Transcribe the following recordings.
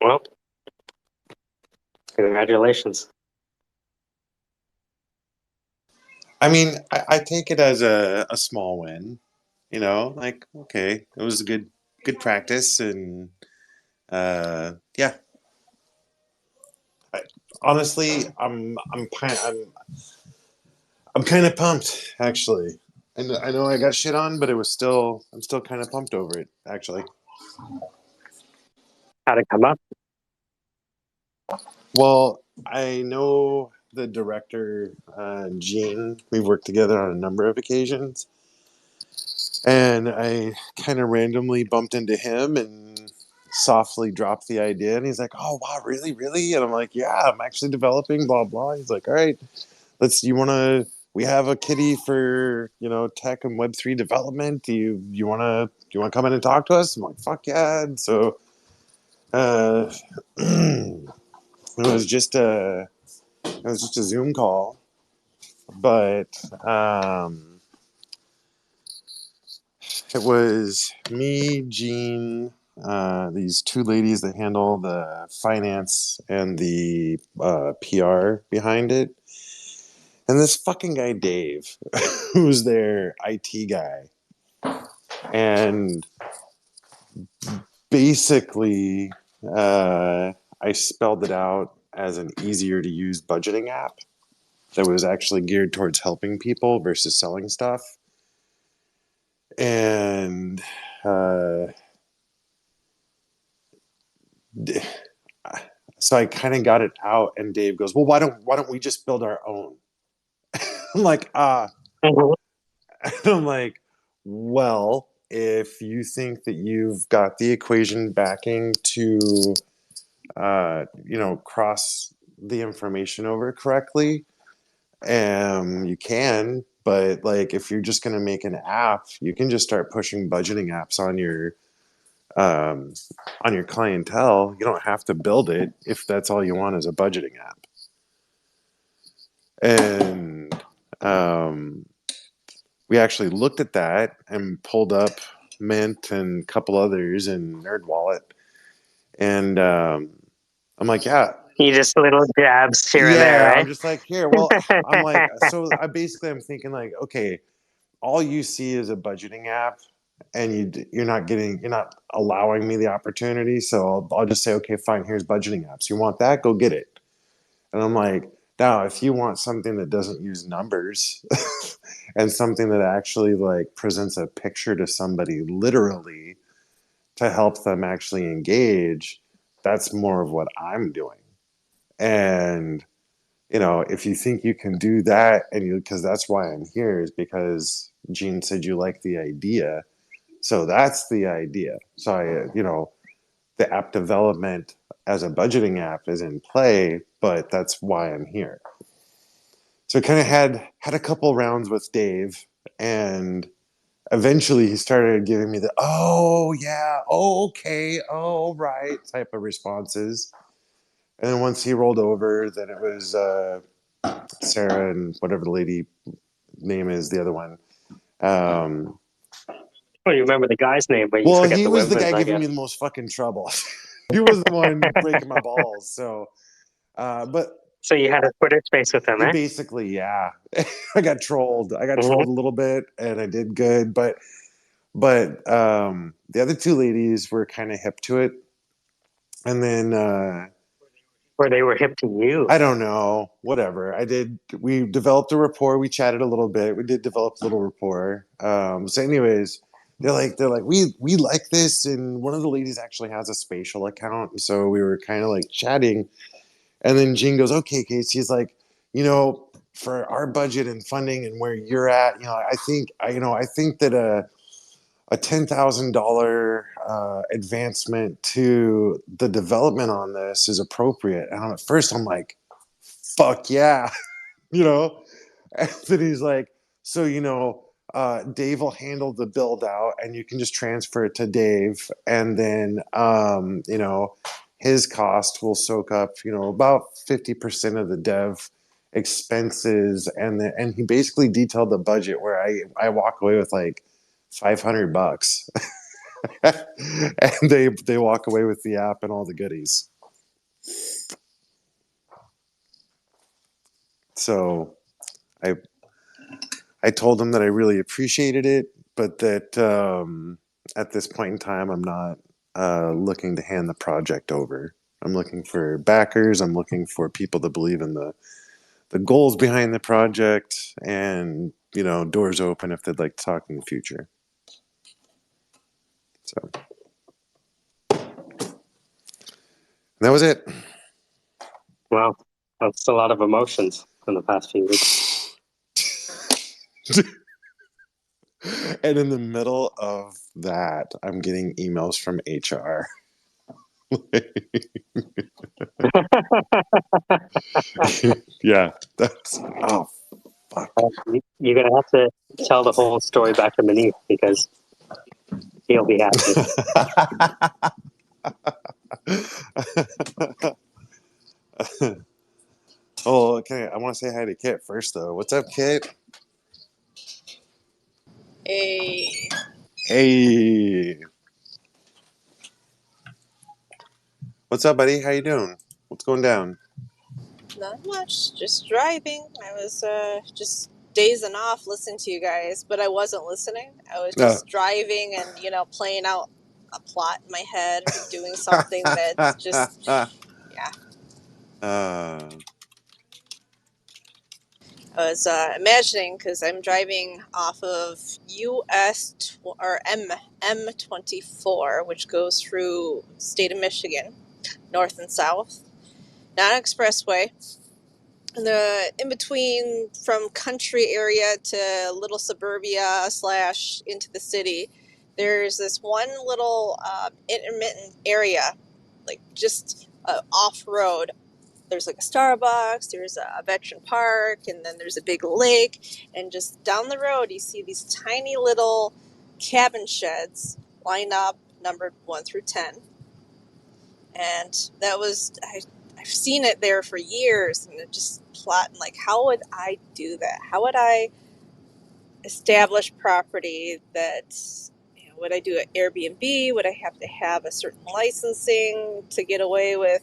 Well, congratulations. I mean, I take it as a small win, you know, like, okay, it was a good practice and yeah. I, honestly, I'm kind of pumped actually. And I know I got shit on, but I'm still kind of pumped over it actually. How'd it come up? Well, I know the director, Gene. We've worked together on a number of occasions, and I kind of randomly bumped into him and softly dropped the idea. And he's like, "Oh wow, really, really?" And I'm like, "Yeah, I'm actually developing." Blah blah. He's like, "All right, let's. You want to? We have a kitty for tech and Web3 development. Do you want to come in and talk to us?" I'm like, "Fuck yeah!" And so uh, it was just a Zoom call, but it was me, Gene, these two ladies that handle the finance and the PR behind it, and this fucking guy Dave, who's their IT guy, and basically, I spelled it out as an easier to use budgeting app that was actually geared towards helping people versus selling stuff. And uh, so I kind of got it out, and Dave goes, "Well, why don't we just build our own?" I'm like, Mhm. I'm like, well, if you think that you've got the equation backing to, cross the information over correctly, you can. But like, if you're just going to make an app, you can just start pushing budgeting apps um, on your clientele. You don't have to build it if that's all you want is a budgeting app. And um, we actually looked at that and pulled up Mint and a couple others and NerdWallet. And I'm like, yeah, You just little jabs here and there, yeah. I'm right? just like, here. Well, I'm like, so I'm thinking like, okay, all you see is a budgeting app, and you're not allowing me the opportunity. So I'll just say, okay, fine. Here's budgeting apps. You want that? Go get it. And I'm like, now, if you want something that doesn't use numbers and something that actually like presents a picture to somebody literally to help them actually engage, that's more of what I'm doing. And if you think you can do that, because that's why I'm here, is because Gene said you like the idea. So that's the idea. So the app development as a budgeting app is in play, but that's why I'm here. So I kind of had a couple rounds with Dave, and eventually he started giving me the "oh yeah, oh okay, oh right" type of responses. And then once he rolled over, then it was Sarah and whatever the lady name is, the other one. Um, Well, you remember the guy's name, but you well, forget he the was the women's, guy I giving me guess. the most fucking trouble. He was the one breaking my balls. So, but So you had a Twitter space with him, eh? basically, yeah, I got trolled. I got Hmm. trolled a little bit, and I did good. But the other two ladies were kind of hip to it, and then Or they were hip to you. I don't know, whatever. I did. We developed a rapport. We chatted a little bit. We did develop a little rapport. So, anyways, they're like, we like this, and one of the ladies actually has a spatial account, so we were kind of like chatting, and then Gene goes, "Okay, Case." He's like, for our budget and funding and where you're at, I think that a $10,000 advancement to the development on this is appropriate. And at first, I'm like, fuck yeah, you know. And then he's like, so Dave will handle the build out, and you can just transfer it to Dave, and then his cost will soak up about 50% of the dev expenses, and he basically detailed the budget where I walk away with like $500. and they walk away with the app and all the goodies. So I told them that I really appreciated it, but that at this point in time, I'm not looking to hand the project over. I'm looking for backers. I'm looking for people that believe in the goals behind the project, and doors open if they'd like to talk in the future. So that was it. Well, that's a lot of emotions in the past few weeks. And in the middle of that, I'm getting emails from HR. Yeah, that's fuck. You're gonna have to tell the whole story back to Manif because he'll be happy. Oh, okay. I want to say hi to Kit first, though. What's up, Kit? Hey. Hey. What's up, buddy? How you doing? What's going down? Not much. Just driving. I was just dazing off listening to you guys, but I wasn't listening. I was just driving and, playing out a plot in my head or doing something that's just, yeah. I was imagining, because I'm driving off of M24, which goes through state of Michigan, north and south. Not an expressway. The in between from country area to little suburbia / into the city, there's this one little intermittent area, like just off road. There's like a Starbucks, there's a veteran park, and then there's a big lake. And just down the road, you see these tiny little cabin sheds lined up, numbered 1 through 10. And that was, I've seen it there for years, and it just plotting like, how would I do that? How would I establish property that, would I do an Airbnb? Would I have to have a certain licensing to get away with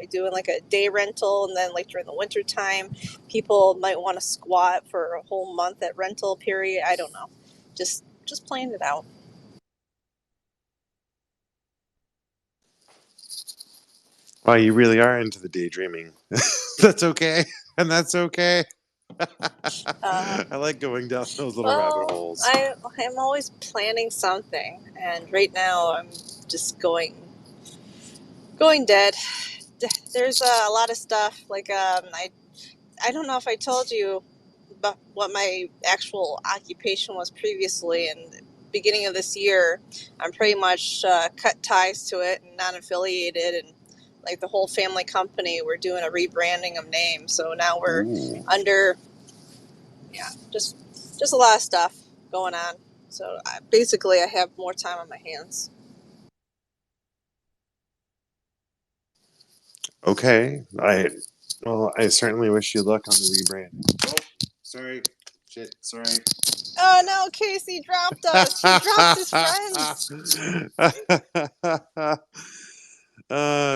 doing like a day rental? And then like during the winter time, people might want to squat for a whole month at rental period. I don't know. Just playing it out. Wow, you really are into the daydreaming. That's okay. And that's okay. I like going down those little rabbit holes. I'm always planning something, and right now I'm just going dead. There's a lot of stuff. Like I don't know if I told you about what my actual occupation was previously. And beginning of this year, I'm pretty much cut ties to it and non-affiliated, and like the whole family company, we're doing a rebranding of names. So now we're under, just a lot of stuff going on. So basically, I have more time on my hands. Okay. I certainly wish you luck on the rebranding. Oh, sorry. Shit, sorry. Oh no, Casey dropped us. He dropped his friends.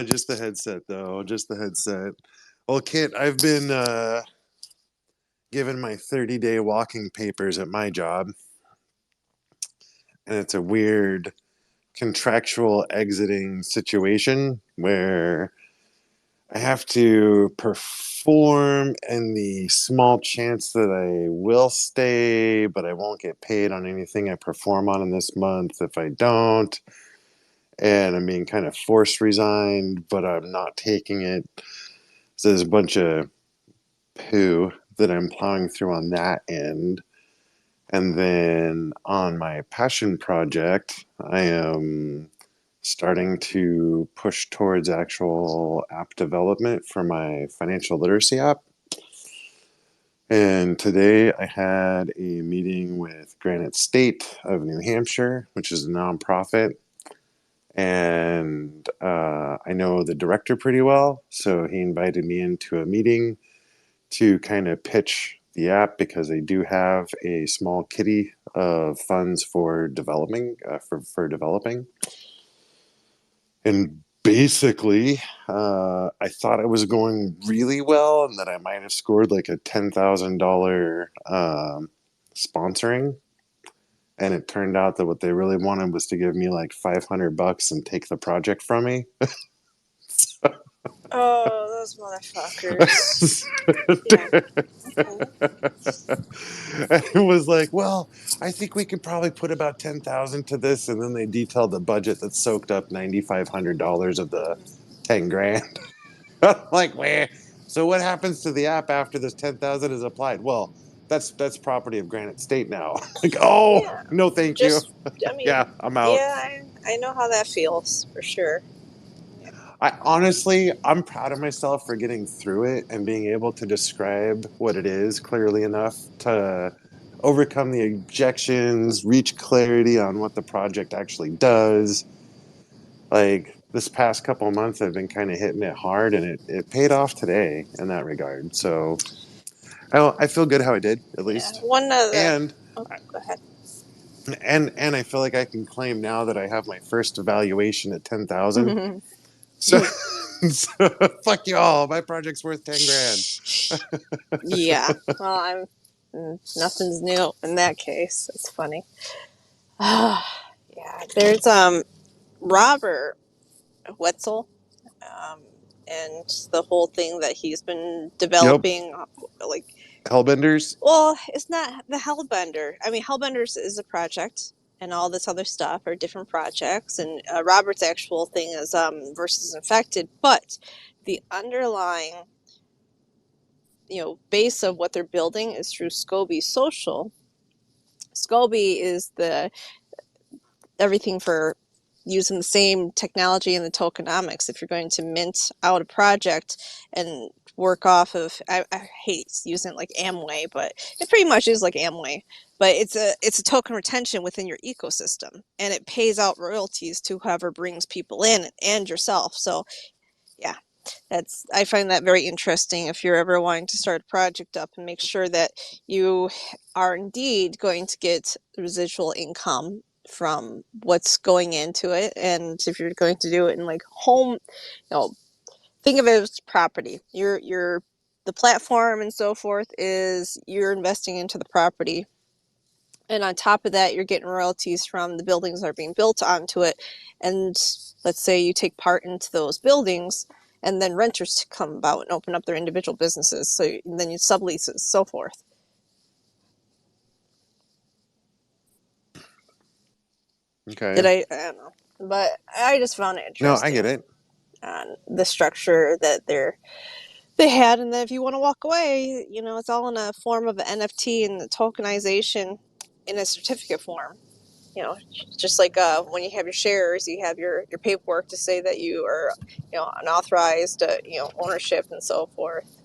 Just the headset, though. Just the headset. Well, Kit, I've been given my 30-day walking papers at my job. And it's a weird contractual exiting situation where I have to perform in the small chance that I will stay, but I won't get paid on anything I perform on in this month if I don't. And I'm being kind of forced resigned, but I'm not taking it. So there's a bunch of poo that I'm plowing through on that end. And then on my passion project, I am starting to push towards actual app development for my financial literacy app. And today I had a meeting with Granite State of New Hampshire, which is a nonprofit. And I know the director pretty well, so he invited me into a meeting to kind of pitch the app, because they do have a small kitty of funds for developing and basically I thought it was going really well and that I might have scored like a $10,000 sponsoring, and it turned out that what they really wanted was to give me like $500 and take the project from me. Oh, those motherfuckers. Yeah. And it was like, well, I think we could probably put about 10,000 to this, and then they detailed the budget that soaked up $9,500 of the 10 grand. I'm like, where? So what happens to the app after this 10,000 is applied? Well, that's property of Granite State now. Like, oh Yeah. no, thank you. Just, I mean, Yeah, I'm out. yeah, I know how that feels for sure. I honestly, I'm proud of myself for getting through it and being able to describe what it is clearly enough to overcome the objections, reach clarity on what the project actually does. Like this past couple of months, I've been kind of hitting it hard, and it paid off today in that regard. So I feel good how I did, at Yeah. least, One of the. and Oh, go ahead. and I feel like I can claim now that I have my first evaluation at 10,000. So, so fuck you all. My project's worth 10 grand. Yeah. Well, nothing's new in that case. It's funny. Yeah. There's Robert Wetzel, um, and the whole thing that he's been Yep. developing, like, Hellbenders. well, it's not the Hellbender. I mean, Hellbenders is a project, and all this other stuff are different projects. And Robert's actual thing is versus infected, but the underlying, base of what they're building is through Scobie Social. Scobie is the everything for using the same technology and the tokenomics. If you're going to mint out a project and work off of, I hate using it like Amway, but it pretty much is like Amway. But it's a token retention within your ecosystem, and it pays out royalties to whoever brings people in and yourself. So yeah, I find that very interesting if you're ever wanting to start a project up, and make sure that you are indeed going to get residual income from what's going into it. And if you're going to do it in like home, think of it as property. The platform and so forth is you're investing into the property. And on top of that, you're getting royalties from the buildings that are being built onto it. And let's say you take part into those buildings, and then renters come about and open up their individual businesses. So then you subleases, so forth. Okay. I don't know. But I just found it No, I interesting get it. on the structure that they had. And then if you want to walk away, it's all in a form of an NFT and the tokenization in a certificate form. Just like when you have your shares, you have your paperwork to say that you are, an authorized, ownership and so forth.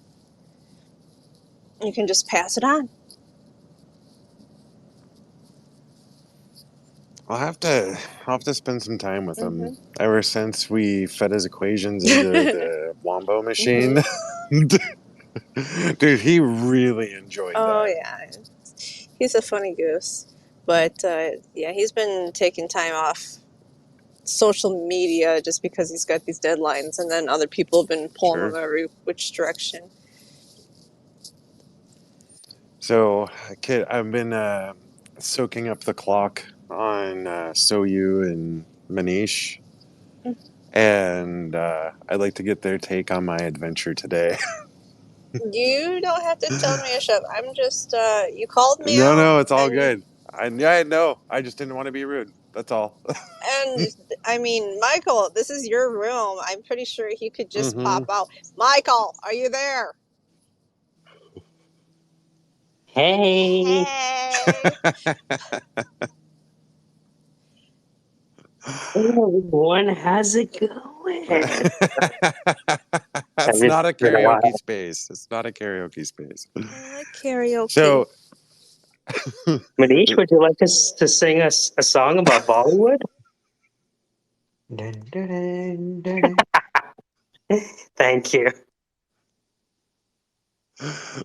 You can just pass it on. I'll have to spend some time with him. Mm-hmm. Ever since we fed his equations into the Wombo machine, dude, he really enjoyed Oh that. yeah, he's a funny goose. But yeah, he's been taking time off social media just because he's got these deadlines, and then other people have been pulling Sure. him every which direction. So, kid, I've been soaking up the clock on Soyu and Manish, and I'd like to get their take on my adventure today. You don't have to tell me to shut up. I'm just you called me No, out, no, it's all and good. I know. I just didn't want to be rude. That's all. I mean, Michael, this is your room. I'm pretty sure he could just Hmm. pop out. Michael, are you there? Hey, Hey. everyone, how's it going? That's not a It's been a karaoke while. space. It's not a karaoke space. I like karaoke. So, Manish, would you like us to sing us a song about Bollywood? Dun, dun, dun, dun, dun. Thank you.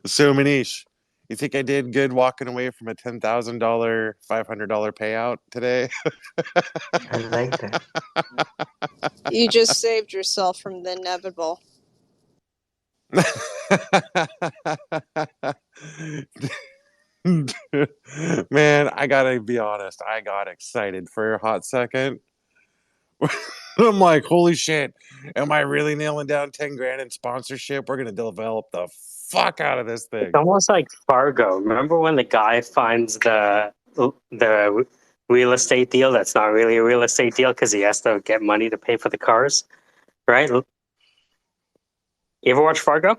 so Manish, You think I did good walking away from a $10,000, $500 payout today? I like that. You just saved yourself from the inevitable. Man, I gotta be honest. I got excited for a hot second. I'm like, holy shit! Am I really nailing down 10 grand in sponsorship? We're gonna develop the fuck out of this It's thing. almost like Fargo. Remember when the guy finds the real estate deal that's not really a real estate deal because he has to get money to pay for the cars, right? You ever watch Fargo?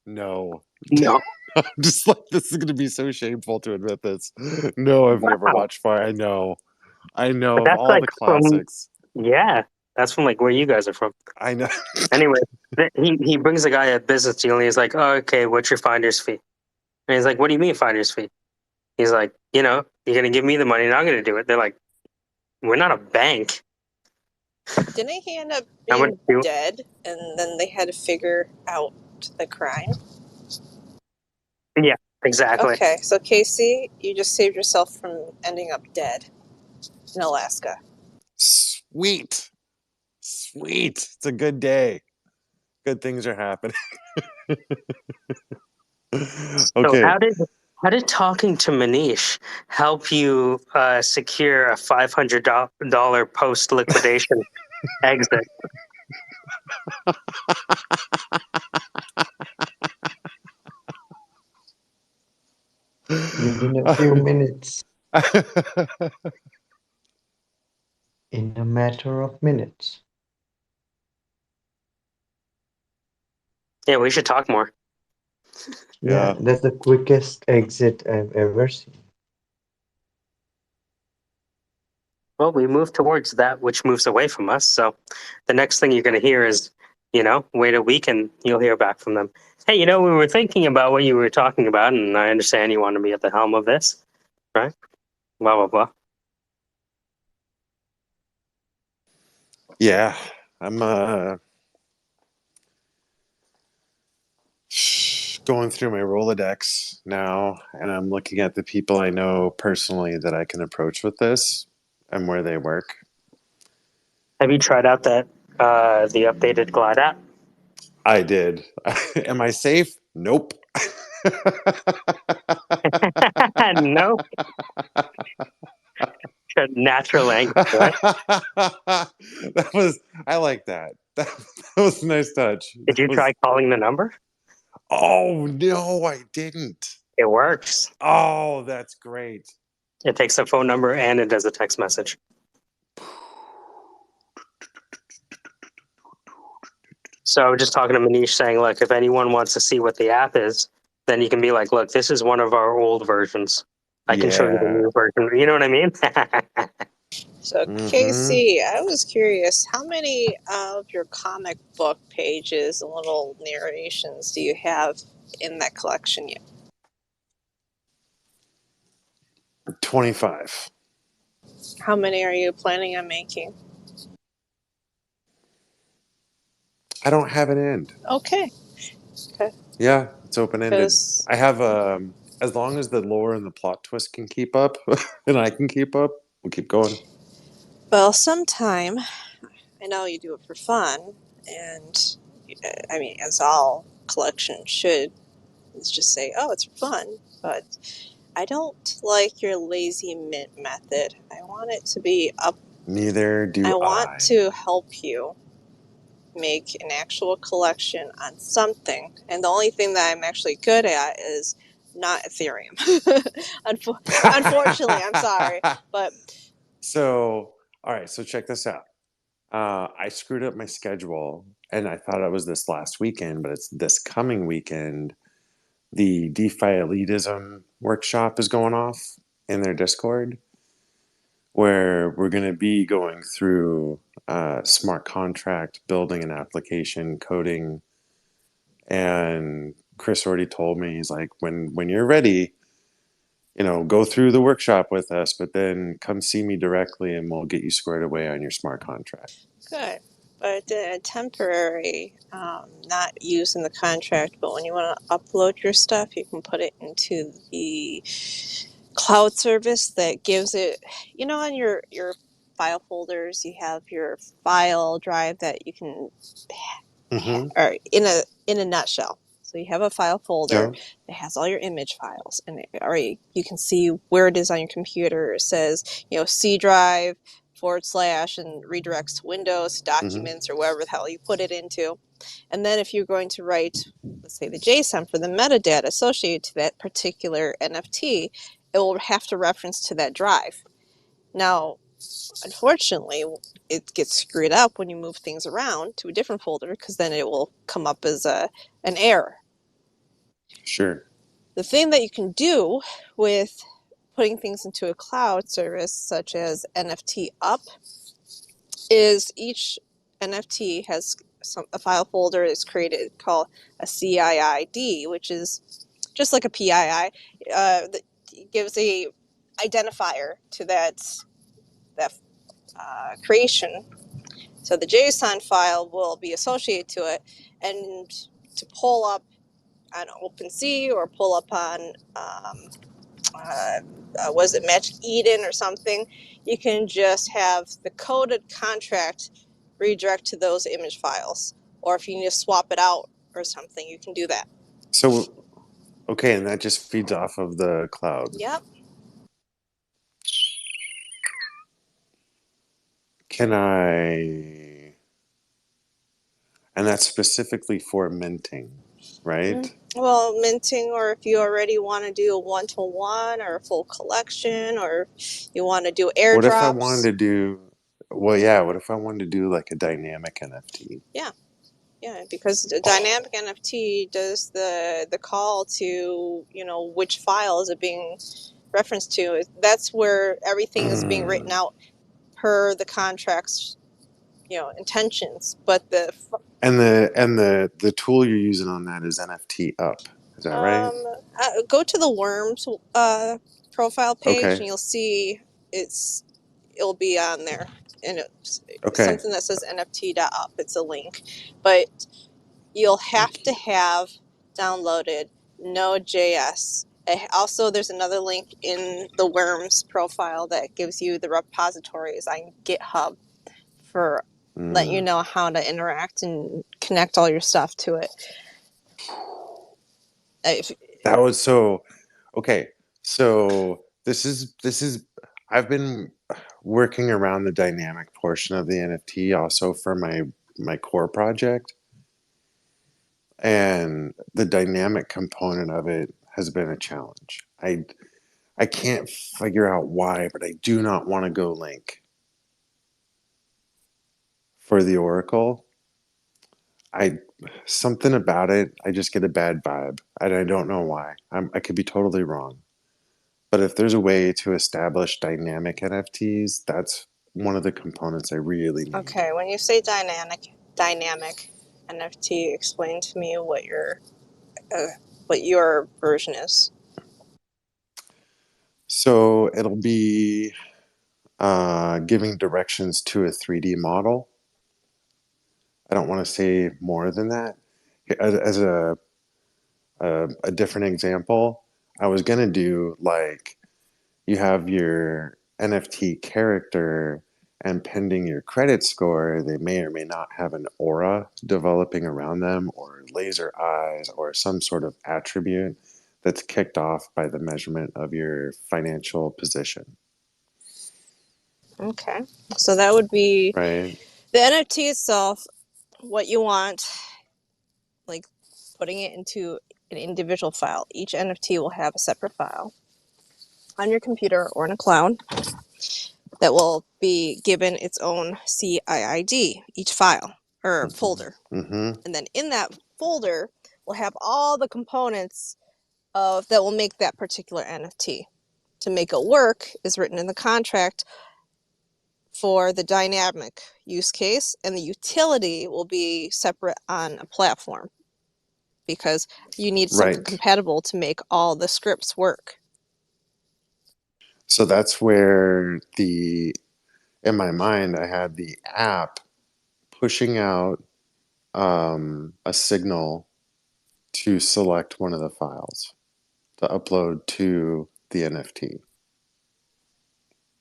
No, No. I'm just like, this is gonna be so shameful to admit this. No, I've never Wow. watched Fire. I know But of that's all like the from, classics. yeah, that's from like where you guys are from. I know. Anyway, he brings the guy a business deal and he's like, oh, okay, what's your finder's fee? And he's like, what do you mean finder's fee? He's like, you're going to give me the money and I'm going to do it. They're like, we're not a bank. Didn't he end up How much being do dead, and then they had to figure out the crime? Yeah, exactly. Okay, so Casey, you just saved yourself from ending up dead in Alaska. Sweet. It's a good day. Good things are happening. So Okay. how did talking to Manish help you secure a $500 post liquidation exit? Within a few minutes, in a matter of minutes. Yeah, we should talk more. Yeah, that's the quickest exit I've ever seen. Well, we move towards that which moves away from us. So the next thing you're going to hear is, wait a week and you'll hear back from them. Hey, we were thinking about what you were talking about, and I understand you want to be at the helm of this, right? Blah, blah, blah. Yeah. I'm going through my Rolodex now, and I'm looking at the people I know personally that I can approach with this and where they work. Have you tried out the updated Glide app? I did. Am I safe? Nope. No. Natural language, right? I like that. That was a nice touch. Did you try calling the number? Oh, no, I didn't. It works. Oh, that's great. It takes a phone number and it does a text message. So just talking to Manish saying, look, if anyone wants to see what the app is, then you can be like, look, this is one of our old versions. I can show you the new version. You know what I mean? So, Casey, I was curious, how many of your comic book pages and little narrations do you have in that collection yet? 25. How many are you planning on making? I don't have an end. Okay. Yeah, it's open-ended. 'Cause- I have as long as the lore and the plot twist can keep up and I can keep up, we'll keep going. Well, sometime, I know you do it for fun, and I mean, as all collections should, is just say, oh, it's for fun, but I don't like your lazy mint method. I want it to be up. Neither do I want to help you make an actual collection on something, and the only thing that I'm actually good at is not Ethereum. Unfortunately, I'm sorry, but So, all right, so check this out. I screwed up my schedule, and I thought it was this last weekend, but it's this coming weekend. The DeFi elitism workshop is going off in their Discord, where we're going to be going through smart contract, building an application, coding. And Chris already told me, he's like, when you're ready, go through the workshop with us, but then come see me directly and we'll get you squared away on your smart contract. good. a temporary, not used in the contract, but when you want to upload your stuff, you can put it into the cloud service that gives it, on your file folders, you have your file drive that you can, or in a nutshell. So you have a file folder that has all your image files, and you can see where it is on your computer. It says, C drive / and redirects to Windows, documents, or wherever the hell you put it into. And then if you're going to write, let's say, the JSON for the metadata associated to that particular NFT, it will have to reference to that drive. Now, unfortunately, it gets screwed up when you move things around to a different folder, because then it will come up as an error. Sure. The thing that you can do with putting things into a cloud service, such as NFT Up, is each NFT has a file folder is created called a CIID, which is just like a PII. That gives a identifier to that creation. So the JSON file will be associated to it, and to pull up on OpenSea or pull up on was it Magic Eden or something, you can just have the coded contract redirect to those image files. Or if you need to swap it out or something, you can do that. So, okay, and that just feeds off of the cloud. Yep. Can I... And that's specifically for minting, right? Well, minting, or if you already want to do a one-to-one or a full collection, or you want to do airdrops. What if I wanted to do... Well, yeah, what if I wanted to do like a dynamic NFT? Yeah, because the dynamic NFT does the call to, which file is it being referenced to. That's where everything is being written out per the contract's, intentions. But the tool you're using on that is NFT Up. Is that right? Go to the Worms profile page, Okay. and you'll see it'll be on there, and it's something that says NFT.up. It's a link, but you'll have to have downloaded Node.js. Also, there's another link in the Worms profile that gives you the repositories on GitHub for letting you know how to interact and connect all your stuff to it. That was so... Okay, so this is I've been working around the dynamic portion of the NFT also for my core project. And the dynamic component of it has been a challenge. I can't figure out why, but I do not want to go link for the Oracle. Something about it, I just get a bad vibe, and I don't know why. I could be totally wrong. But if there's a way to establish dynamic NFTs, that's one of the components I really need. Okay, when you say dynamic NFT, explain to me what your version is. So it'll be giving directions to a 3D model. I don't want to say more than that. As a different example, I was going to do like you have your NFT character, and pending your credit score, they may or may not have an aura developing around them, or laser eyes, or some sort of attribute that's kicked off by the measurement of your financial position. Okay, so that would be right. The NFT itself. What you want, like putting it into an individual file. Each NFT will have a separate file on your computer or in a cloud that will be given its own CIID, each file or folder. And then in that folder, we'll have all the components that will make that particular NFT. To make it work is written in the contract for the dynamic use case, and the utility will be separate on a platform, because you need something compatible to make all the scripts work. So that's where in my mind, I had the app pushing out a signal to select one of the files to upload to the NFT.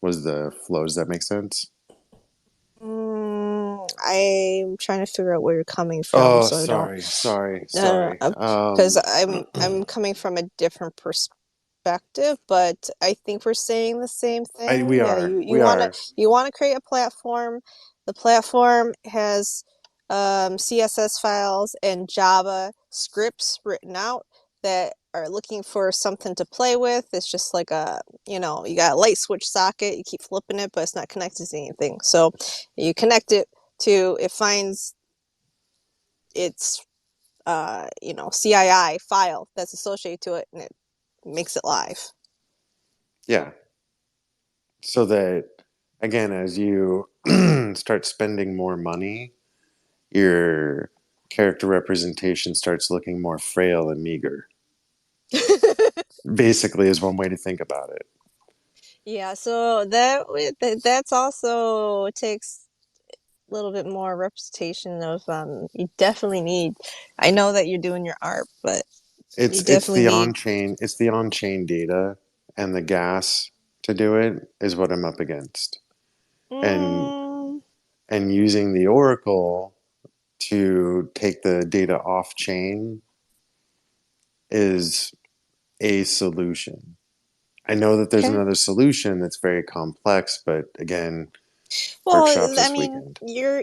Was the flow, does that make sense? I'm trying to figure out where you're coming from, Oh, so I don't. sorry. Because I'm coming from a different perspective, but I think we're saying the same thing. We Yeah, are, you want to create a platform. The platform has CSS files and Java scripts written out that are looking for something to play with. It's just like you got a light switch socket. You keep flipping it, but it's not connected to anything. So you connect it to, it finds its CII file that's associated to it, and it makes it live. Yeah. So that, again, as you start spending more money, your character representation starts looking more frail and meager. Basically, is one way to think about it. Yeah, so that's also takes a little bit more representation of you definitely need. I know that you're doing your art, but you It's definitely the need. on-chain data and the gas to do it is what I'm up against. And Mm, and using the Oracle to take the data off chain is a solution. I know that there's okay. another solution that's very complex, but again, workshops Well, I this mean, weekend.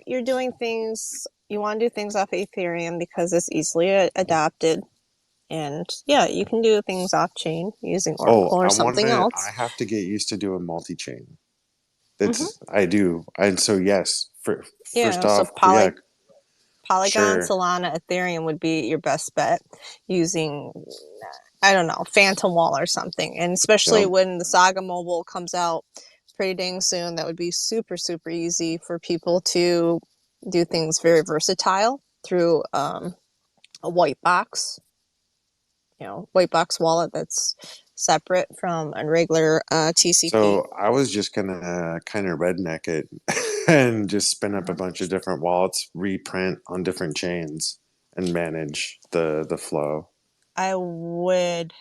you're doing things. You want to do things off Ethereum because it's easily adopted. And yeah, you can do things off chain using Oh, Oracle or something I else. have to get used to doing multi-chain. Hmm. I do. And so yes, first Yeah, so off, yeah, Polygon, sure. Solana, Ethereum would be your best bet using, I don't know, Phantom Wall or something. And especially Yep. when the Saga Mobile comes out pretty dang soon, that would be super, super easy for people to do things very versatile through a white box, white box wallet that's separate from a regular TCP. So I was just gonna kind of redneck it and just spin up a bunch of different wallets, reprint on different chains, and manage the flow. I would,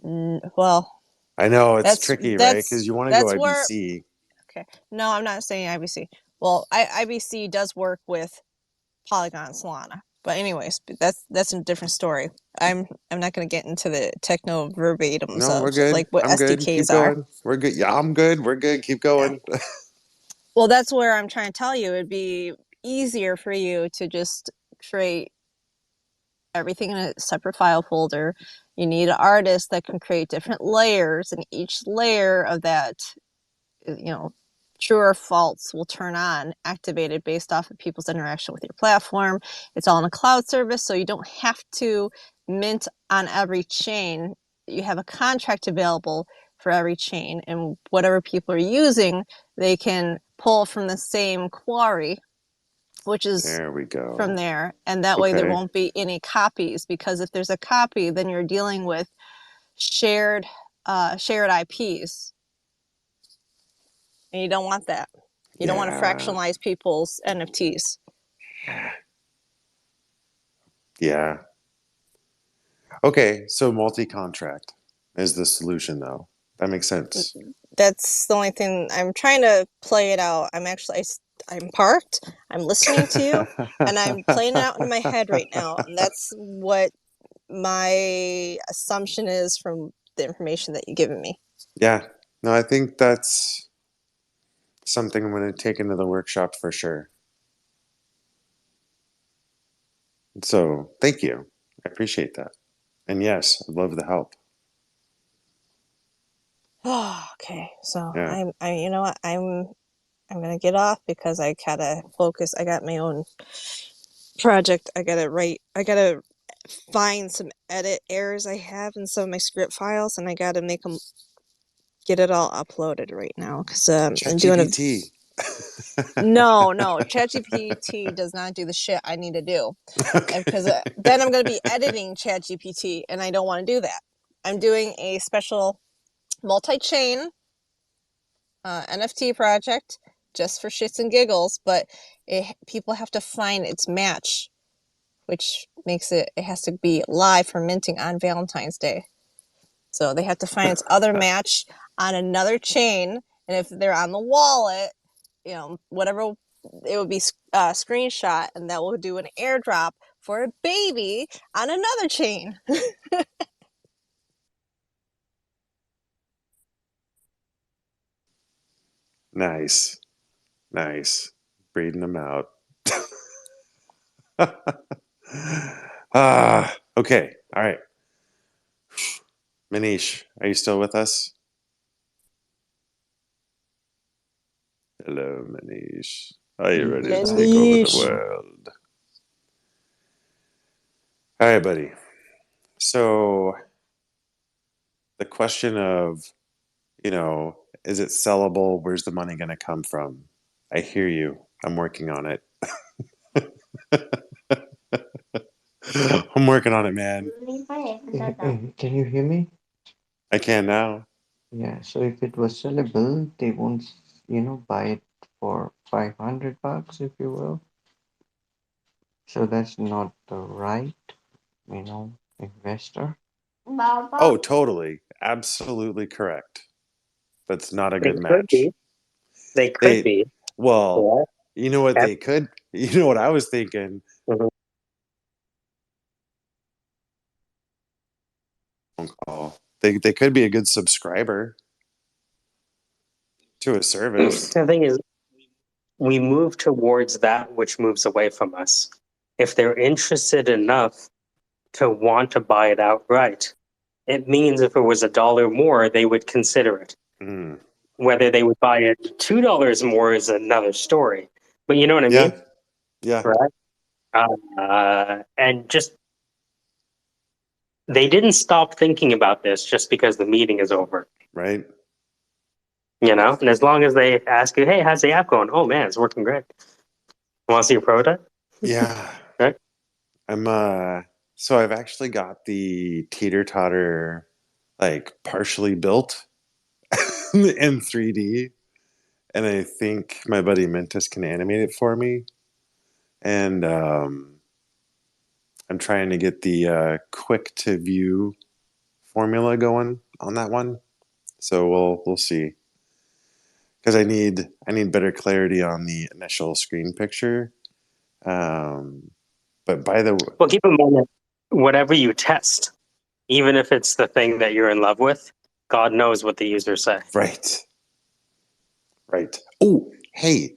well, I know it's that's tricky, right? that's Because you want to go that's where. IBC. Okay, no, I'm not saying IBC. Well, IBC does work with Polygon Solana, but anyways, that's a different story. I'm not going to get into the techno verbatims No, we're of good. like what I'm good. Keep SDKs are. going. We're good. Yeah, I'm good. We're good. Keep Yeah. going. Well, that's where I'm trying to tell you it'd be easier for you to just create everything in a separate file folder. You need an artist that can create different layers, and each layer of that, true or false will turn on, activated based off of people's interaction with your platform. It's all in a cloud service, so you don't have to mint on every chain. You have a contract available for every chain, and whatever people are using, they can pull from the same quarry, which is There we from go. there, and that way there Okay. won't be any copies, because if there's a copy, then you're dealing with shared IPs, and you don't want that. You don't want to Yeah. fractionalize people's NFTs. Yeah. Okay. So multi-contract is the solution, though. That makes sense. That's the only thing. I'm trying to play it out. I'm parked. I'm listening to you, and I'm playing it out in my head right now. And that's what my assumption is from the information that you've given me. Yeah. No, I think that's something I'm going to take into the workshop for sure. So thank you. I appreciate that. And yes, I love the help. Oh, okay. So Yeah. you know what? I'm gonna get off because I gotta focus. I got my own project. I gotta write. I gotta find some edit errors I have in some of my script files, and I gotta get it all uploaded right now because I'm doing a. ChatGPT. No, ChatGPT does not do the shit I need to do, and Okay. because then I'm gonna be editing ChatGPT, and I don't want to do that. I'm doing a special multi-chain NFT project just for shits and giggles, but people have to find its match, which makes it has to be live for minting on Valentine's Day. So they have to find its other match on another chain, and if they're on the wallet, whatever, it would be a screenshot, and that will do an airdrop for a baby on another chain. Nice. Breeding them out. Okay. All right. Manish, are you still with us? Hello, Manish. Are you ready to take over the world? All right, buddy. So the question of, is it sellable? Where's the money going to come from? I hear you. I'm working on it. I'm working on it, man. Can you hear me? I can now. Yeah, so if it was sellable, they won't, buy it for $500, if you will. So that's not the right, investor. Oh, totally. Absolutely correct. That's not a They good could match. be. They could be. Well, Yeah. you know what they could, you know what I was thinking? Mhm. They could be a good subscriber to a service. The thing is, we move towards that which moves away from us. If they're interested enough to want to buy it outright, it means if it was $1 more, they would consider it. Mm. Whether they would buy it $2 more is another story. But you know what I mean? Yeah. Right? And just, they didn't stop thinking about this just because the meeting is over. Right. And as long as they ask you, hey, how's the app going? Oh man, it's working great. Want to see your prototype? Yeah. Right? So I've actually got the teeter totter like partially built in 3D, and I think my buddy Mentis can animate it for me. And I'm trying to get the quick to view formula going on that one. So we'll see, because I need better clarity on the initial screen picture. But by the way, Well, keep in mind that whatever you test, even if it's the thing that you're in love with, God knows what the users say. right. Oh, hey,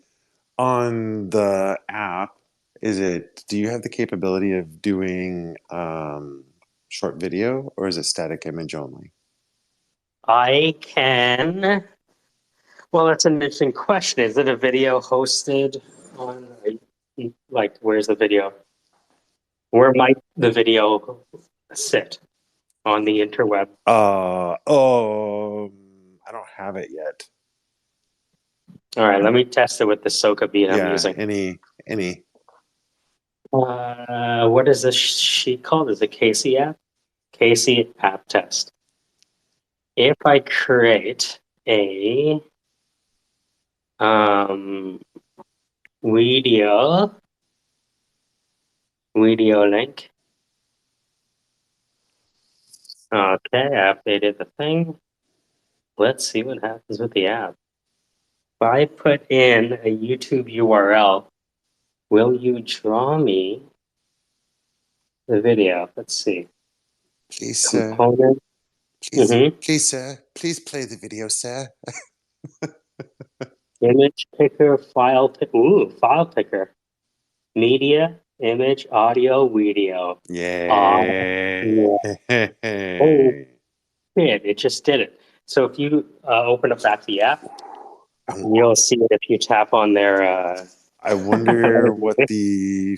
on the app, do you have the capability of doing short video, or is it static image only? I can. Well, that's an interesting question. Is it a video hosted on, like, where's the video? Where might the video sit on the interweb? I don't have it yet. All right, let me test it with the Soka beat I'm Yeah, using. any. What is this sheet called? Is it Casey app? Casey app test. If I create a video link. Okay, I updated the thing. Let's see what happens with the app. If I put in a YouTube URL, will you draw me the video? Let's see. Please, sir. Component. Please, sir. Please play the video, sir. Image picker, file picker. Ooh, file picker. Media, image, audio, video. Yeah. Oh, it just did it. So if you open up back the app, you'll see it if you tap on their. I wonder what the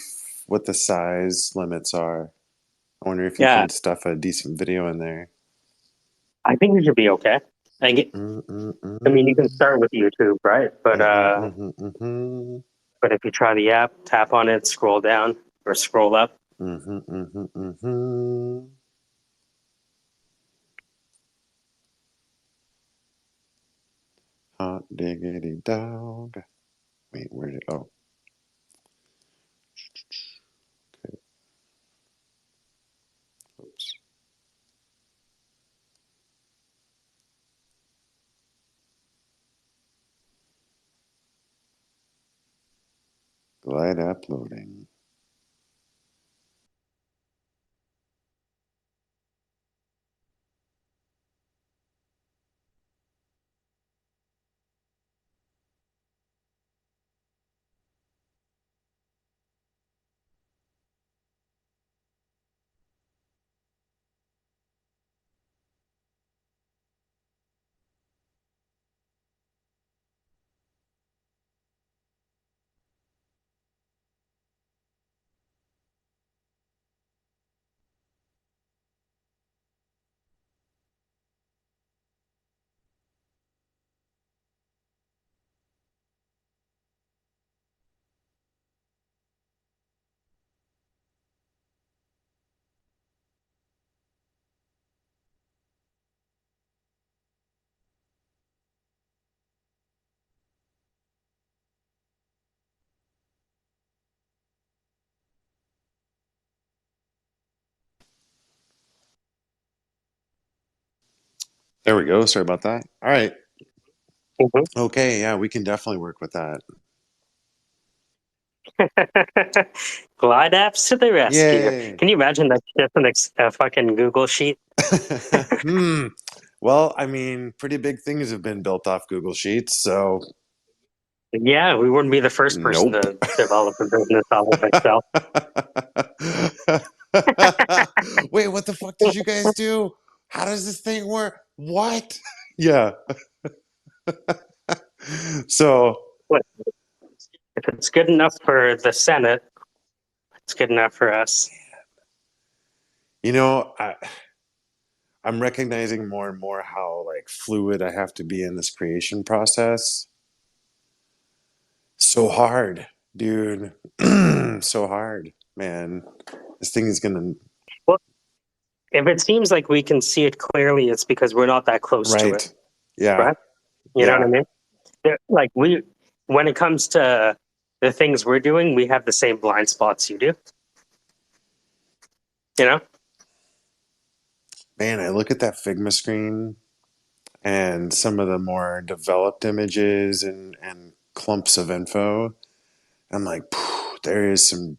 size limits are. I wonder if you Yeah, can stuff a decent video in there. I think we should be okay. I mean, you can start with YouTube, right? But if you try the app, tap on it, scroll down or scroll up. Hot diggity dog. Wait, where did Glide uploading. There we go. Sorry about that. All right. Mhm. Okay. Yeah, we can definitely work with that. Glide apps to the rescue. Yay. Can you imagine that's just a fucking Google sheet? Well, I mean, pretty big things have been built off Google Sheets, so Yeah, we wouldn't be the first person nope. to develop a business out of Excel. Wait, what the fuck did you guys do? How does this thing work? What? Yeah. So, What, if it's good enough for the Senate, it's good enough for us. you know, I'm recognizing more and more how like fluid I have to be in this creation process. So hard, dude. So hard, man. This thing is gonna Well, if it seems like we can see it clearly, it's because we're not that close to it, right. Yeah. right? You know what I Yeah. mean? Like when it comes to the things we're doing, we have the same blind spots you do. You know? Man, I look at that Figma screen and some of the more developed images and clumps of info. I'm like, there's some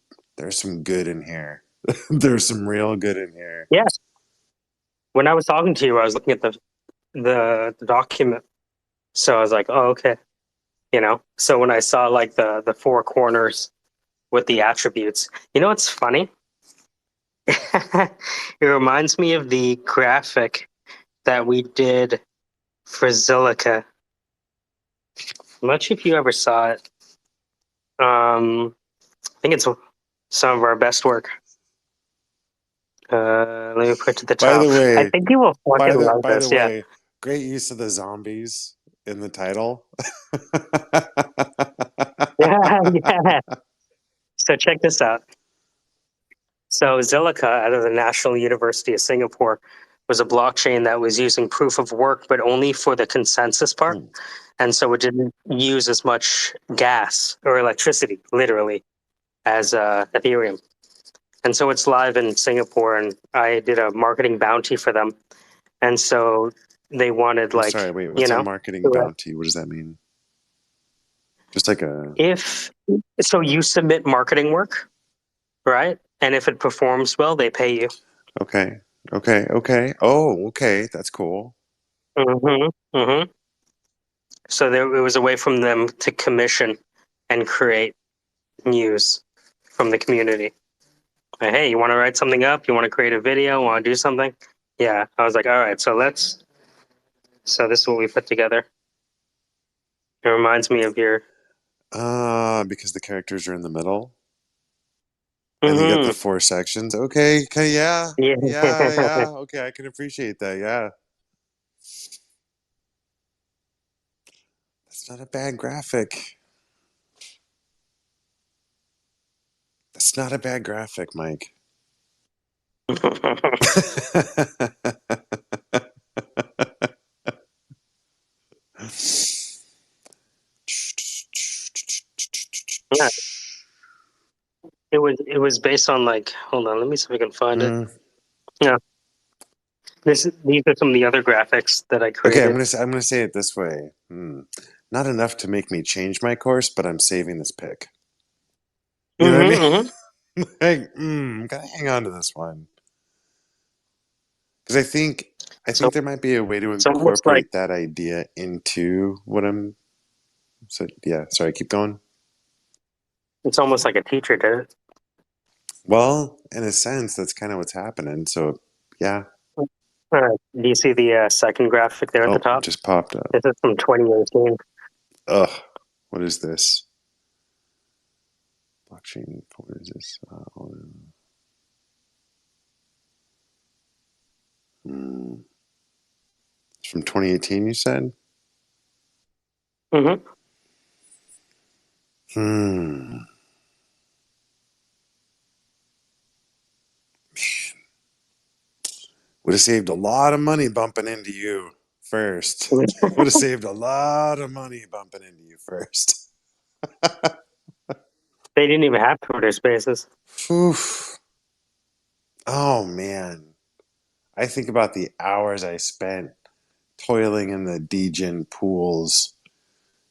good in here. There's some real good in here. Yeah. When I was talking to you, I was looking at the document. So I was like, oh, okay. You know? So when I saw like the four corners with the attributes, you know what's funny? It reminds me of the graphic that we did for Zilliqa. I'm not sure if you ever saw it. I think it's some of our best work. Let me put it to the By top. the I way, think you will fucking love by the this. Yeah. way, great use of the zombies in the title. Yeah. Yeah. So check this out. So Zilliqa, out of the National University of Singapore, was a blockchain that was using proof of work, but only for the consensus part. Hmm. And so it didn't use as much gas or electricity, literally, as Ethereum. And so it's live in Singapore, and I did a marketing bounty for them. And so they wanted, I'm sorry, like, wait, you what's a know, marketing bounty? What does that mean? Just like a if so, you submit marketing work, right? And if it performs well, they pay you. okay, okay. Oh, okay, that's cool. Hmm. Hmm. So there, it was a way from them to commission and create news from the community. Like, hey, you want to write something up? You want to create a video? Want to do something? Yeah. I was like, all right, so let's. So this is what we put together. It reminds me of your. Because the characters are in the middle. And you got the Hmm. four sections. Okay, okay, yeah, Yeah. yeah, yeah. Okay, I can appreciate that. Yeah, that's not a bad graphic. That's not a bad graphic, Mike. Yeah. It was based on, like, hold on, let me see if I can find it. Hmm. Yeah. These are some of the other graphics that I Okay, created. I'm gonna say it this way. Not enough to make me change my course, but I'm saving this pick. You know what I mean? Mm-hmm. Like, gotta hang on to this one. Because I So think there might be a way to it's almost like incorporate that idea into what I'm. So yeah, sorry, keep going. it's almost like a teacher did it. Well, in a sense, that's kind of what's happening. So yeah. Do you see the second graphic there at the Oh, it top? just popped up. This is from 2018. Ugh, what is this? Blockchain. What is this? It's from 2018. You said. Mm-hmm. Hmm. Would have saved a lot of money bumping into you first. Would have saved a lot of money bumping into you first. They didn't even have Twitter Spaces. Oof. Oh man. I think about the hours I spent toiling in the degen pools,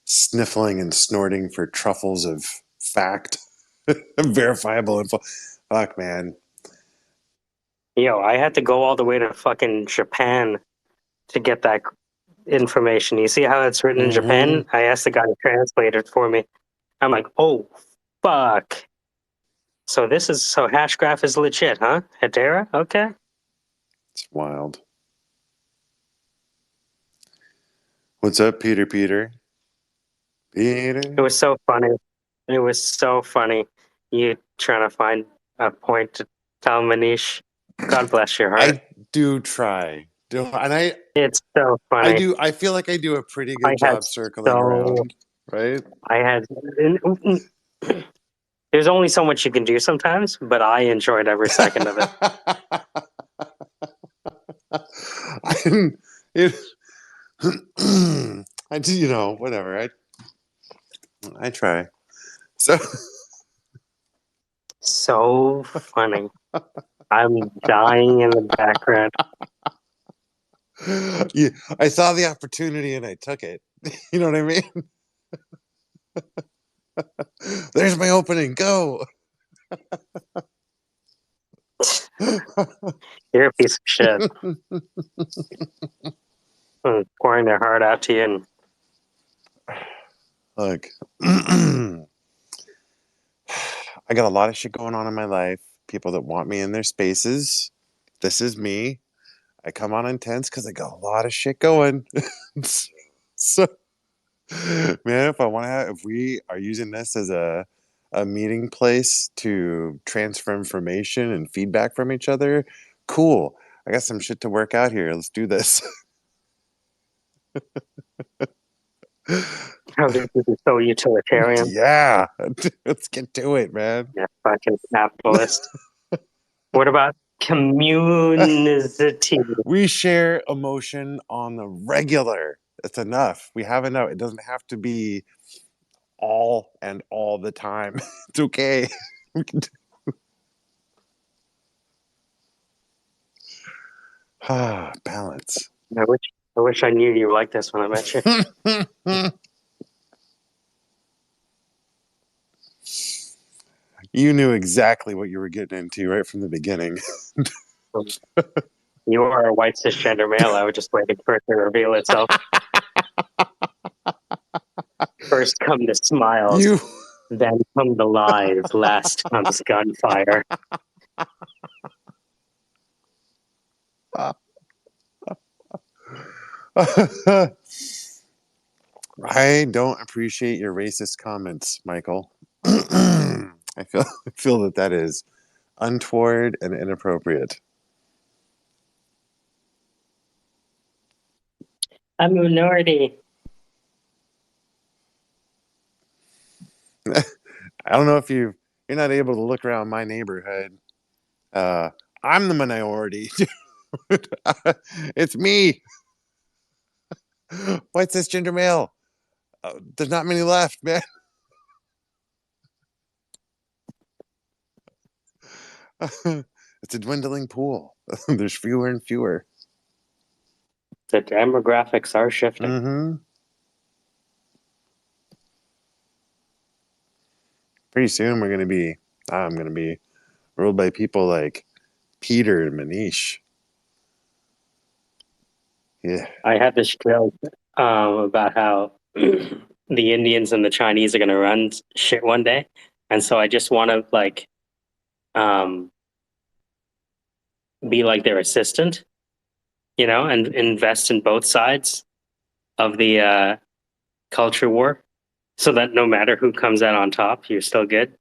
sniffling and snorting for truffles of fact, verifiable info. Fuck, man. Yo, I had to go all the way to fucking Japan to get that information. You see how it's written in Mm-hmm. Japan? I asked the guy to translate it for me. I'm like, oh, fuck. So Hashgraph is legit, huh? Hedera? Okay. It's wild. What's up, Peter? Peter? It Peter? was so funny. It was so funny. You trying to find a point to tell Manish. God bless your heart. I do try. And It's so I funny. do. I feel like I do a pretty I good had job circling so around, right? I had there's only so much you can do sometimes, but I enjoyed every second of it. I'm, it, I do, whatever. I try. So So funny. I'm dying in the background. yeah, I saw the opportunity and I took it. You know what I mean? There's my opening. Go. You're a piece of shit. Pouring their heart out to you, and Look, I got a lot of shit going on in my life. People that want me in their spaces. This is me. I come on intense because I got a lot of shit going. So, man, if we are using this as a meeting place to transfer information and feedback from each other, cool. I got some shit to work out here. Let's do this. how this is so utilitarian. Yeah, let's get to it, man. Yeah, fucking capitalist. What about community? We share emotion on the regular. It's enough. We have enough. It doesn't have to be all and all the time. It's okay. We can balance. I wish I knew you like this when I met you. You knew exactly what you were getting into right from the beginning. You are a white cisgender male. I was just waiting for it to reveal itself. First come the smiles, You then come the lies, last comes gunfire. I don't appreciate your racist comments, Michael. I feel that is untoward and inappropriate. I'm a minority. I don't know if you're not able to look around my neighborhood. I'm the minority. It's me. White cisgender male. There's not many left, man. It's a dwindling pool. There's fewer and fewer. The demographics are shifting. Mm-hmm. Pretty soon I'm gonna be ruled by people like Peter and Manish. Yeah. I had this joke about how the Indians and the Chinese are going to run shit one day, and so I just want to like um, be like their assistant, and invest in both sides of the culture war, so that no matter who comes out on top, you're still good.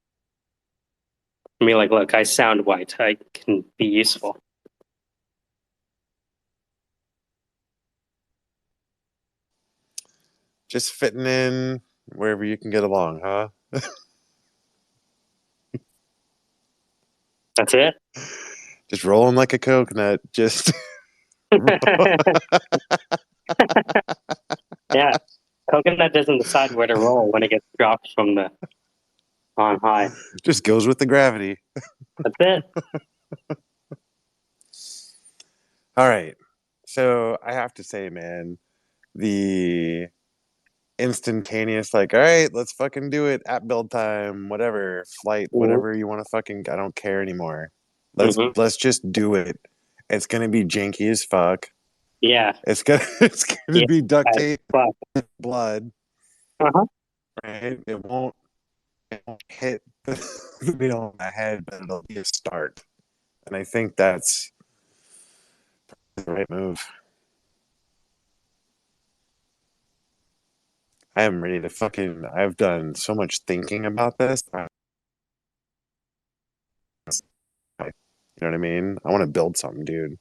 I mean, like, look, I sound white. I can be useful. Just fitting in wherever you can get along, huh? That's it. Just rolling like a coconut. Just Yeah, coconut doesn't decide where to roll when it gets dropped from the on high. just goes with the gravity. That's it. All right. So I have to say, man, the instantaneous, like, all right, let's fucking do it at build time, whatever, flight, Hmm. whatever you want to fucking, I don't care anymore. Hmm. Let's just do it. It's gonna be janky as fuck. Yeah. It's gonna Yeah. be duct tape, Fuck. blood, Uh-huh. right? It won't hit the nail on the head, but it'll be a start. And I think that's the right move. I am ready to fucking. I've done so much thinking about this. You know what I mean? I want to build something, dude.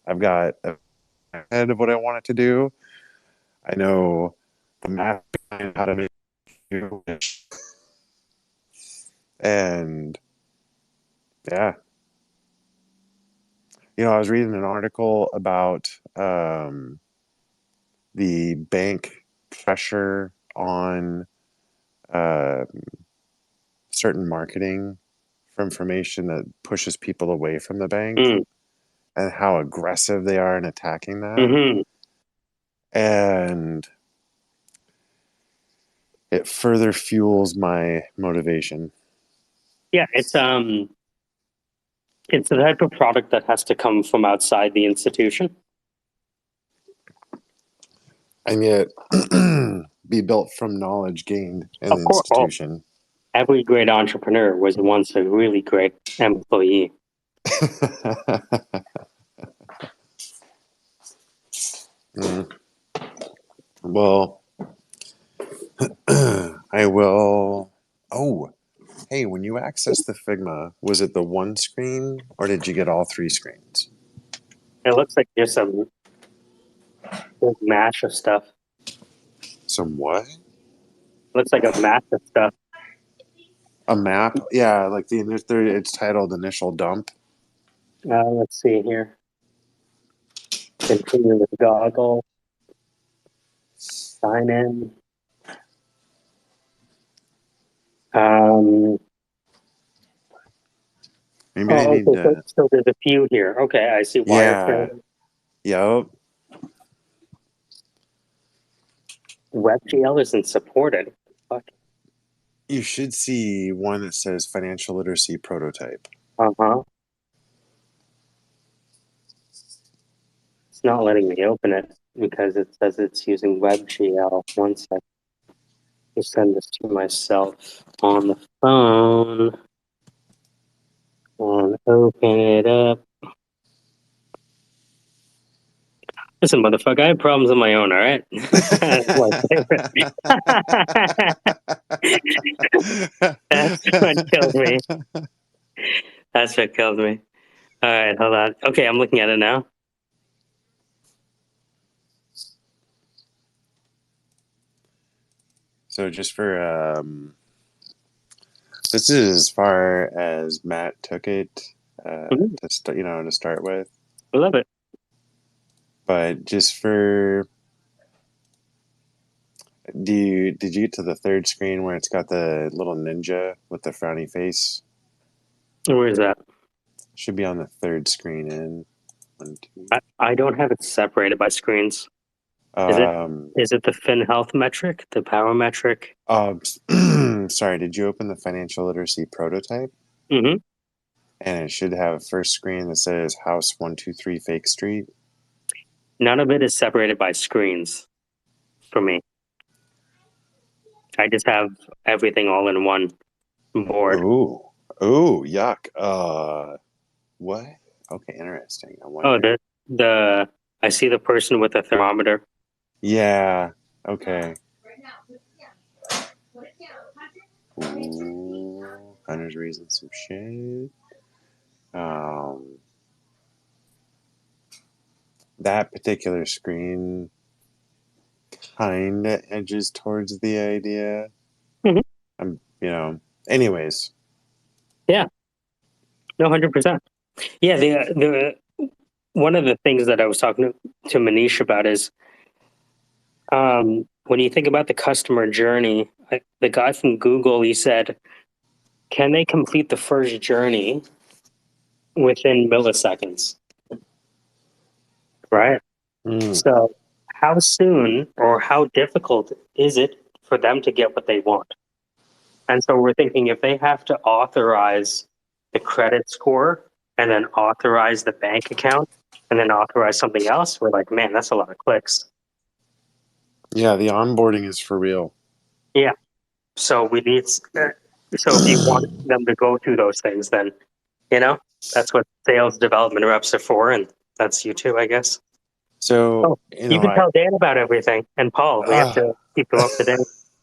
I've got a head of what I want it to do. I know the math behind how to make it, and yeah, I was reading an article about the bank pressure on uh, certain marketing for information that pushes people away from the bank Mm. and how aggressive they are in attacking that. Hmm. And it further fuels my motivation. Yeah, it's the type of product that has to come from outside the institution. And yet be built from knowledge gained in Of the course. Oh, institution. every great entrepreneur was once a really great employee. Mm. Well, I will. Oh, hey, when you access the Figma, was it the one screen or did you get all three screens? It looks like there's some big mash of stuff. Some what? Looks like a mash of stuff. A map? Yeah, like it's titled Initial Dump. Let's see here. Continue with goggle. Sign in. Um, Maybe I oh, need okay. So, to. so there's a few here. Okay, I see Yeah. wireframe. Yep. WebGL isn't supported. Fuck. You should see one that says Financial Literacy Prototype. Uh-huh. It's not letting me open it because it says it's using WebGL. One sec. Just send this to myself on the phone and open it up. Listen, motherfucker, I have problems of my own, all right? That's my favorite. That's what killed me. That's what killed me. All right, hold on. Okay, I'm looking at it now. So just for this is as far as Matt took it Mhm. to start with. I love it. But just for did you get to the third screen where it's got the little ninja with the frowny face? Where is that? Should be on the third screen in one, two. I don't have it separated by screens. Is it Um, is it the Fin Health metric, the power metric? sorry, did you open the financial literacy prototype? Mm-hmm. And it should have a first screen that says House 123 Fake Street. None of it is separated by screens for me. I just have everything all in one board. Ooh, ooh, yuck. What? Okay, interesting. I Oh, wonder. the I see the person with the thermometer. Yeah. Okay. Ooh, Hunter's reason some shit. Um, that particular screen kind of edges towards the idea. Mhm. Anyways. Yeah, no, 100%. Yeah, the one of the things that I was talking to Manish about is when you think about the customer journey, the guy from Google, he said, can they complete the first journey within milliseconds? Right. Mm, So, how soon or how difficult is it for them to get what they want? And so, we're thinking if they have to authorize the credit score and then authorize the bank account and then authorize something else, we're like, man, that's a lot of clicks. yeah, the onboarding is for real. Yeah. So, we need, so if you want them to go through those things, then, that's what sales development reps are for. And that's you too, I guess. So, Oh, you can I tell Dan about everything. And Paul, we have to keep them up to date.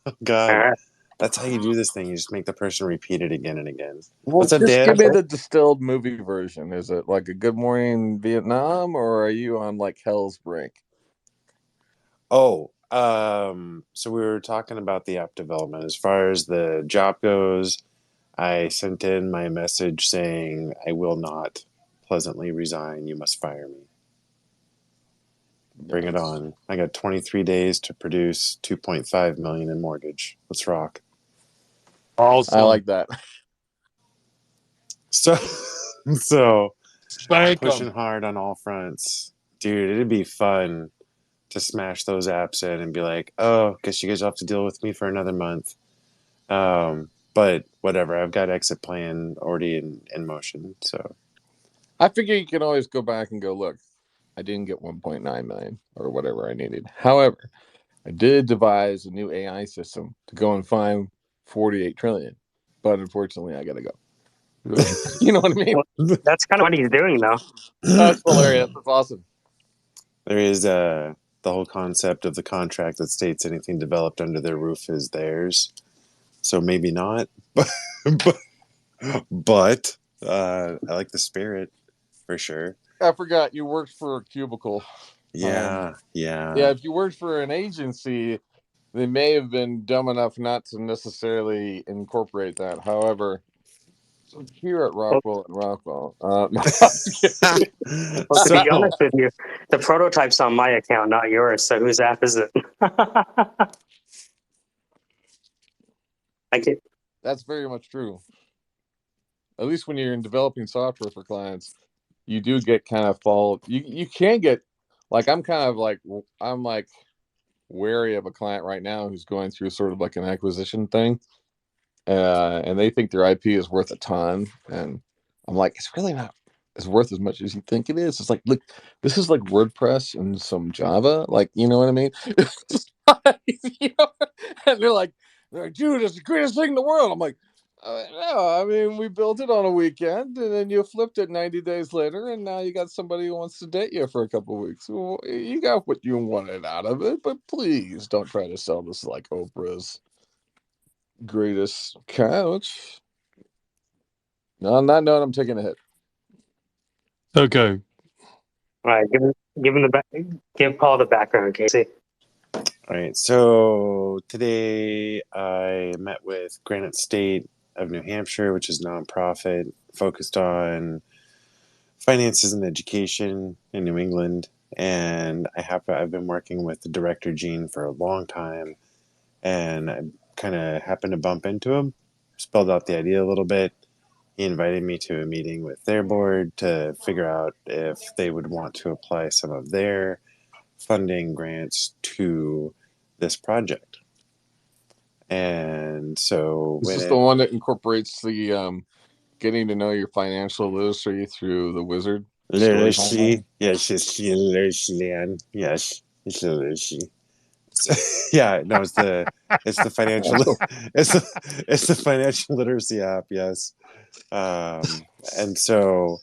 All God, right. that's how you do this thing. You just make the person repeat it again and again. Well, What's up, just Dan? give That's me it. the distilled movie version. Is it like a Good Morning Vietnam, or are you on like Hell's Break? Oh, so we were talking about the app development. As far as the job goes, I sent in my message saying I will not pleasantly resign. You must fire me. Bring it Nice. on. I got 23 days to produce 2.5 million in mortgage. Let's rock. I like that. So, so Thank pushing them. hard on all fronts, dude. It'd be fun to smash those apps in and be like, oh, guess you guys will have to deal with me for another month. But whatever, I've got exit plan already in motion. So I figure you can always go back and go, look, I didn't get 1.9 million or whatever I needed. However, I did devise a new AI system to go and find 48 trillion. But unfortunately, I got to go. You know what I mean? Well, that's kind of what he's doing, though. That's hilarious. That's awesome. there is the whole concept of the contract that states anything developed under their roof is theirs. So maybe not, but I like the spirit for sure. I forgot you worked for a cubicle. Yeah, Yeah, yeah. if you worked for an agency, they may have been dumb enough not to necessarily incorporate that. However, here at Well, Rockwell and Rockwell, no, I'm just kidding. well, to So be honest with you, the prototype's on my account, not yours. So whose app is it? I get. That's very much true. At least when you're in developing software for clients, you do get kind of fall. You can get like I'm like wary of a client right now who's going through sort of like an acquisition thing, and they think their IP is worth a ton, and I'm like, it's really not as worth as much as you think it is. It's like, look, this is like WordPress and some Java, like, you know what I mean? You know? And they're like, dude, it's the greatest thing in the world. I'm like, no, I mean, we built it on a weekend, and then you flipped it 90 days later, and now you got somebody who wants to date you for a couple of weeks. Well, you got what you wanted out of it, but please don't try to sell this like Oprah's greatest couch. On that note, I'm taking a hit. Okay. All right, give Paul the background, Casey. all right. So today I met with Granite State of New Hampshire, which is a nonprofit focused on finances and education in New England. And I've been working with the director Gene for a long time, and I kind of happened to bump into him, spelled out the idea a little bit. He invited me to a meeting with their board to figure out if they would want to apply some of their funding grants to this project. And so This when is it the one that incorporates the getting to know your financial literacy through the wizard storytelling. literacy, yes, it's literacy, and yes, it's literacy. Yeah, no, it's the financial it's the financial literacy app, yes. And so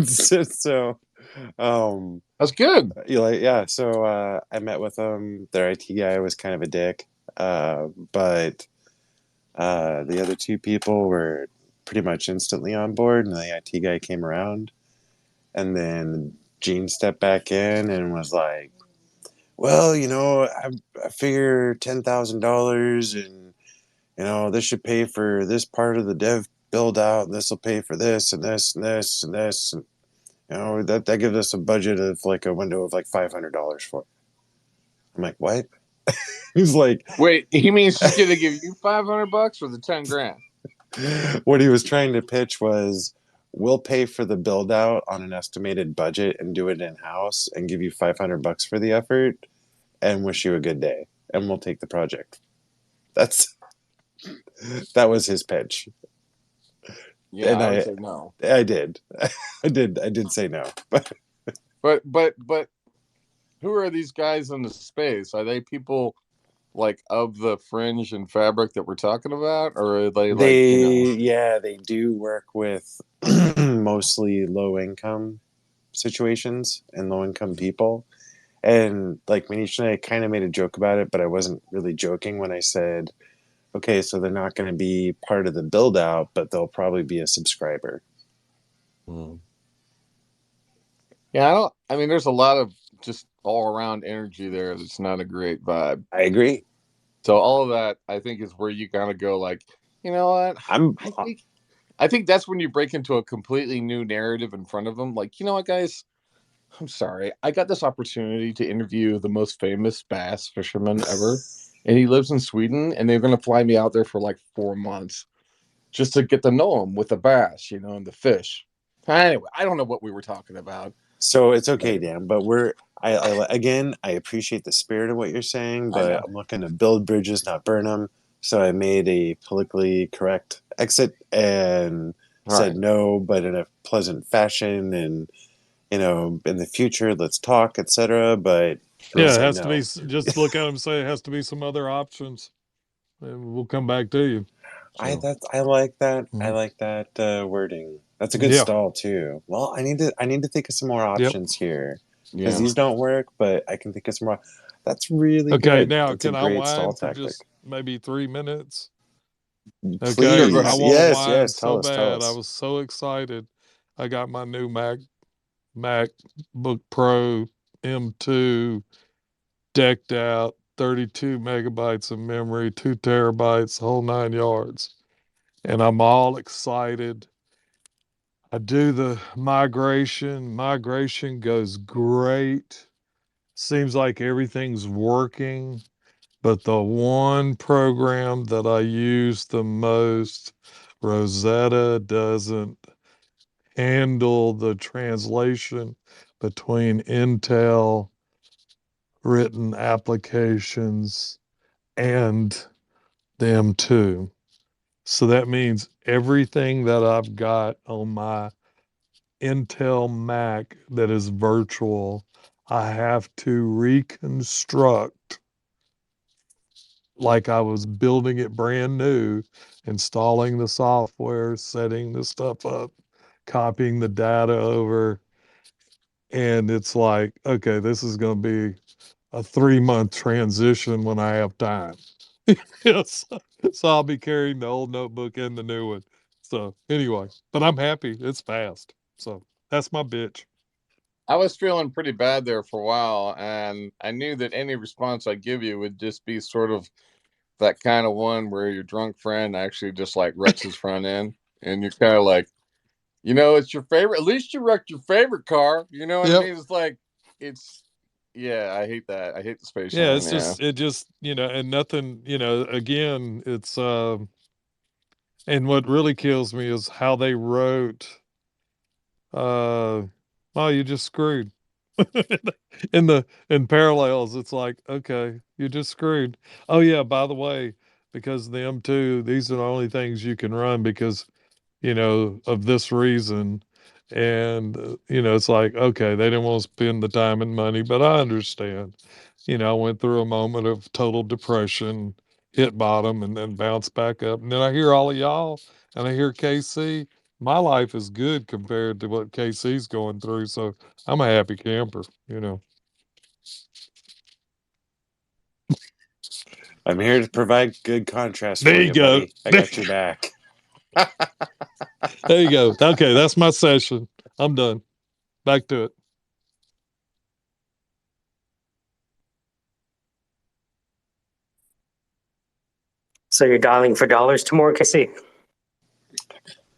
so That's good. you like yeah, so I met with them. Their IT guy was kind of a dick. But the other two people were pretty much instantly on board, and the IT guy came around, and then Gene stepped back in and was like, well, I figure $10,000, and this should pay for this part of the dev build out, and this will pay for this and this and this and this, and that gives us a budget of like a window of like $500 for it. I'm like, what? He's like, wait, he means he's gonna give you $500 or the 10 grand? what he was trying to pitch was, we'll pay for the build out on an estimated budget and do it in house and give you $500 for the effort and wish you a good day, and we'll take the project. That was his pitch. Yeah, And I would say no. I did. I did say no. But who are these guys in the space? Are they people like of the fringe and fabric that we're talking about, or are they like they do work with mostly low income situations and low income people. And like Manish and I kind of made a joke about it, but I wasn't really joking when I said, okay, so they're not going to be part of the build out, but they'll probably be a subscriber. Yeah, I mean, there's a lot of just all around energy there that's not a great vibe. I agree. So all of that, I think, is where you kind of go like, you know what? I think that's when you break into a completely new narrative in front of them. Like, you know what, guys? I'm sorry. I got this opportunity to interview the most famous bass fisherman ever, and he lives in Sweden, and they're going to fly me out there for like 4 months just to get to know him with the bass, and the fish. Anyway, I don't know what we were talking about. So it's okay, Dan, but I appreciate the spirit of what you're saying, but I'm looking to build bridges, not burn them. So I made a politically correct exit and said no, but in a pleasant fashion, and in the future, let's talk, etc. But yeah, it has to be. Just look at them and say it has to be some other options, and we'll come back to you. So. I like that. Mm-hmm. I like that wording. That's a good stall too. Well, I need to think of some more options here, because these don't work, but I can think of some more. That's really good. Okay, now That's can I whine for just maybe 3 minutes? Please. Okay, I won't whine so bad. I was so excited. I got my new MacBook Pro M2 decked out, 32 megabytes of memory, 2 terabytes, whole 9 yards. And I'm all excited. I do the migration. Migration goes great. Seems like everything's working. But the one program that I use the most, Rosetta, doesn't handle the translation between Intel written applications and them too. So that means everything that I've got on my Intel Mac that is virtual, I have to reconstruct like I was building it brand new, installing the software, setting the stuff up, copying the data over. And it's like, okay, this is going to be a 3-month transition when I have time. Yes. So I'll be carrying the old notebook and the new one. So anyway, but I'm happy. It's fast. So that's my bitch. I was feeling pretty bad there for a while, and I knew that any response I give you would just be sort of that kind of one where your drunk friend actually just like wrecks his front end, and you're kind of like, it's your favorite. At least you wrecked your favorite car. You know what I mean? It's like, I hate that. I hate the space. Yeah, it's just, and nothing, again, it's, and what really kills me is how they wrote, well, you just screwed. in parallels, it's like, okay, you're just screwed. Oh yeah, by the way, because the M2, these are the only things you can run because, of this reason. And, it's like, okay, they didn't want to spend the time and money, but I understand. I went through a moment of total depression, hit bottom, and then bounced back up. And then I hear all of y'all and I hear KC. My life is good compared to what KC's going through. So I'm a happy camper. I'm here to provide good contrast There for you you, go. buddy. I got your back. There you go. Okay, that's my session. I'm done. Back to it. So you're dialing for dollars tomorrow, KC?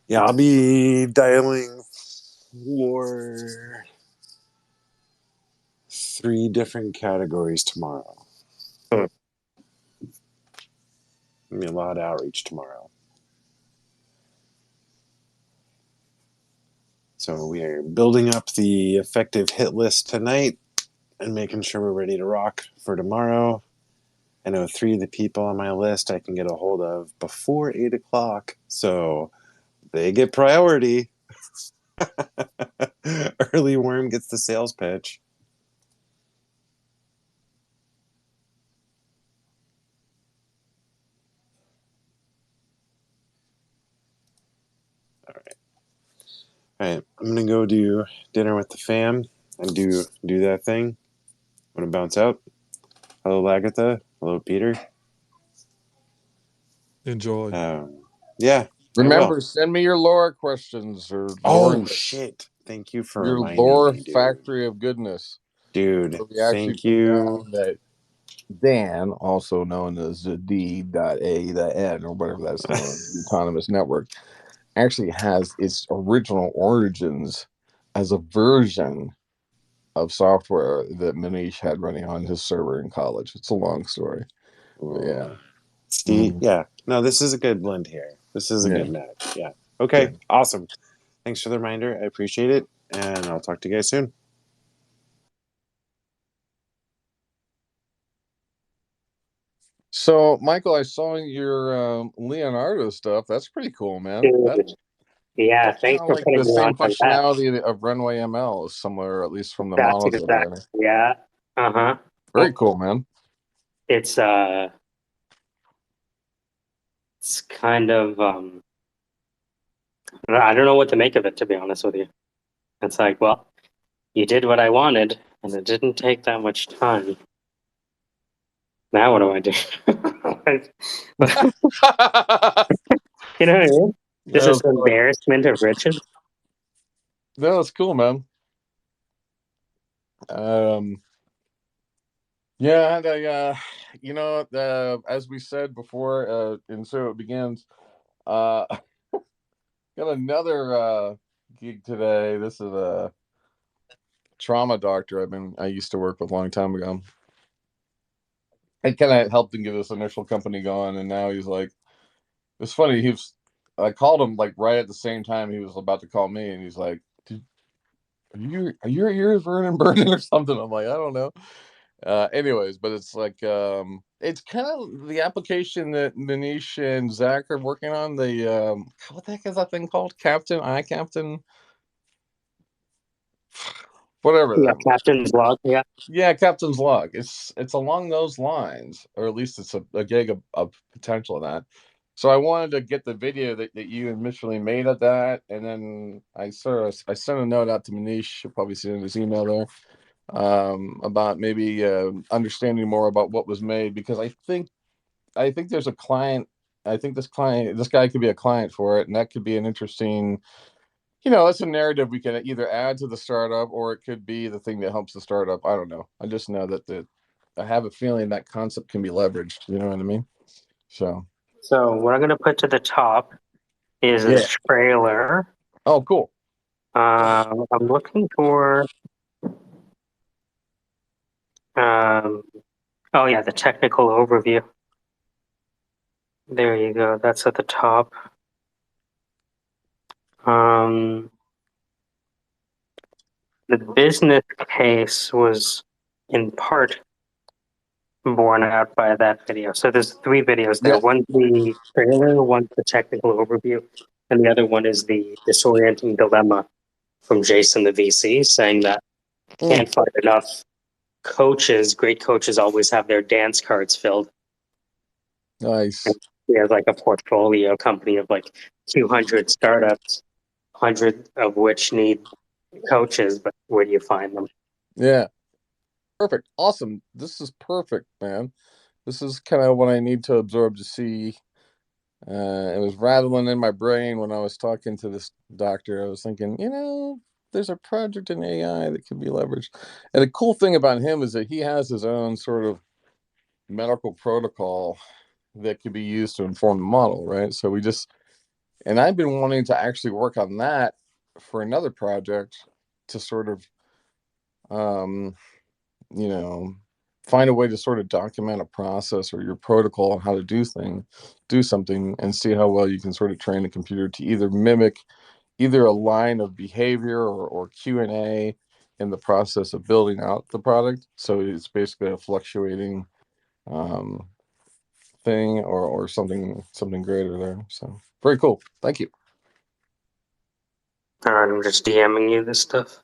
Yeah, I'll be dialing for 3 different categories tomorrow. Hmm. Gonna be a lot of outreach tomorrow. So we are building up the effective hit list tonight and making sure we're ready to rock for tomorrow. I know 3 of the people on my list I can get a hold of before 8 o'clock, so they get priority. Early worm gets the sales pitch. All right, I'm gonna go do dinner with the fam and do that thing. I'm gonna bounce out. Hello, Lagatha. Hello, Peter. Enjoy. Yeah, I will. Remember, send me your lore questions or lore Oh notes. shit! Thank you for Your reminding lore me, dude. factory of goodness. Dude, So we actually thank put you. down that Dan, also known as the D.A.N, or whatever that's known, the autonomous network, actually has its original origins as a version of software that Manish had running on his server in college. It's a long story, but yeah. See, yeah. No, this is a good blend here. This is a Yeah. good match. Yeah. Yeah. Okay. Awesome. Thanks for the reminder. I appreciate it, and I'll talk to you guys soon. So, Michael, I saw your Leonardo stuff. That's pretty cool, man. Dude, yeah, That's kind thanks of for like putting the me on same to that. functionality of Runway ML, similar at least from the That's models that are exactly, there. yeah. Uh-huh. Very cool, man. It's it's kind of I don't know what to make of it, to be honest with you. It's like, well, you did what I wanted, and it didn't take that much time. Now what do I do? You know what I mean? This is No, embarrassment of riches. that's cool, man. Um, yeah, and as we said before, and so it begins. Uh, got another gig today. This is a trauma doctor I used to work with a long time ago. I kind of helped him get this initial company going, and now he's like, it's funny. I called him like right at the same time he was about to call me, and he's like, are your ears burning or something?" I'm like, I don't know. Anyways, but it's like it's kind of the application that Manish and Zach are working on. The what the heck is that thing called? Captain, whatever Yeah, that. captain's log. Yeah. Yeah, Captain's Log. It's along those lines, or at least it's a gig of potential of that. So I wanted to get the video that you initially made of that, and then I sent a note out to Manish. You'll probably see in his email there, about maybe understanding more about what was made, because I think there's a client. I think this guy could be a client for it, and that could be an interesting. That's a narrative we can either add to the startup, or it could be the thing that helps the startup. I don't know. I just know that I have a feeling that concept can be leveraged. You know what I mean? So So what I'm gonna put to the top is a yeah. trailer. Oh, cool. I'm looking for. Um, oh yeah, the technical overview. There you go. That's at the top. Um, The business case was in part borne out by that video. So there's 3 videos there. Yeah. One's the trailer, one's the technical overview, and the other one is the disorienting dilemma from Jason, the VC, saying that can't find enough coaches. Great coaches always have their dance cards filled. Nice. He has like a portfolio company of like 200 startups, 100 of which need coaches, but where do you find them? Yeah. Perfect. Awesome. This is perfect, man. This is kind of what I need to absorb to see. It was rattling in my brain when I was talking to this doctor. I was thinking, there's a project in AI that can be leveraged. And the cool thing about him is that he has his own sort of medical protocol that could be used to inform the model, right? So and I've been wanting to actually work on that for another project to sort of, find a way to sort of document a process or your protocol on how to do something, and see how well you can sort of train the computer to either mimic either a line of behavior or Q&A in the process of building out the product. So it's basically a fluctuating thing or something greater there. So very cool. Thank you. All right, I'm just DMing you this stuff.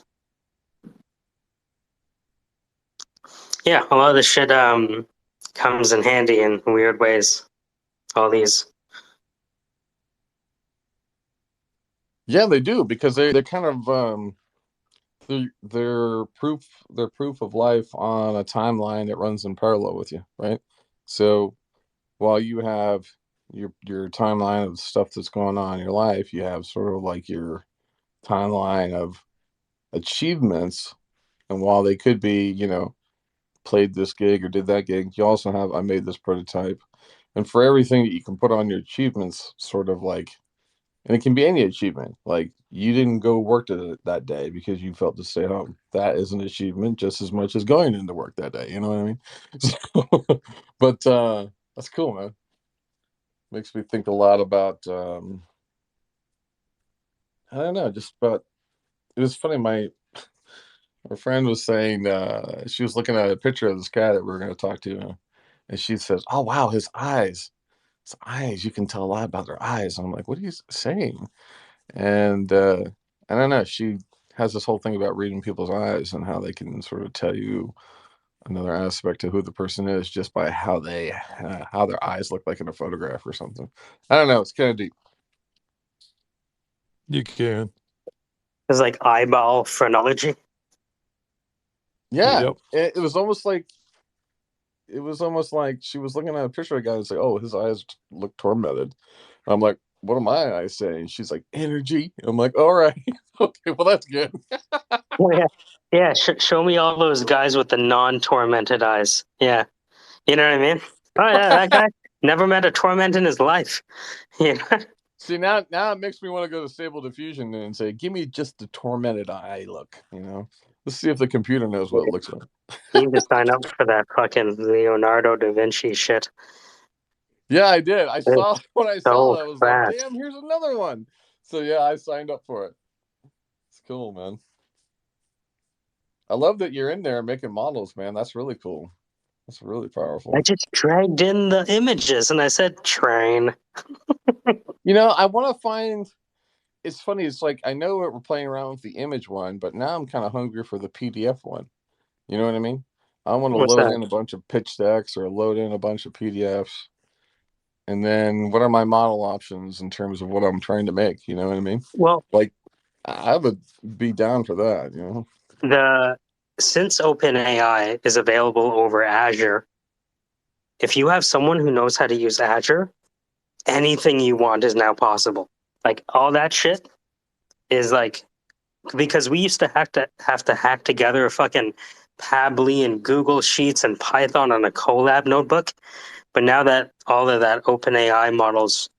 Yeah, a lot of this shit comes in handy in weird ways. All these. Yeah, they do, because they're kind of they're proof of life on a timeline that runs in parallel with you, right? So while you have your timeline of stuff that's going on in your life, you have sort of like your timeline of achievements. And while they could be, played this gig or did that gig, you also have, I made this prototype. And for everything that you can put on your achievements, sort of like, and it can be any achievement, like you didn't go work that day because you felt to stay home. That is an achievement just as much as going into work that day. You know what I mean? So, but that's cool, man. Makes me think a lot about I don't know, just about, it was funny, my friend was saying she was looking at a picture of this guy that we are going to talk to, and she says, "Oh wow, his eyes, you can tell a lot about their eyes." And I'm like, "What are you saying?" And I don't know, she has this whole thing about reading people's eyes and how they can sort of tell you another aspect to who the person is just by how their eyes look like in a photograph or something. I don't know, it's kind of deep. You can. It's like eyeball phrenology. Yeah, Yep. it was almost like she was looking at a picture of a guy and say, "Oh, his eyes look tormented." I'm like, "What are my eyes saying?" She's like, "Energy." I'm like, "All right, okay, well that's good." Oh, yeah, yeah. Show me all those guys with the non-tormented eyes. Yeah, you know what I mean. Oh yeah, that guy never met a torment in his life. You know? See, now it makes me want to go to Stable Diffusion and say, "Give me just the tormented eye look." Let's see if the computer knows what it looks like. You need to sign up for that fucking Leonardo da Vinci shit. Yeah, I did. I saw when I saw So that, I was like, fast. "Damn, here's another one." So yeah, I signed up for it. It's cool, man. I love that you're in there making models, man. That's really cool. That's really powerful. I just dragged in the images and I said train. I want to find. It's funny. It's like I know we're playing around with the image one, but now I'm kind of hungry for the PDF one. You know what I mean? I want to What's load that? in a bunch of pitch decks or load in a bunch of PDFs, and then what are my model options in terms of what I'm trying to make? You know what I mean? Well, Like I would be down for that. since OpenAI is available over Azure, if you have someone who knows how to use Azure, anything you want is now possible. Like all that shit is like, because we used to have to hack together a fucking Pabbly and Google Sheets and Python on a Colab notebook. But now that all of that OpenAI models,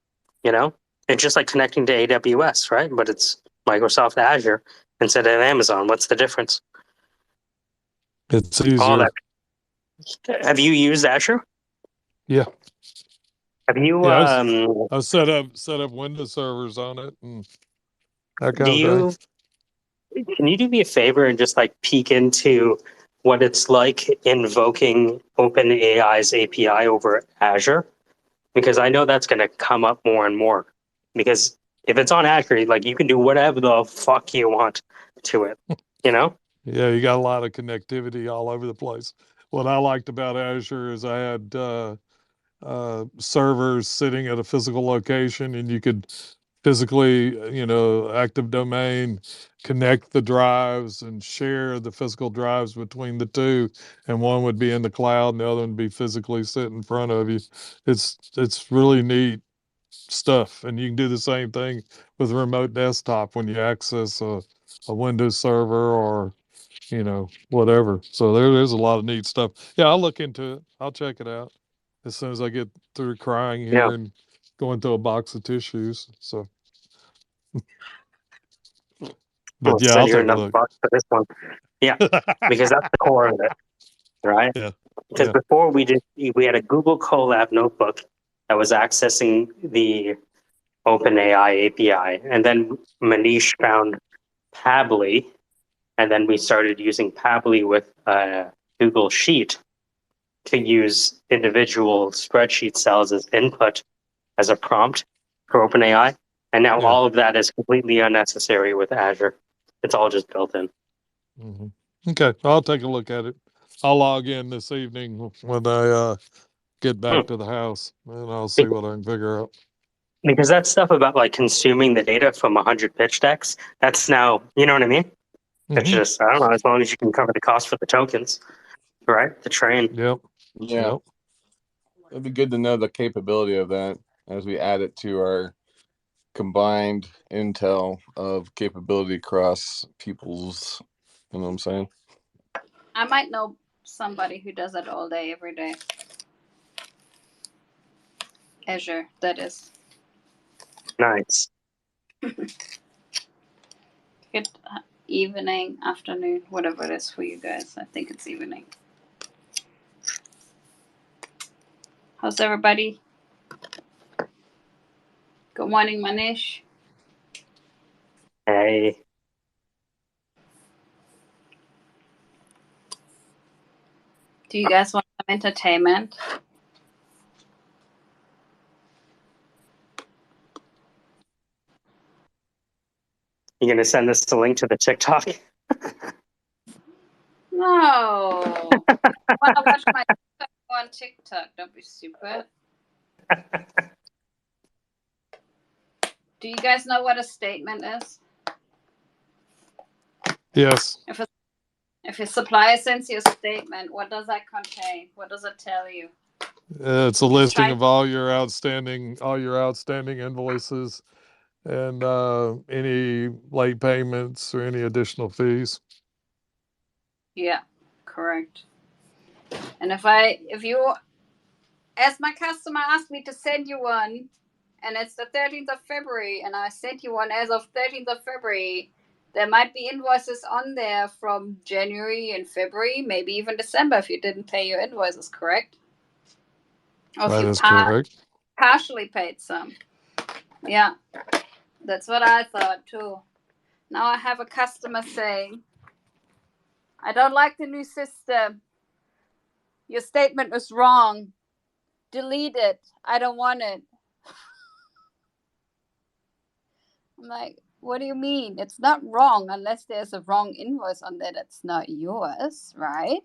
it's just like connecting to AWS, right? But it's Microsoft Azure instead of Amazon. What's the difference? It's All easier. that. Have you used Azure? Yeah. Have you Yeah. I've set up Windows servers on it and that do kind of you thing. can you do me a favor and just like peek into what it's like invoking OpenAI's API over Azure? Because I know that's going to come up more and more. Because if it's on Azure, like you can do whatever the fuck you want to it, you know? Yeah, you got a lot of connectivity all over the place. What I liked about Azure is I had servers sitting at a physical location, and you could physically, active domain, connect the drives and share the physical drives between the two, and one would be in the cloud and the other would be physically sit in front of you. It's really neat stuff, and you can do the same thing with remote desktop when you access a Windows server or whatever. So there's a lot of neat stuff. Yeah, I'll look into it. I'll check it out as soon as I get through crying Yeah. here and going through a box of tissues. So, We'll but yeah, send I'll you take a another look. box for this one. Yeah, because that's the core of it, right? Yeah, Because yeah, before we had a Google Colab notebook that was accessing the OpenAI API, and then Manish found Pabbly, and then we started using Pabbly with Google Sheet to use individual spreadsheet cells as input as a prompt for OpenAI, and now yeah. all of that is completely unnecessary with Azure. It's all just built in. hmm Okay, I'll take a look at it. I'll log in this evening when I get back Hmm. to the house, and I'll see what I can figure out. Because that stuff about like consuming the data from 100 pitch decks, that's now, you know what I mean? It's hmm just, I don't know, as long as you can cover the cost for the tokens, right? The train. Yep, Yeah, yep. it'd be good to know the capability of that as we add it to our combined intel of capability across people's. You know what I'm saying? I might know somebody who does it all day, every day. Azure, that is. Nice. Good evening, afternoon, whatever it is for you guys. I think it's evening. How's everybody? Good morning, Manish. Hey, Do you guys want some entertainment? you going to send us the link to the TikTok? No. If you want to watch my TikTok, go on TikTok. Don't be stupid. Do you guys know what a statement is? Yes. If your supplier sends you a statement, what does that contain? What does it tell you? It's a listing of all your outstanding invoices and any late payments or any additional fees. Yeah, correct. And if you, as my customer asked me to send you one, and it's the 13th of February, and I sent you one as of 13th of February, there might be invoices on there from January and February, maybe even December if you didn't pay your invoices, correct? Or That if is you correct. partially paid some. Yeah, that's what I thought too. Now I have a customer saying, I don't like the new system. Your statement was wrong. Delete it. I don't want it. I'm like, what do you mean? It's not wrong unless there's a wrong invoice on there that's not yours, right?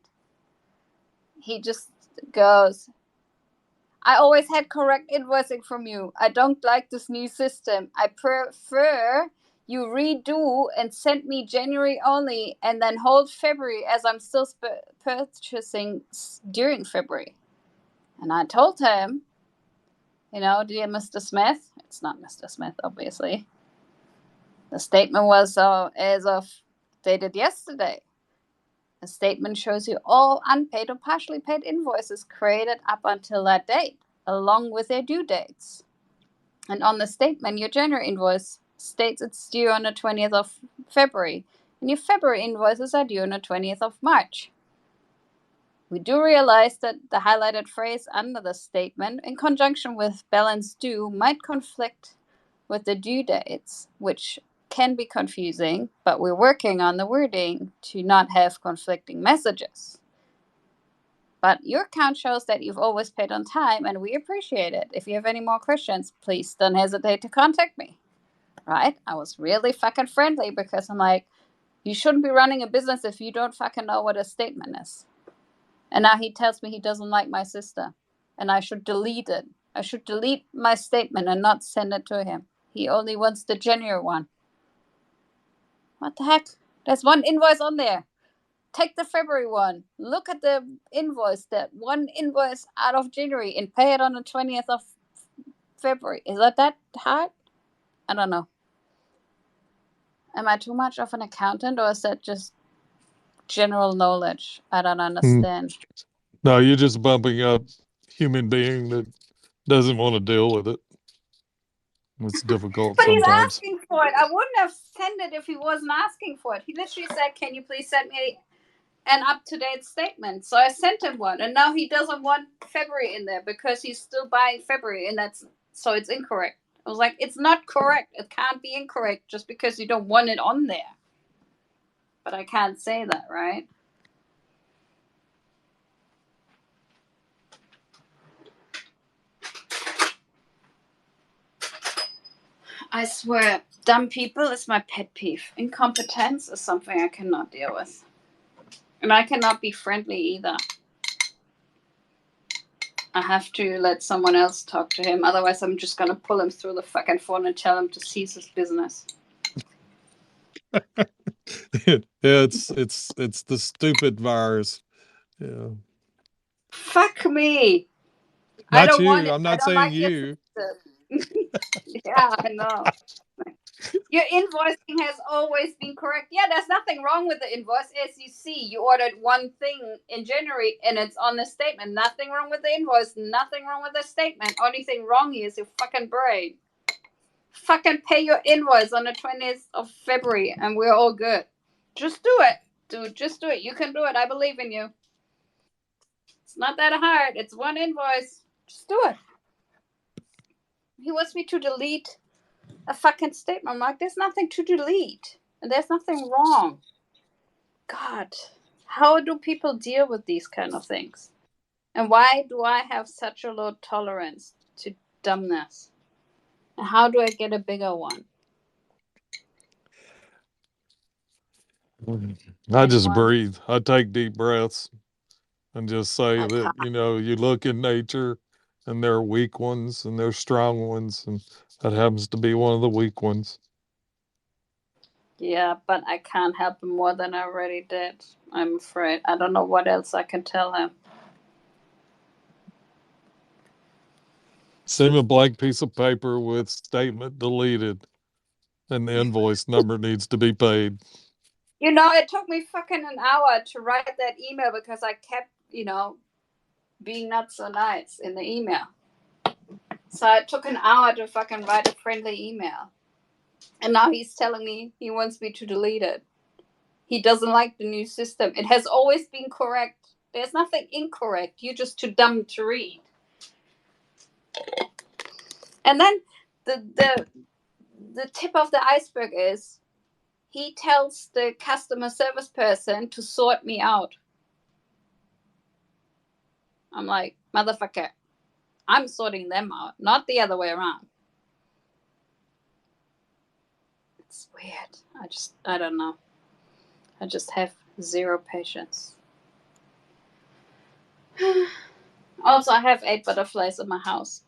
He just goes, I always had correct invoicing from you. I don't like this new system. I prefer you redo and send me January only and then hold February as I'm still purchasing during February. And I told him, dear Mr. Smith, it's not Mr. Smith, obviously. The statement was as of dated yesterday. The statement shows you all unpaid or partially paid invoices created up until that date, along with their due dates. And on the statement, your January invoice states it's due on the 20th of February, and your February invoices are due on the 20th of March. We do realize that the highlighted phrase under the statement, in conjunction with balance due, might conflict with the due dates, which can be confusing, but we're working on the wording to not have conflicting messages. But your account shows that you've always paid on time, and we appreciate it. If you have any more questions, please don't hesitate to contact me. Right? I was really fucking friendly because I'm like, you shouldn't be running a business if you don't fucking know what a statement is. And now he tells me he doesn't like my sister, and I should delete it. I should delete my statement and not send it to him. He only wants the January one. What the heck? There's one invoice on there. Take the February one. Look at the invoice, that one invoice out of January, and pay it on the 20th of February. Is that hard? I don't know. Am I too much of an accountant, or is that just general knowledge? I don't understand. No, you're just bumping up human being that doesn't want to deal with it. It's difficult But he's sometimes. asking for it. I wouldn't have sent it if he wasn't asking for it. He literally said, can you please send me an up-to-date statement? So I sent him one, and now he doesn't want February in there because he's still buying February, and so it's incorrect. I was like, it's not correct. It can't be incorrect just because you don't want it on there. But I can't say that, right? I swear, dumb people is my pet peeve. Incompetence is something I cannot deal with. And I cannot be friendly either. I have to let someone else talk to him. Otherwise, I'm just going to pull him through the fucking phone and tell him to cease his business. Yeah, it's the stupid virus. Yeah. Fuck me. I Not don't want you. it. I'm I not don't saying like your you. system. Yeah, I know. Your invoicing has always been correct. Yeah, there's nothing wrong with the invoice. As you see, you ordered one thing in January and it's on the statement. Nothing wrong with the invoice. Nothing wrong with the statement. Only thing wrong is your fucking brain. Fucking pay your invoice on the 20th of February and we're all good. Just do it. Dude, just do it. You can do it. I believe in you. It's not that hard. It's one invoice. Just do it. He wants me to delete a fucking statement. I'm like, there's nothing to delete. And there's nothing wrong. God, how do people deal with these kind of things? And why do I have such a low tolerance to dumbness? And how do I get a bigger one? I just Anyone? breathe. I take deep breaths and just say I that, can't. you look in nature and there are weak ones and there are strong ones, and that happens to be one of the weak ones. Yeah, but I can't help him more than I already did. I'm afraid. I don't know what else I can tell him. Send him a blank piece of paper with statement deleted, and the invoice number needs to be paid. You know, it took me fucking an hour to write that email because I kept, being not so nice in the email. So it took an hour to fucking write a friendly email. And now he's telling me he wants me to delete it. He doesn't like the new system. It has always been correct. There's nothing incorrect. You're just too dumb to read. And then the tip of the iceberg is he tells the customer service person to sort me out. I'm like, motherfucker, I'm sorting them out, not the other way around. It's weird. I don't know. I just have zero patience. Also, I have 8 butterflies in my house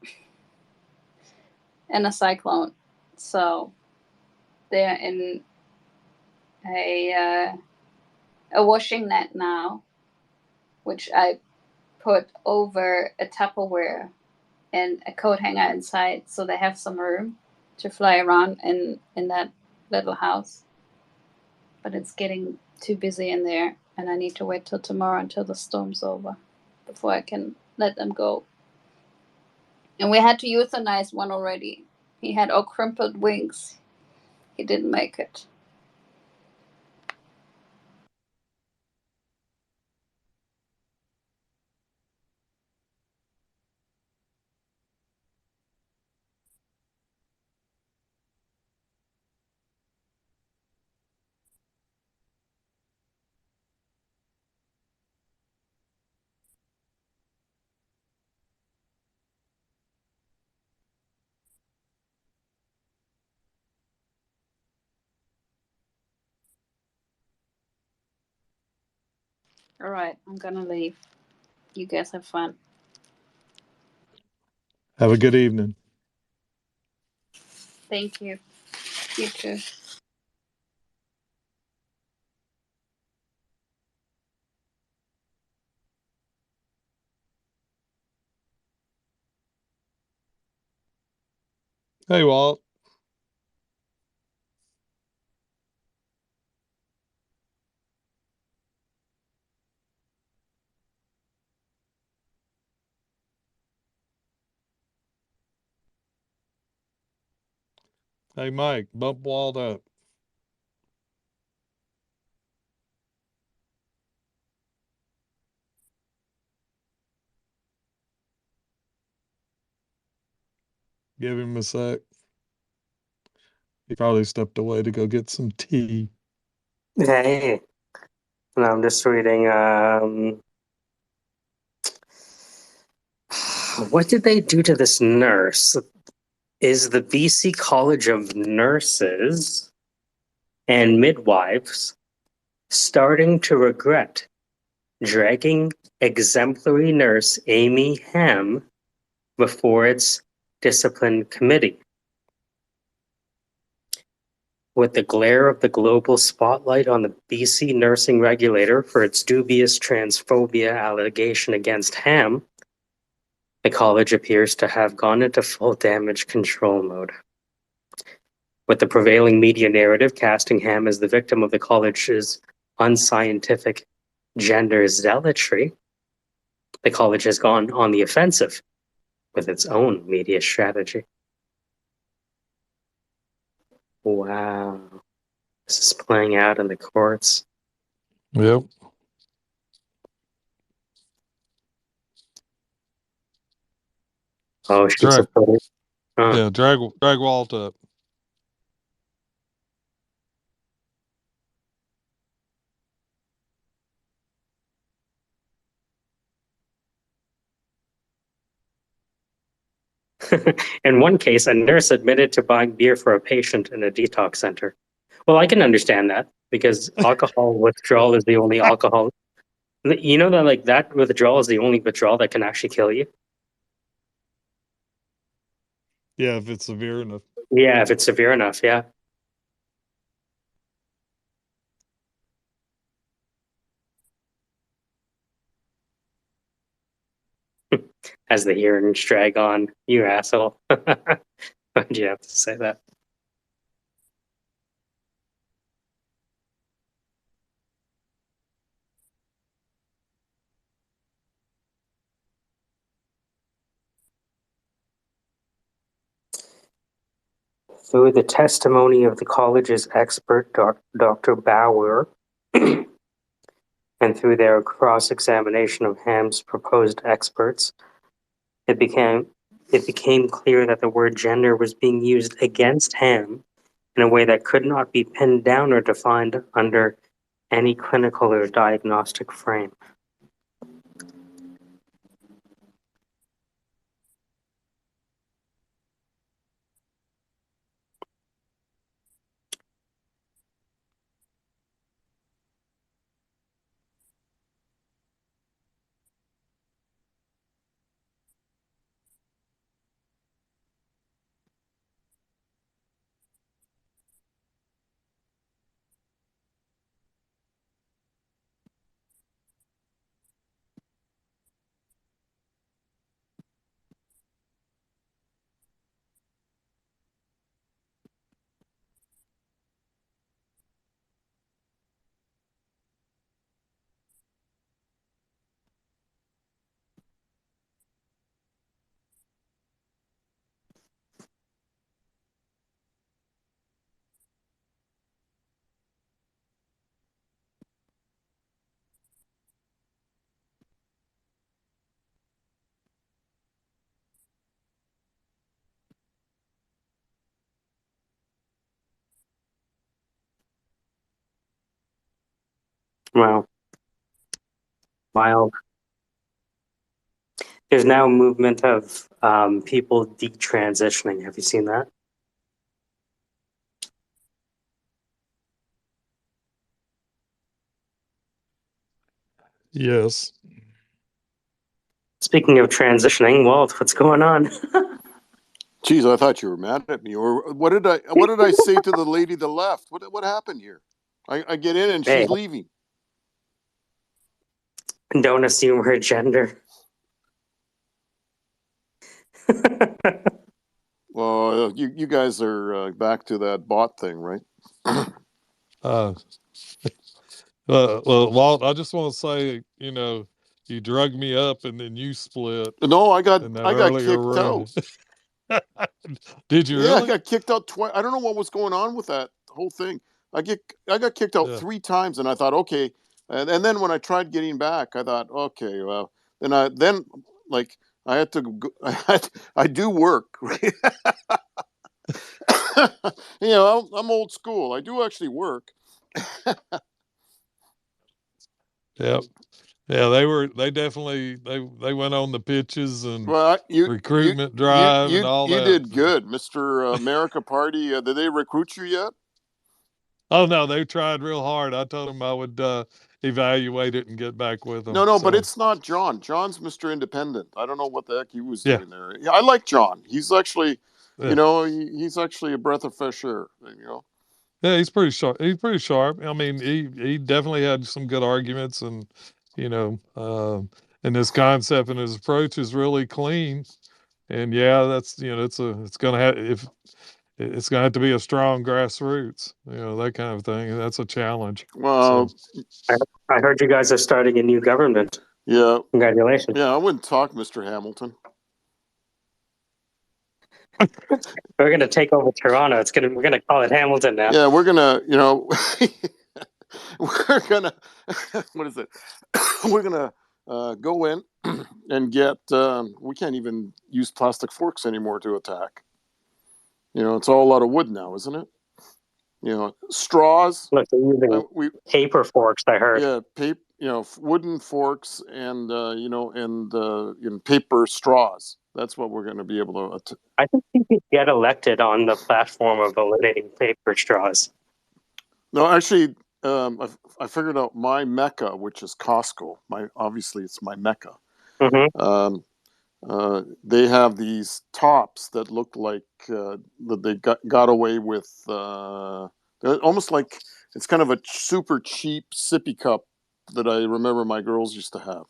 and a cyclone. So they're in a washing net now, which I put over a Tupperware and a coat hanger inside, so they have some room to fly around in that little house. But it's getting too busy in there, and I need to wait till tomorrow until the storm's over before I can let them go. And we had to euthanize one already. He had all crumpled wings. He didn't make it. All right, I'm gonna leave. You guys have fun. Have a good evening. Thank you. You too. Hey, Walt. Hey, Mike, bump Walt up. Give him a sec. He probably stepped away to go get some tea. Hey, no, I'm just reading. What did they do to this nurse? Is the BC College of Nurses and Midwives starting to regret dragging exemplary nurse Amy Ham before its discipline committee? With the glare of the global spotlight on the BC nursing regulator for its dubious transphobia allegation against Ham, the college appears to have gone into full damage control mode. With the prevailing media narrative casting Ham as the victim of the college's unscientific gender zealotry, the college has gone on the offensive with its own media strategy. Wow. This is playing out in the courts. Yep. Oh, she's Drag. supporting. Yeah, drag Walt up. In one case, a nurse admitted to buying beer for a patient in a detox center. Well, I can understand that because alcohol withdrawal is the only alcohol. You know that like that withdrawal is the only withdrawal that can actually kill you. Yeah, if it's severe enough. Yeah, if it's severe enough, yeah. As the hearings drag on, you asshole. Why'd you have to say that? Through the testimony of the college's expert, Dr. Bauer, and through their cross-examination of Ham's proposed experts, it became clear that the word gender was being used against Ham in a way that could not be pinned down or defined under any clinical or diagnostic frame. Wow, wild. There's now a movement of people detransitioning. Have you seen that? Yes. Speaking of transitioning, Walt, what's going on? Geez, I thought you were mad at me. Or what did I say to the lady that left? What happened here? I get in and Hey, she's leaving. don't assume her gender. Well, you guys are back to that bot thing, right? Well, Walt, I just want to say, you drug me up and then you split No, I in that got earlier kicked room. out. Did you Yeah, I really? got kicked out twice. I don't know what was going on with that whole thing. I got kicked out Yeah. 3 times, and I thought, okay. And then when I tried getting back, I thought, okay, well, then like I had to go, I do work. Right? I'm old school. I do actually work. Yep. Yeah, they definitely they went on the pitches and Well, recruitment drive and all you that. did good, Mr. America Party. Did they recruit you yet? Oh no, they tried real hard. I told them I would evaluate it and get back with them. No, but So it's not John. John's Mr. Independent. I don't know what the heck he was yeah, doing there. Yeah, I like John. He's actually, yeah, he's actually a breath of fresh air. yeah. He's pretty sharp. He's pretty sharp. I mean, he definitely had some good arguments, and you know, and this concept and his approach is really clean. And yeah, that's it's gonna have if it's gonna have to be a strong grassroots, that kind of thing. That's a challenge. So. Well, I heard you guys are starting a new government. yeah, Congratulations. yeah. I wouldn't talk, Mr. Hamilton. We're gonna take over Toronto. We're gonna call it Hamilton now. Yeah, we're gonna, we're gonna, what is it? We're gonna go in and get. We can't even use plastic forks anymore to attack. It's all out of wood now, isn't it? Straws. Look, they're using We paper forks. I heard. Yeah, paper. Wooden forks and paper straws. That's what we're going to be able to. I think you could get elected on the platform of eliminating paper straws. No, actually, I figured out my mecca, which is Costco. Obviously it's my mecca. Mm-hmm. They have these tops that look like that they got away with. They're almost like it's kind of a super cheap sippy cup that I remember my girls used to have.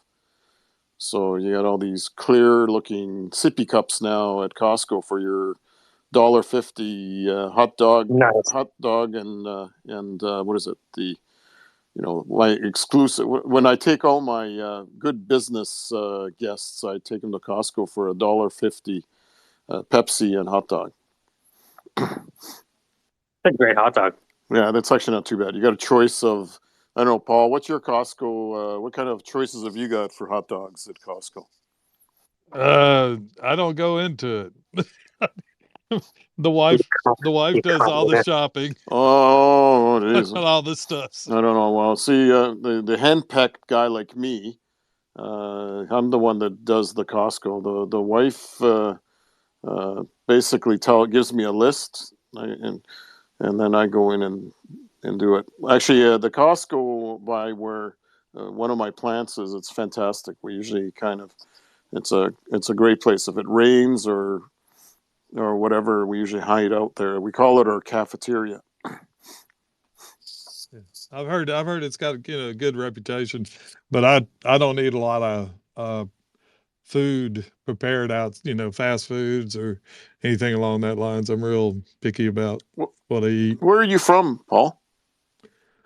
So you got all these clear looking sippy cups now at Costco for your $1.50 hot dog. Nice. Hot dog and what is it? My exclusive. When I take all my good business guests, I take them to Costco for $1.50 Pepsi and hot dog. It's a great hot dog. Yeah, that's actually not too bad. You got a choice of, I don't know, Paul, what's your Costco? What kind of choices have you got for hot dogs at Costco? I don't go into it. The wife does all the shopping. Oh, it is. And all this stuff. I don't know. Well, see, the henpecked guy like me, I'm the one that does the Costco. The wife basically gives me a list, and then I go in and do it. Actually, the Costco by where one of my plants is, it's fantastic. We usually it's a great place. If it rains or whatever, we usually hide out there. We call it our cafeteria. I've heard it's got a good reputation, but I don't eat a lot of food prepared out, fast foods or anything along that lines. I'm real picky about what I eat. Where are you from, Paul?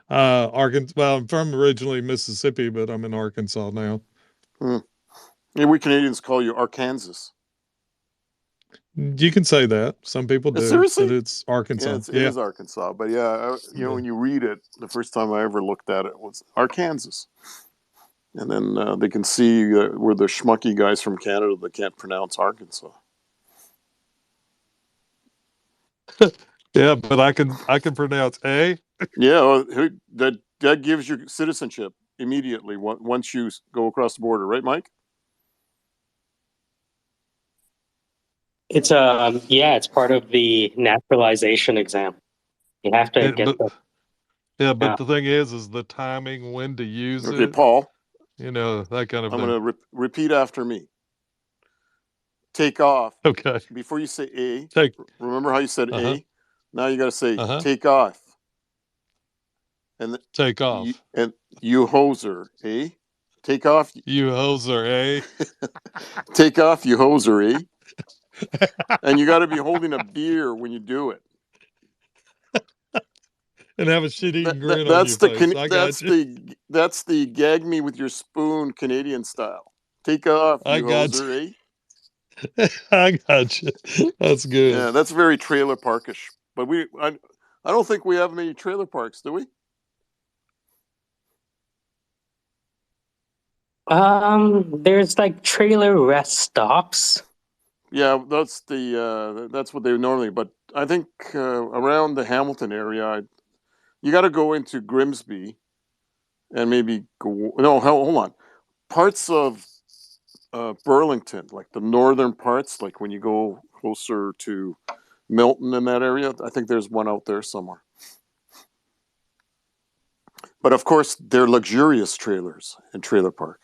Arkansas. Well, I'm from originally Mississippi, but I'm in Arkansas now. Yeah, we Canadians call you Arkansas. You can say that. Some people do. Seriously? But it's Arkansas. Yeah, it is Arkansas. But yeah, when you read it, the first time I ever looked at it was Arkansas. And then they can see we're the schmucky guys from Canada that can't pronounce Arkansas. Yeah, but I can pronounce A. Yeah, that gives you citizenship immediately once you go across the border, right, Mike? It's it's part of the naturalization exam. You have to get but the thing is the timing when to use Okay, it. Paul. you know, that kind of I'm thing. going to repeat after me. Take off. Okay. Before you say A, Take. remember how you said Uh huh. A? Now you got to say Uh huh. take off. And Take you, off. and you hoser, eh? Take off. You hoser, eh? Take off, you hoser, eh? And you got to be holding a beer when you do it. And have a shit-eating grin on That's your face. I got you. that's the gag me with your spoon Canadian style. Take off, I you got hoser, eh? you. I got you. That's good. Yeah, that's very trailer parkish. But I don't think we have many trailer parks, do we? There's like trailer rest stops. Yeah, that's what they normally. But I think around the Hamilton area, you got to go into Grimsby and maybe go. No, hold on. Parts of Burlington, like the northern parts, like when you go closer to Milton in that area, I think there's one out there somewhere. But of course, they're luxurious trailers in trailer park.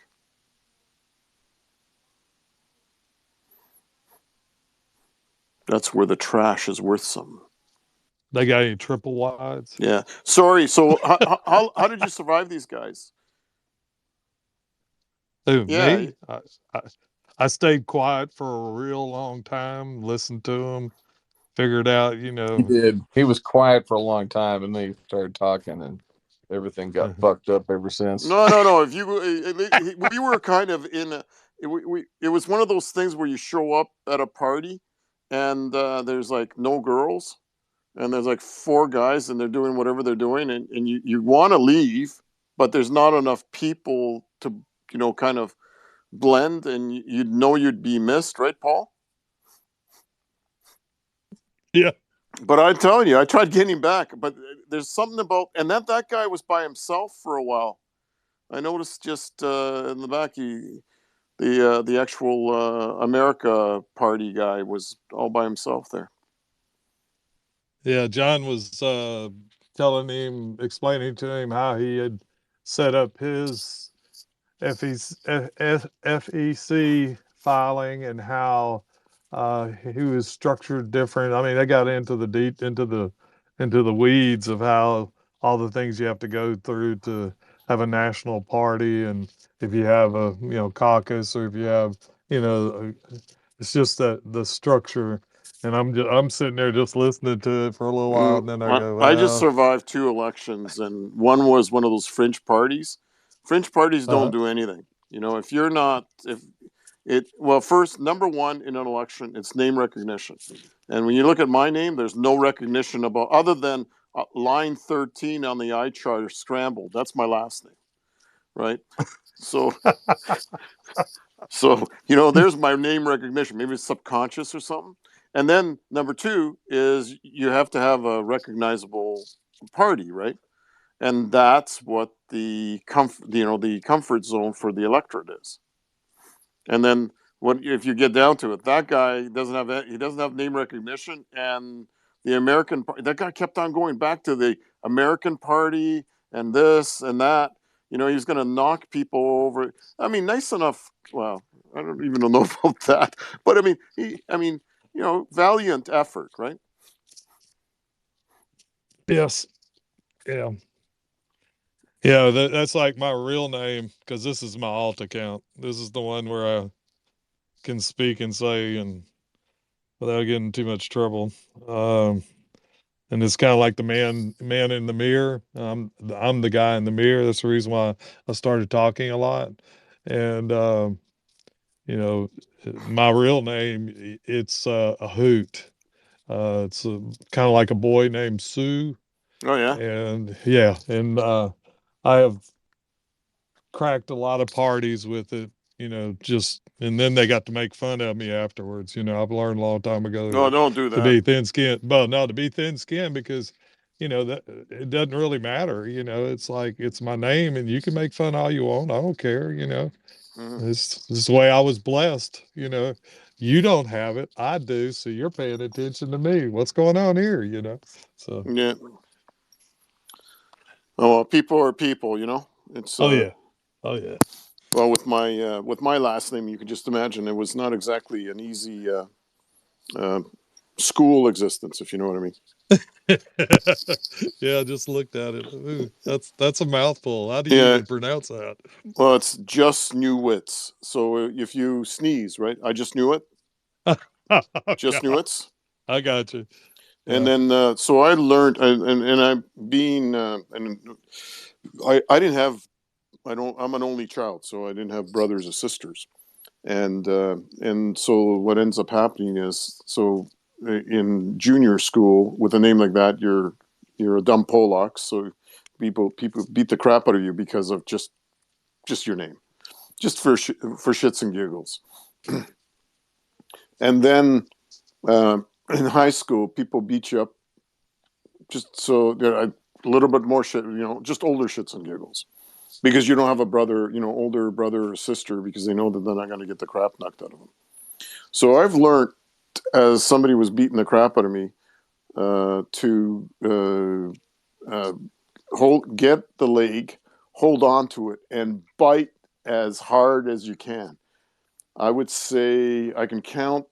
That's where the trash is worth something. They got any triple wides? Yeah. Sorry. So how did you survive these guys? Who, Yeah. me? I stayed quiet for a real long time, listened to them, figured out, you He know. did. He was quiet for a long time, and then he started talking, and everything got fucked up ever since. No. If you we were kind of in a it was one of those things where you show up at a party and there's like no girls and there's like four guys and they're doing whatever they're doing and you want to leave but there's not enough people to kind of blend and you'd know you'd be missed, right, Paul? Yeah. But I'm telling you, I tried getting back, but there's something about and that guy was by himself for a while. I noticed just in the back, the actual America Party guy was all by himself there. Yeah, John was telling him, explaining to him how he had set up his FEC filing and how he was structured different. I mean, they got into the into the weeds of how all the things you have to go through to have a national party, and if you have a caucus, or if you have it's just that the structure. And I'm sitting there just listening to it for a little while, and then I go, I just well, survived 2 elections, and one was one of those fringe parties. Fringe parties don't uh, do anything. If you're not, if it, well, first, number one in an election, it's name recognition. And when you look at my name, there's no recognition about, other than line 13 on the eye chart scrambled. That's my last name, right? So, there's my name recognition. Maybe it's subconscious or something. And then number two is you have to have a recognizable party, right? And that's what the comfort zone for the electorate is. And then what if you get down to it? That guy doesn't have name recognition, and the American that guy kept on going back to the American Party and this and that. He's going to knock people over. I mean, nice enough. Well, I don't even know about that, but I mean, valiant effort, right? yes, yeah. Yeah, that's like my real name, because this is my alt account. This is the one where I can speak and say and without getting too much trouble. And it's kind of like the man in the mirror. I'm the guy in the mirror. That's the reason why I started talking a lot. And you know, my real name, it's a hoot. It's kind of like a boy named Sue. Oh yeah. And yeah, and I have cracked a lot of parties with it, just and then they got to make fun of me afterwards. I've learned a long time ago No, don't do to that. be thin skinned. Well, no, to be thin skinned because that it doesn't really matter. It's like it's my name and you can make fun all you want. I don't care. Mm-hmm. This is the way I was blessed. You don't have it. I do, so you're paying attention to me. What's going on here? So Yeah. Oh, well, people are people. It's oh yeah. Oh yeah. Well, with my last name, you can just imagine it was not exactly an easy school existence, if you know what I mean. Yeah, I just looked at it. Ooh, that's a mouthful. How do you Yeah. even pronounce that? Well, it's just new wits. So if you sneeze, right? I just knew it. Oh, Just knew God. it. I got you. And Yeah. then so I learned, and I'm being, and I didn't have, I'm an only child, so I didn't have brothers or sisters. And so what ends up happening is, so in junior school with a name like that, you're a dumb Pollock. So people beat the crap out of you because of just your name, just for shits and giggles. And then in high school, people beat you up just so they're a little bit more shit, just older shits and giggles, because you don't have a brother, older brother or sister, because they know that they're not going to get the crap knocked out of them. So I've learned, as somebody was beating the crap out of me, to get the leg, hold on to it, and bite as hard as you can. I would say I can count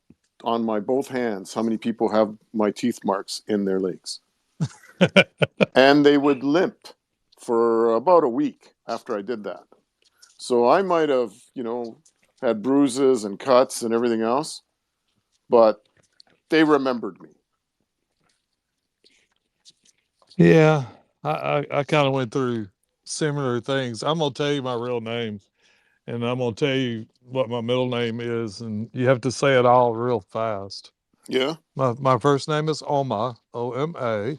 on my both hands how many people have my teeth marks in their legs. And they would limp for about a week after I did that. So I might have, had bruises and cuts and everything else, but they remembered me. Yeah, I kind of went through similar things. I'm gonna tell you my real name, and I'm gonna tell you what my middle name is, and you have to say it all real fast. Yeah. My first name is Oma, Oma.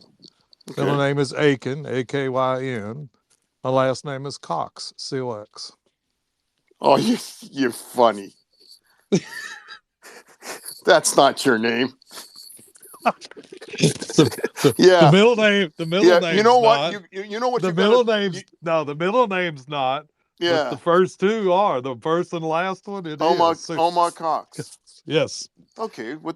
Middle Okay. name is Aiken, Akyn. My last name is Cox, Cox. Oh, you're funny. That's not your name. the Yeah. the middle Yeah. You know name's what? not. You know what The you gotta. middle name's no, the middle name's not. But the Yeah. first two are. The first and last one it Oma is. So, Cox. yes. Okay. Well,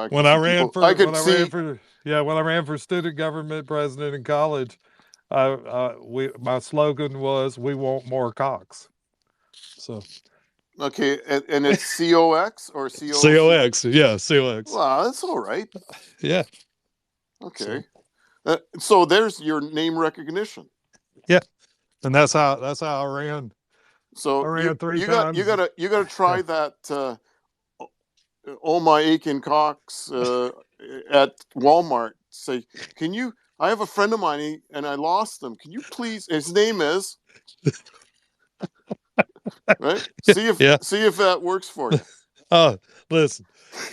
I can When I see ran people. I for could when I ran see. for yeah, when I ran for student government president in college, my slogan was "We want more Cox." So Okay, and it's COX or COC. COX, yeah, COX, Well, that's all right. yeah. Okay. So So there's your name recognition. yeah, and that's how I ran. I So ran three you got times. you got to Yeah. try that. Oh my Aiken Cox at Walmart. Say, can you? I have a friend of mine and I lost him. Can you please? His name is right. Yeah. See if that works for you. Oh, listen,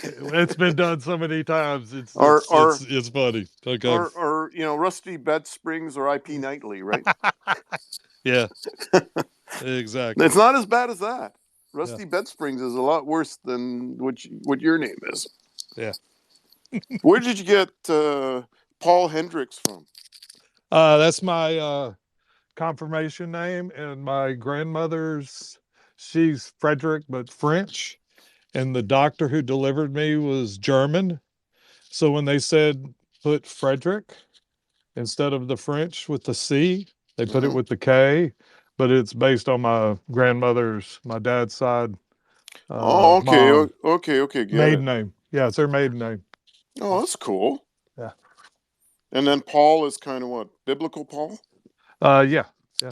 it's been done so many times. It's Or it's it's or it's funny. Okay. or Rusty Bed Springs or IP Nightly, right? Yeah. Exactly. It's not as bad as that. Yeah. Rusty Bed Springs is a lot worse than what your name is. Yeah. Where did you get Paul Hendricks from? That's my confirmation name, and my grandmother's. She's Frederick, but French, and the doctor who delivered me was German. So when they said put Frederick instead of the French with the C, they put it Mm-hmm. with the K, but it's based on my dad's side, Oh, okay, mom okay, get maiden it. name. Yeah, it's her maiden name. Oh, that's cool. Yeah. And then Paul is kind of what, biblical Paul? Yeah. Yeah.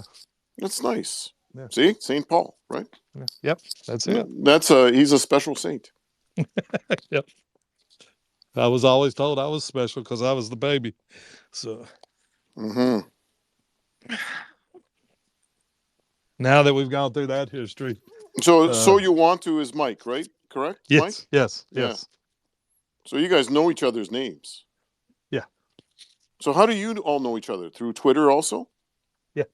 That's nice. Yeah. See, Saint Paul, right? Yeah. Yep. That's it. He's a special saint. Yep. I was always told I was special because I was the baby. So Mm-hmm. now that we've gone through that history, So you want to is Mike, right? Correct, Mike? yes, yes, Yeah. yes, So you guys know each other's names. yeah, So how do you all know each other? Through Twitter also? yeah,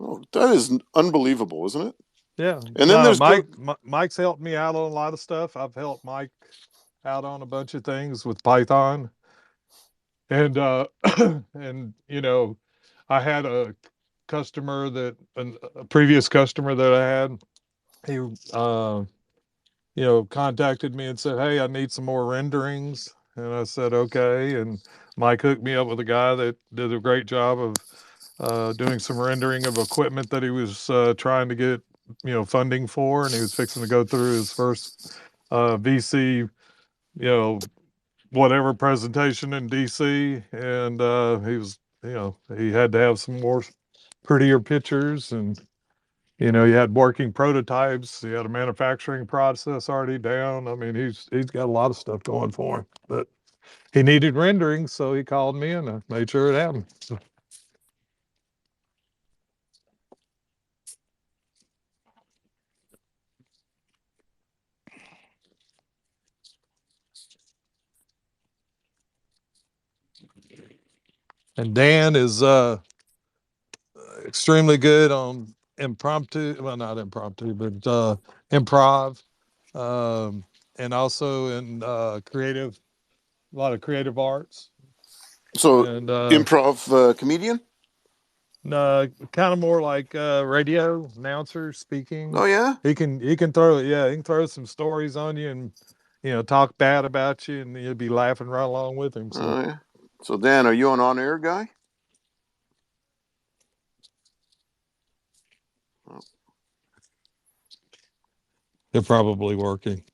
Oh, that is unbelievable, isn't it? yeah. And then No, there's good. Mike's helped me out on a lot of stuff. I've helped Mike out on a bunch of things with Python, and and I had a previous customer that I had. He contacted me and said, "Hey, I need some more renderings." And I said, "Okay." And Mike hooked me up with a guy that did a great job of doing some rendering of equipment that he was trying to get funding for, and he was fixing to go through his first VC, whatever presentation in DC, and he was, he had to have some more prettier pictures, and he had working prototypes. He had a manufacturing process already down. I mean, he's got a lot of stuff going for him, but he needed rendering, so he called me, and I made sure it happened. So. And Dan is extremely good on impromptu, well, not impromptu, but improv, and also in creative, a lot of creative arts. So And improv comedian? kind of more like radio announcer speaking. Oh yeah? He can throw some stories on you and talk bad about you, and you'll be laughing right along with him. So. Oh yeah. So Dan, are you an on-air guy? They're probably working.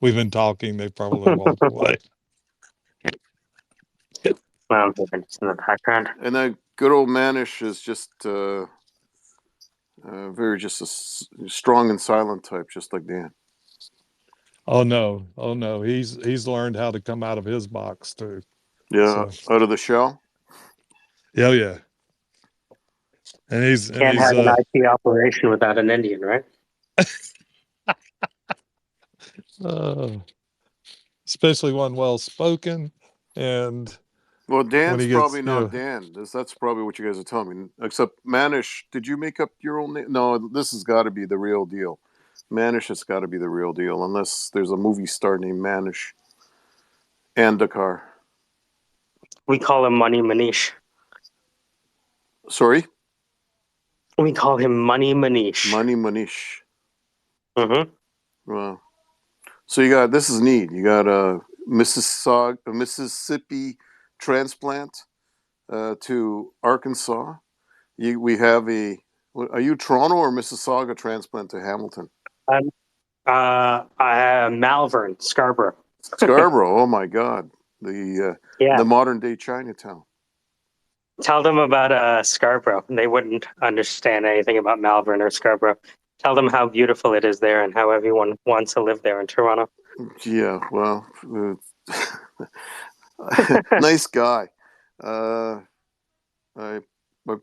We've been talking. They probably walked away. Well, it's in the background. And that good old Manish is just very just a strong and silent type, just like Dan. Oh no. He's learned how to come out of his box too. Yeah, So. out of the shell. Yeah. And he's Can't have an IT operation without an Indian, right? Especially one well spoken, and well, Dan's when he probably gets, not Dan. That's probably what you guys are telling me. Except Manish, did you make up your own name? No, this has got to be the real deal. Manish has got to be the real deal, unless there's a movie star named Manish Andakar. We call him Money Manish. Sorry? We call him Money Manish. Money Manish. Mm-hmm. Well, so you got, this is neat. You got a Mississippi transplant to Arkansas. We have are you Toronto or Mississauga transplant to Hamilton? Malvern, Scarborough. Scarborough, oh my God. The modern day Chinatown. Tell them about Scarborough. They wouldn't understand anything about Malvern or Scarborough. Tell them how beautiful it is there and how everyone wants to live there in Toronto. Yeah, well, nice guy. I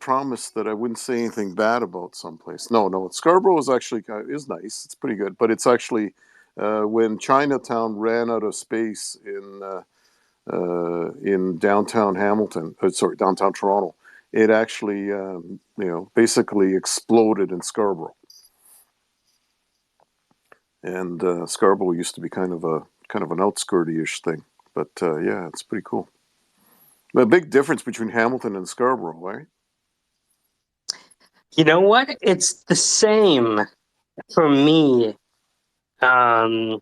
promised that I wouldn't say anything bad about someplace. No, Scarborough is actually is nice. It's pretty good, but it's actually when Chinatown ran out of space in downtown Hamilton, downtown Toronto, it actually basically exploded in Scarborough. And Scarborough used to be kind of an outskirty-ish thing, but yeah, it's pretty cool. A big difference between Hamilton and Scarborough, right? You know what? It's the same for me. There's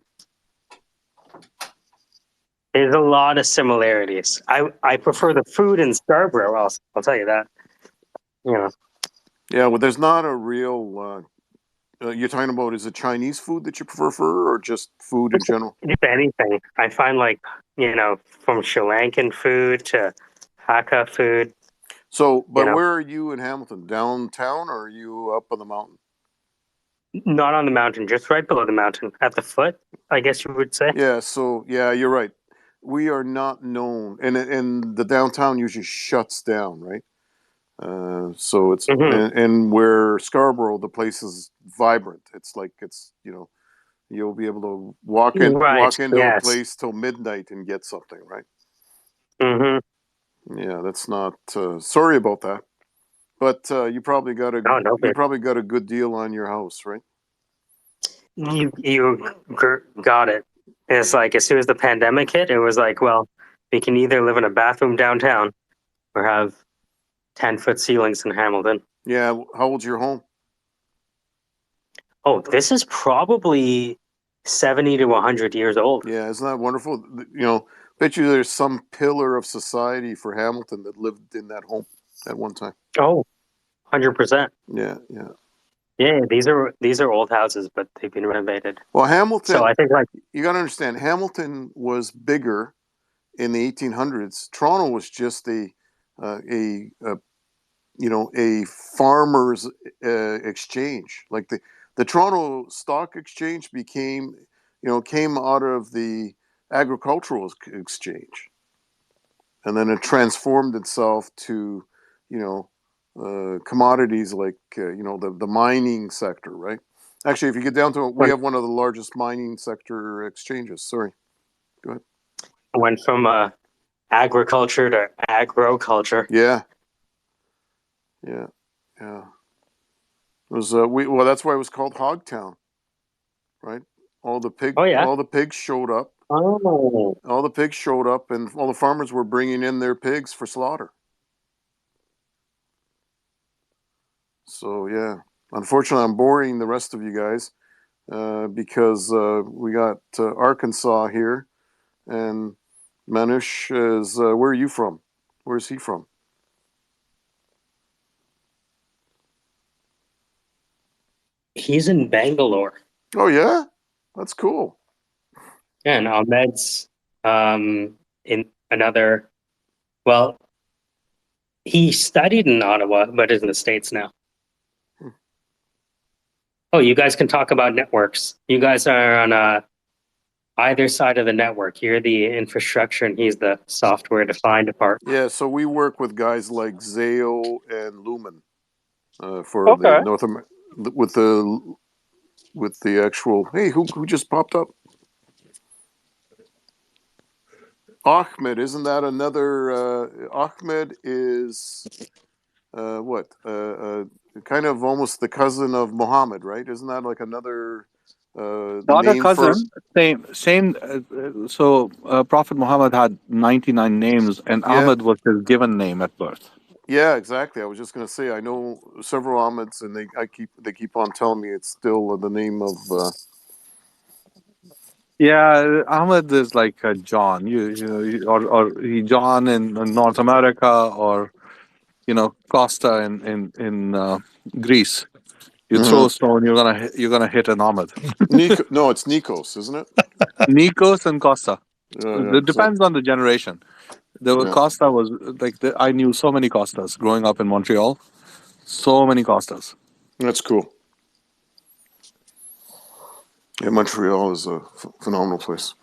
a lot of similarities. I prefer the food in Scarborough. I'll tell you that. Yeah, well, there's not a real. You're talking about, is it Chinese food that you prefer, or just food in general? Just anything. I find from Sri Lankan food to Hakka food. So, but where are you in Hamilton? Downtown, or are you up on the mountain? Not on the mountain, just right below the mountain, at the foot, I guess you would say. Yeah. So, yeah, you're right. We are not known, and the downtown usually shuts down, right? So it's and where Scarborough, the place is vibrant. It's like you'll be able to walk into a place till midnight and get something, right? Mm-hmm. Yeah, that's not. Sorry about that, but you probably got a good deal on your house, right? You got it. It's like as soon as the pandemic hit, it was like, well, we can either live in a bathroom downtown or have 10-foot ceilings in Hamilton. Yeah. How old's your home? Oh, this is probably 70 to 100 years old. Yeah, isn't that wonderful? Bet you there's some pillar of society for Hamilton that lived in that home at one time. Oh, 100%. Yeah. Yeah, these are old houses, but they've been renovated. Well, So Hamilton, I think like you got to understand, Hamilton was bigger in the 1800s. Toronto was just a farmers exchange. Like the Toronto Stock Exchange came out of the agricultural exchange, and then it transformed itself to commodities like the mining sector, right? Actually, if you get down to it, we have one of the largest mining sector exchanges. Sorry, go ahead. went from agriculture to agroculture. Yeah. It was well, that's why it was called Hogtown, right? Oh yeah. All the pigs showed up. Oh. All the pigs showed up, and all the farmers were bringing in their pigs for slaughter. So yeah, unfortunately, I'm boring the rest of you guys because we got Arkansas here, and Manush is. Where are you from? Where's he from? He's in Bangalore. Oh yeah, that's cool. Yeah, and Ahmed's in another. Well, he studied in Ottawa, but is in the States now. Oh, you guys can talk about networks. You guys are on either side of the network. You're the infrastructure, and he's the software-defined part. Yeah, so we work with guys like Zayo and Lumen for Okay. the North America with the actual. Hey, who just popped up? Ahmed, isn't that another? Ahmed is what? Kind of almost the cousin of Muhammad, right? Isn't that like another Not a name for? cousin. Same. So Prophet Muhammad had 99 names, and Yeah, Ahmed was his given name at birth. yeah, exactly. I was just gonna say I know several Ahmeds, and they keep on telling me it's still the name of. Yeah, Ahmed is like John. Or John in North America, or Costa in Greece. You throw a stone, you're gonna hit an Ahmed. Nico, no, it's Nikos, isn't it? Nikos and Costa. Yeah, It depends on the generation. yeah. Costa was I knew so many Costas growing up in Montreal. So many Costas. That's cool. Yeah, Montreal is a phenomenal place.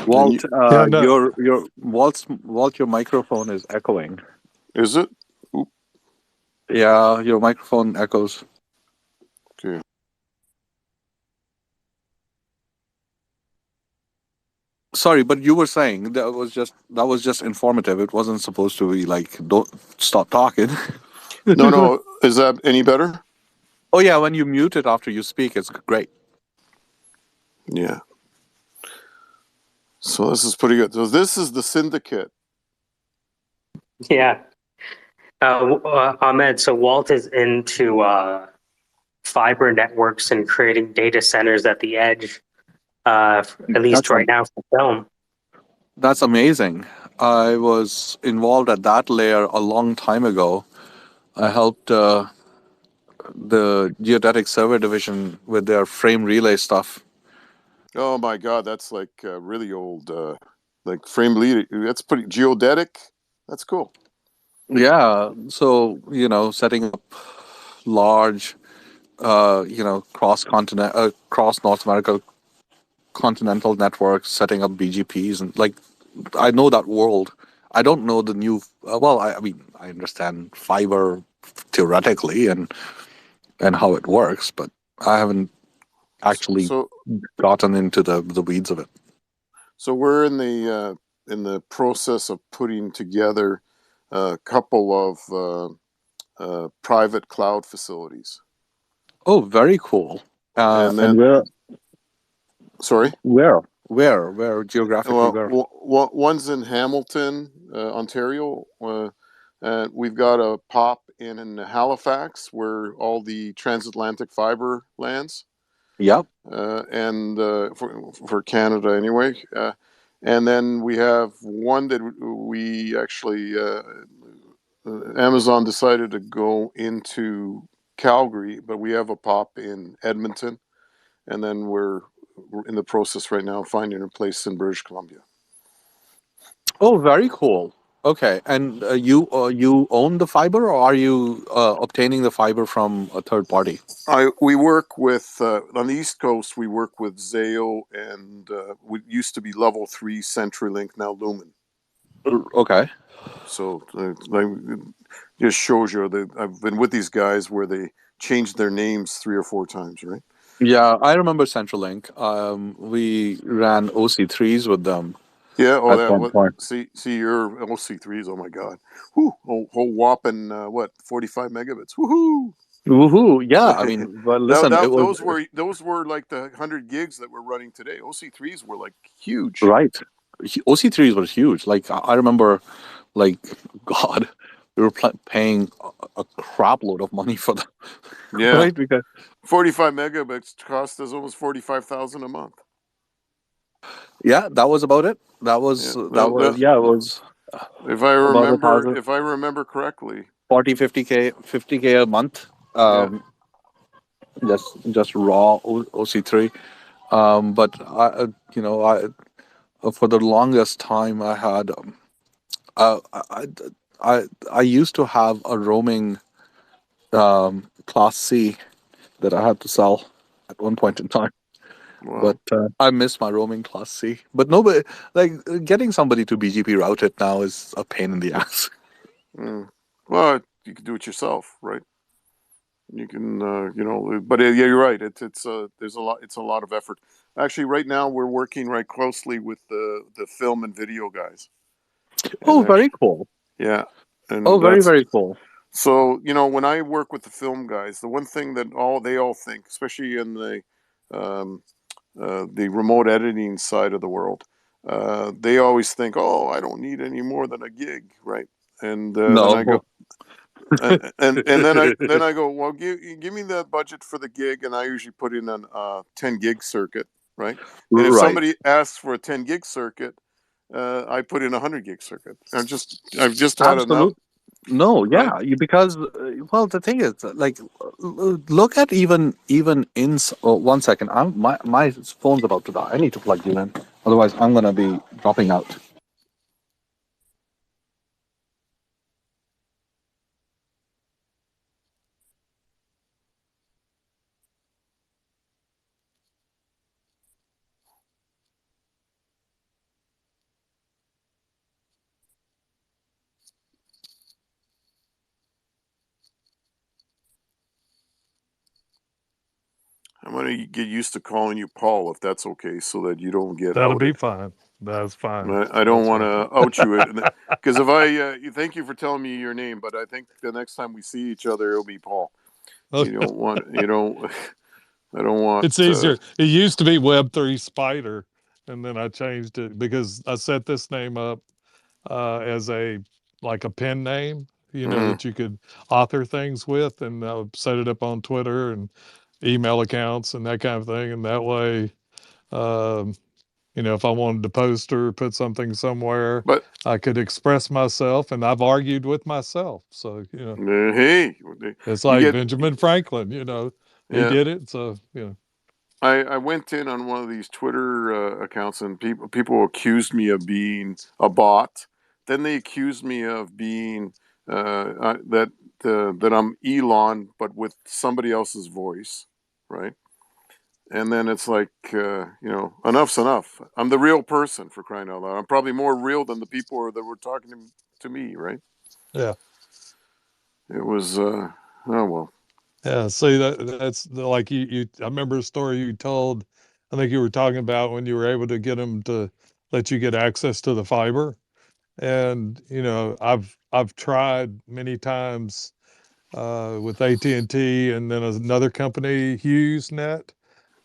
Walt, Yeah, no, Walt, your microphone is echoing. Is it? Oop, Yeah, your microphone echoes. okay. Sorry, but you were saying that was just informative. It wasn't supposed to be like don't stop talking. No. Is that any better? Oh yeah, when you mute it after you speak, it's great. Yeah. So this is pretty good. So this is the Syndicate. Yeah. Ahmed, so Walt is into fiber networks and creating data centers at the edge, at least That's right now for film. That's amazing. I was involved at that layer a long time ago. I helped the geodetic survey division with their frame relay stuff. Oh my God, that's like really old, like frame lead. That's pretty geodetic. That's cool. Yeah, so setting up large, cross North America continental networks, setting up BGPs, and I know that world. I don't know the new. I mean, I understand fiber theoretically and how it works, but I haven't actually So gotten into the weeds of it. So we're in the process of putting together a couple of private cloud facilities. Oh, very cool. And And then, sorry. Where geographically where? One's in Hamilton, Ontario. And we've got a POP in Halifax where all the transatlantic fiber lands. Yep. And for Canada anyway. And then we have one that we actually Amazon decided to go into Calgary, but we have a pop in Edmonton, and then we're in the process right now of finding a place in British Columbia. Oh, very cool. Okay, and you own the fiber, or are you obtaining the fiber from a third party? We work with on the East Coast. We work with Zayo, and we used to be Level 3 CenturyLink, now Lumen. Okay. So it just shows you that I've been with these guys where they changed their names 3 or 4 times, right? Yeah, I remember CenturyLink. We ran OC3s with them Yeah. Oh, at that one what? point. See your LC3s. Oh my God. Whoo! Whole whopping what? 45 megabits. Woohoo! Woohoo! Yeah, I mean, well, listen, it was those were like the 100 gigs that we're running today. OC3s were like huge. right. OC3s was huge. Like I remember, like God, we were paying a crap load of money for them, Yeah. right? Because 45 megabits cost us almost 45,000 a month. yeah, that was about it. Yeah. Yeah, it was If I about a remember, thousand, if I remember correctly. 40, 50K a month. Yeah. Just raw OC3. But for the longest time, I had uh, I, I used to have a roaming Class C that I had to sell at one point in time. But Wow. I miss my roaming Class C. But nobody, like, getting somebody to BGP route it now is a pain in the ass. Mm. Well, you can do it yourself, right? You can, but yeah, you're right. It's there's a lot. It's a lot of effort. Actually, right now we're working right closely with the film and video guys, and Oh, very actually, cool. yeah, Oh, and very, that's very cool. so. When I work with the film guys, the one thing that they all think, especially in um, the remote editing side of the world, they always think, "Oh, I don't need any more than a gig," right? And then I go, No. and then I go, well, give me the budget for the gig, and I usually put in an 10 gig circuit, right? And if Right. somebody asks for a 10 gig circuit, I put in a 100 gig circuit. I've just had enough, Absolutely. No, right? yeah, because well, the thing is, like, look at even in. Oh, one second, my phone's about to die. I need to plug you in, otherwise I'm gonna be dropping out. I'm gonna get used to calling you Paul, if that's okay, so that you don't get That'll be outed. fine. That's fine. I don't That's want fine. to out you it, because if thank you for telling me your name, but I think the next time we see each other, it'll be Paul. Oh, You don't want, you don't. I don't want. it's easier. It used to be Web3 Spider, and then I changed it because I set this name up as a like a pen name, Mhm. that you could author things with, and I would set it up on Twitter and email accounts and that kind of thing. And that way, um, if I wanted to post or put something somewhere, But I could express myself, and I've argued with myself. So, hey, it's you like get Benjamin Franklin, he yeah. did it. So, I went in on one of these Twitter accounts, and people accused me of being a bot. Then they accused me of being that I'm Elon, but with somebody else's voice, right? And then it's like, enough's enough. I'm the real person, for crying out loud. I'm probably more real than the people that were talking to me, right? yeah. It was, oh well. Yeah, see like I remember a story you told. I think you were talking about when you were able to get them to let you get access to the fiber. And I've tried many times with AT&T, and T, and then another company, HughesNet,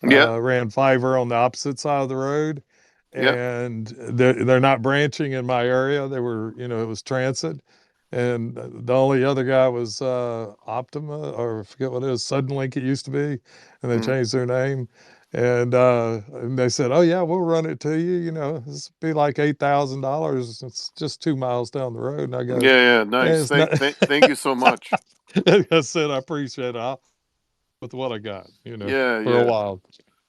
Yeah, ran fiber on the opposite side of the road, yeah. and they're not branching in my area. They were, it was transit, and the only other guy was Optima, or I forget what it is, Suddenlink it used to be, and they Mm. changed their name. And they said, "Oh yeah, we'll run it to you. You know, this be like $8,000. It's just 2 miles down the road." And I go, Yeah, "Yeah, nice. it's not." Thank you so much. I said, "I appreciate it. I'll with what I got. You know, Yeah, for a yeah. while."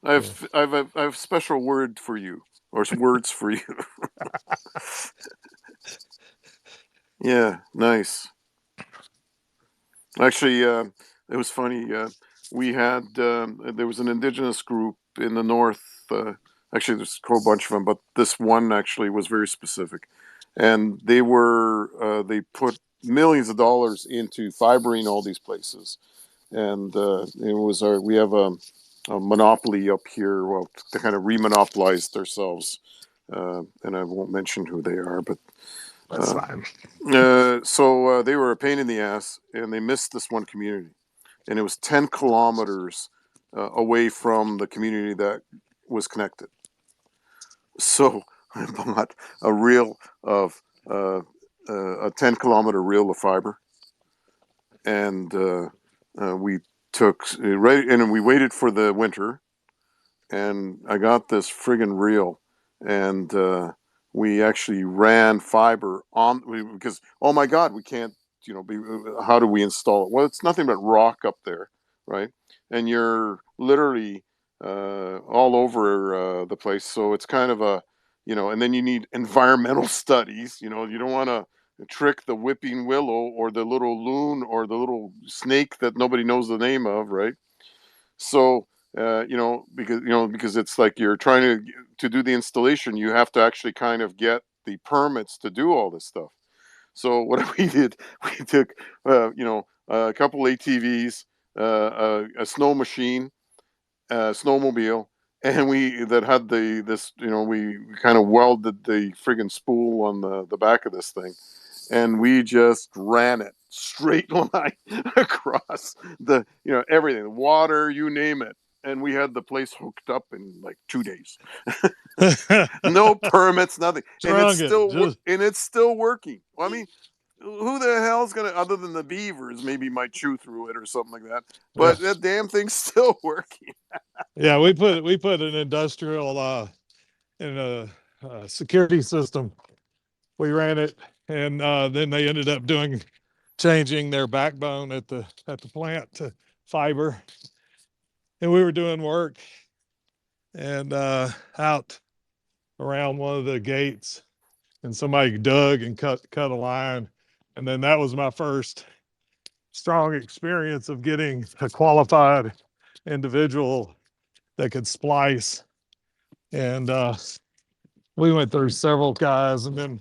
Yeah. I have special word for you, or some words for you. Yeah, nice. Actually, it was funny. We had there was an indigenous group in the north. Actually, there's a whole bunch of them, but this one actually was very specific, and they put millions of dollars into fibering all these places, and we have a monopoly up here. Well, they kind of remonopolized themselves, and I won't mention who they are, but That's uh, fine. so they were a pain in the ass, and they missed this one community, and it was 10 kilometers away from the community that was connected. So I bought a reel of a 10-kilometer reel of fiber, and we took right, and we waited for the winter, and I got this friggin' reel, and we actually ran fiber on because oh my god, we can't, how do we install it? Well, it's nothing but rock up there, right? And you're literally all over the place, so it's kind of and then you need environmental studies. You don't want to trick the whipping willow or the little loon or the little snake that nobody knows the name of, right? So because it's like you're trying to do the installation, you have to actually kind of get the permits to do all this stuff. So what we did, we took a couple ATVs, a snow machine, a snowmobile, and we that had we kind of welded the friggin' spool on the back of this thing, and we just ran it straight line across everything, the water, you name it, and we had the place hooked up in like 2 days. No permits, nothing, and Strung it. Just it's still working. Well, I mean, who the hell's gonna, other than the beavers, maybe might chew through it or something like that, yeah. but that damn thing's still working. Yeah, we put an industrial in a security system. We ran it, and then they ended up changing their backbone at the plant to fiber, and we were doing work and out around one of the gates, and somebody dug and cut a line, and then that was my first strong experience of getting a qualified individual that could splice. And we went through several guys, and then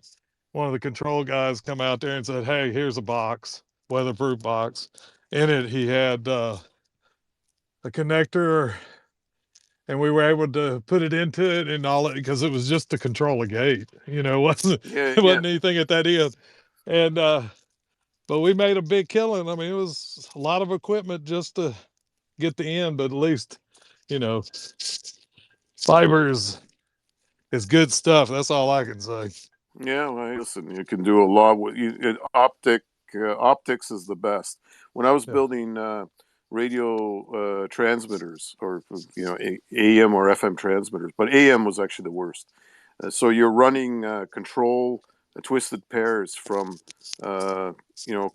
one of the control guys come out there and said, "Hey, here's a box, weatherproof box. In it, he had a connector, and we were able to put it into it and all it because it was just to control a gate. It wasn't Yeah, it yeah, wasn't anything at that end. And but we made a big killing. I mean, it was a lot of equipment just to get the end, but at least you know, fiber is good stuff. That's all I can say. yeah. Well, listen, you can do a lot with optics is the best. When I was Yeah. building radio transmitters, or AM or FM transmitters, but AM was actually the worst. So you're running control twisted pairs from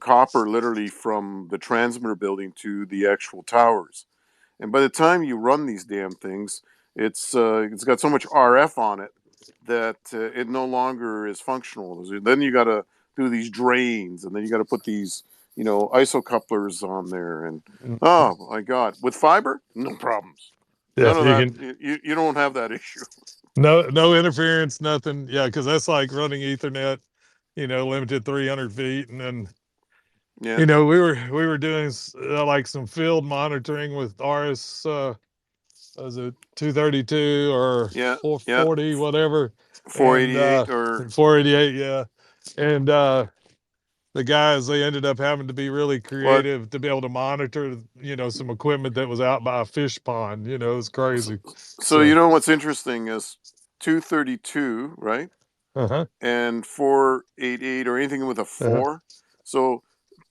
copper, literally from the transmitter building to the actual towers. And by the time you run these damn things, it's got so much RF on it that it no longer is functional. Then you got to do these drains, and then you got to put these iso couplers on there, and Mhm. oh my god, with fiber, no problems, Yeah, none of you that. can You don't have that issue. no interference, nothing. Yeah, because that's like running Ethernet, limited 300 feet, and then Yeah, we were doing like some field monitoring with RS. Was it 232 or yeah, yeah. 440, whatever, and 488 or 488, yeah, and the guys, they ended up having to be really what? creative to be able to monitor some equipment that was out by a fish pond. It was So, crazy. so So what's interesting is 232, right? uh-huh, And 488 or anything with a uh-huh. 4. So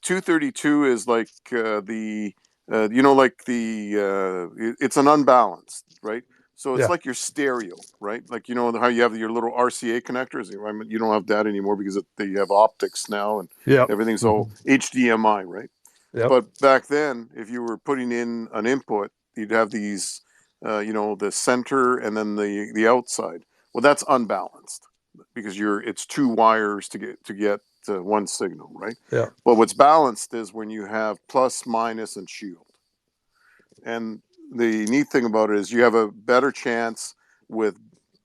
232 is like the you know, like it's an unbalanced, right? So it's Yeah. like your stereo, right? Like, you know, how you have your little RCA connectors. I mean, you don't have that anymore because they have optics now and Yep. everything's all HDMI, right? Yep. But back then, if you were putting in an input, you'd have these, you know, the center and then the outside. Well, that's unbalanced because it's two wires to get one signal, right? Yeah. But what's balanced is when you have plus, minus, and shield. And the neat thing about it is you have a better chance with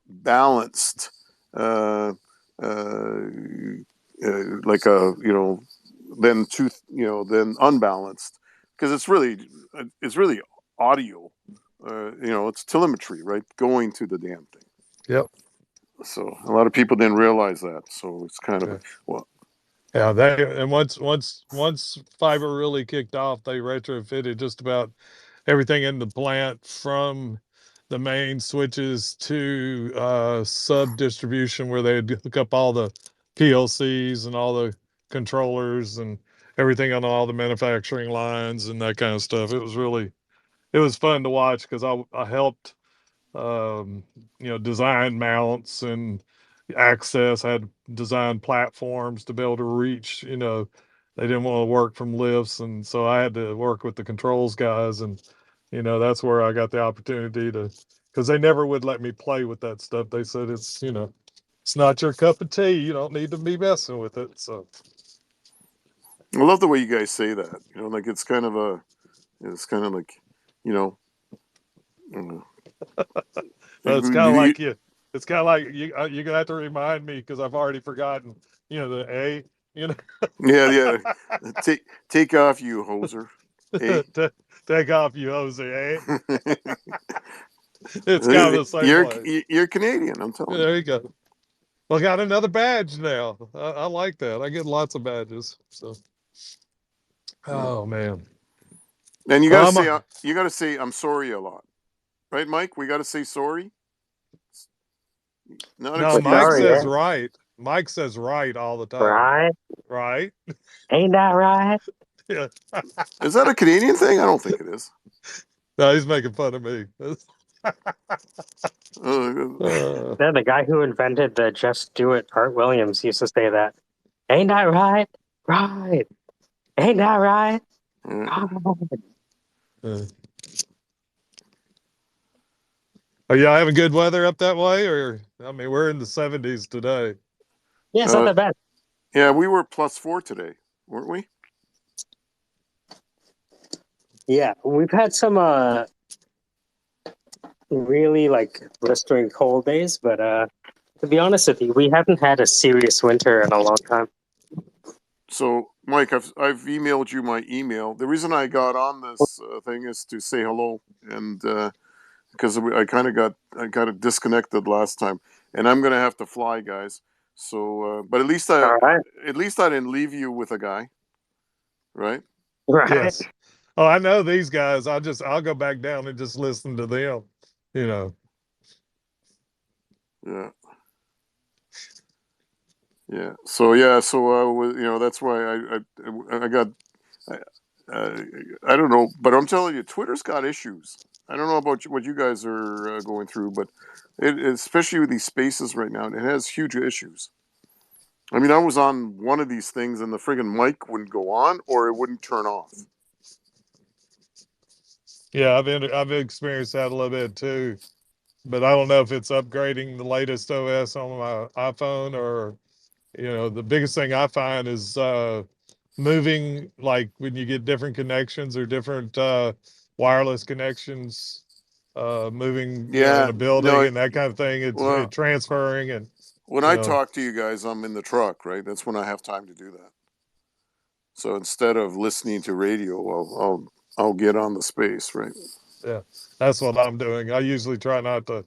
balanced, uh, like a, you know, than than unbalanced, because it's really audio. You know, it's telemetry, right? Going to the damn thing. Yep. So a lot of people didn't realize that. So it's kind of well. Yeah, and once fiber really kicked off, they retrofitted just about everything in the plant from the main switches to sub distribution where they'd hook up all the PLCs and all the controllers and everything on all the manufacturing lines and that kind of stuff. It was fun to watch because I helped um, design mounts and access. I had designed platforms to be able to reach, they didn't want to work from lifts. And so I had to work with the controls guys. And, that's where I got the opportunity because they never would let me play with that stuff. They said it's not your cup of tea. You don't need to be messing with it. So I love the way you guys say that. You know, like it's kind of like, you know, it's kind of like you. It's kind of like you're gonna have to remind me because I've already forgotten. The A. Yeah. Take off, you hoser. Eh? Take off, you Jose. Eh? It's kind of the same way. You're Canadian, I'm telling you. There you go. Well, I got another badge now. I like that. I get lots of badges. So, oh man. And you gotta say I'm sorry a lot, right, Mike? We gotta say sorry. No, Mike says right. Mike says right all the time. Right? Right? Ain't that right? Yeah. Is that a Canadian thing? I don't think it is. No, he's making fun of me. Yeah, the guy who invented the Just Do It, Art Williams, used to say that. Ain't that right? Right. Ain't that right? Are y'all having good weather up that way? Or, I mean, we're in the 70s today. Yeah, it's not that bad. Yeah, we were +4 today, weren't we? Yeah, we've had some really like blistering cold days, but to be honest with you, we haven't had a serious winter in a long time. So, Mike, I've emailed you my email. The reason I got on this thing is to say hello, and because I kind of disconnected last time, and I'm gonna have to fly, guys. So, but at least I didn't leave you with a guy, right? Right. Yes. Oh, I know these guys. I'll go back down and just listen to them. Yeah. Yeah. So that's why I got I don't know, but I'm telling you, Twitter's got issues. I don't know about what you guys are going through, but especially with these spaces right now, it has huge issues. I mean, I was on one of these things and the friggin' mic wouldn't go on or it wouldn't turn off. Yeah, I've experienced that a little bit too, but I don't know if it's upgrading the latest OS on my iPhone or, the biggest thing I find is moving, like when you get different connections or different wireless connections, moving, in a building and that kind of thing. It's transferring and. When I talk to you guys, I'm in the truck, right? That's when I have time to do that. So instead of listening to radio, I'll get on the space, right? Yeah, that's what I'm doing. I usually try not to,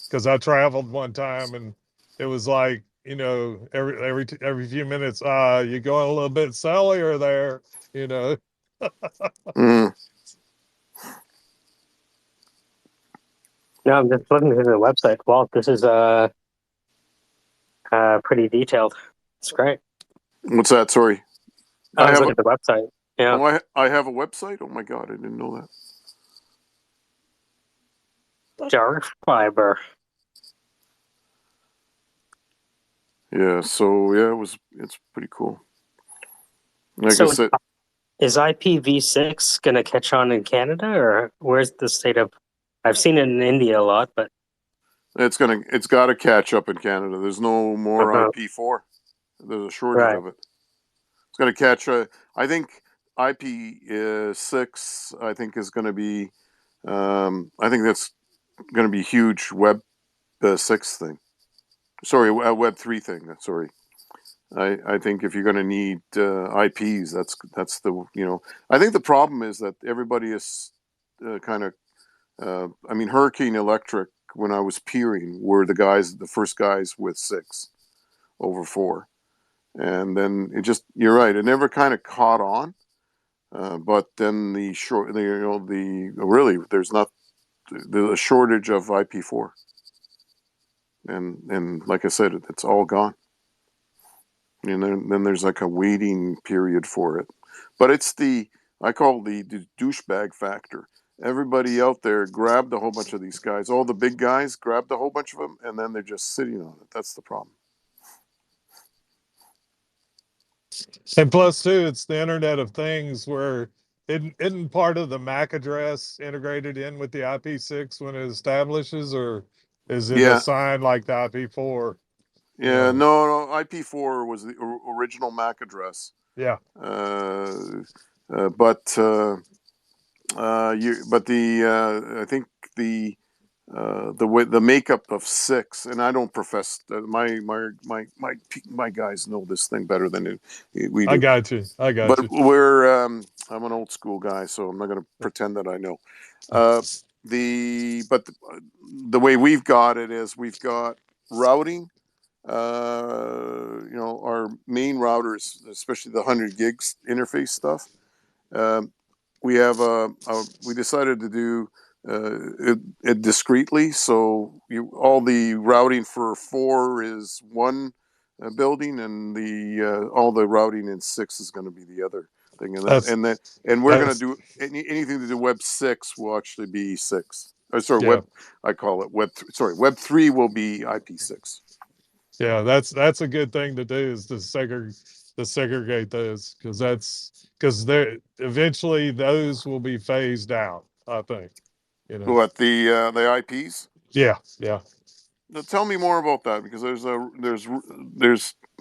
because I traveled one time and it was like, every few minutes, you're going a little bit cellular there, Mm. No, I'm just looking through the website. Walt, this is pretty detailed. It's great. What's that? Sorry. I was looking at the website. Yeah. Oh, I have a website. Oh my god, I didn't know that. Dark fiber. Yeah. So yeah, it's pretty cool. Like I So said, is IPv6 going to catch on in Canada, or where's the state of? I've seen it in India a lot, but it's got to catch up in Canada. There's no more uh IP4. There's a shortage right, of it. It's going to catch. I think IP6. I think is going to be. I think that's going to be huge Web 6 thing. Sorry, Web 3 thing. Sorry. I think if you're going to need IPs, that's the I think the problem is that everybody is kind of. I mean, Hurricane Electric when I was peering were the first guys with 6/4, and then you're right, it never kind of caught on. But then really there's not the shortage of IP4, and like I said, it's all gone. And then there's like a waiting period for it. But I call the douchebag factor. Everybody out there grabbed a whole bunch of these guys. All the big guys grabbed a whole bunch of them, and then they're just sitting on it. That's the problem. And plus, too, it's the Internet of Things where isn't part of the MAC address integrated in with the IP6 when it establishes, or is it Yeah, assigned like the IP4? You yeah. know, No. IP4 was the original MAC address. yeah, Uh, but I think the makeup of 6, and I don't profess my guys know this thing better than we I do. got you. I got But you. I'm an old school guy, so I'm not going to pretend that I know. Uh, the way we've got it is we've got routing. Our main routers, especially the 100 gigs interface stuff. Um, we decided to do it discreetly. So all the routing for 4 is one building, and all the routing in 6 is going to be the other thing. That's And we're going to that's do anything to do Web 6 will actually be 6. Sorry, yeah, I call it Web. Sorry, Web 3 will be IP6. yeah. That's a good thing to do is to segregate those because they're eventually those will be phased out. I think you know. What the IPs? Yeah, yeah. Now, tell me more about that because there's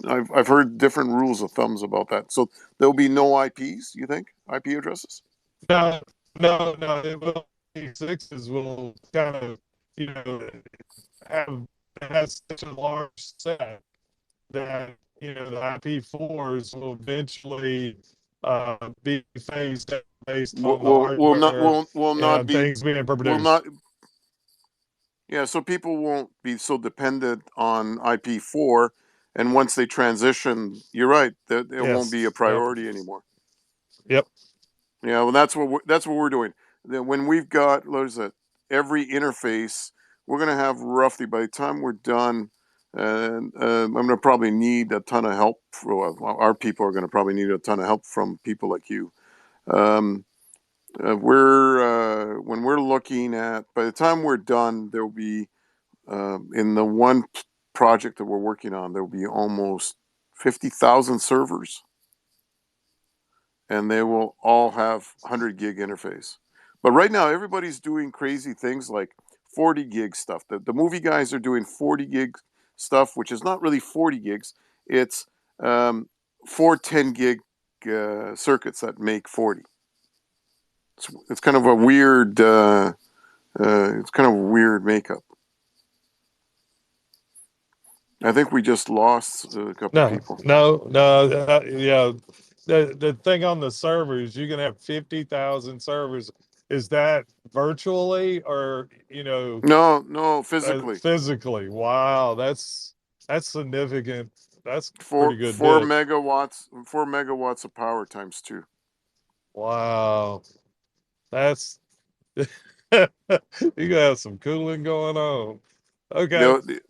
I've heard different rules of thumbs about that. So there'll be no IPs. You think IP addresses? No, no. It will be sixes will kind of you know have has such a large set that the IP4s will eventually be phased out based on the hardware Will not and be things being will produced. not. Yeah, so people won't be so dependent on IP4, and once they transition, you're right, that it won't be a Yes. Yep. priority anymore. Yep. Yeah, well, that's what we're doing. Then when we've got what is it, every interface, we're gonna have roughly by the time we're done, and I'm gonna probably need a ton of help. Our people are gonna probably need a ton of help from people like you. Um, when we're looking at by the time we're done, there'll be in the one project that we're working on, there'll be almost 50,000 servers, and they will all have 100 gig interface. But right now, everybody's doing crazy things like 40 gig stuff. The movie guys are doing 40 gig stuff, which is not really 40 gigs. It's four 10 gig circuits that make 40. It's kind of a weird. It's kind of a weird makeup. I think we just lost a couple No, people. no. Yeah. The thing on the servers, you can have 50,000 servers. Is that virtually or No, physically. physically? Wow, that's significant. That's Four pretty good four bit. megawatts 4 megawatts of power times 2. Wow, that's you gotta have some cooling going on. Okay,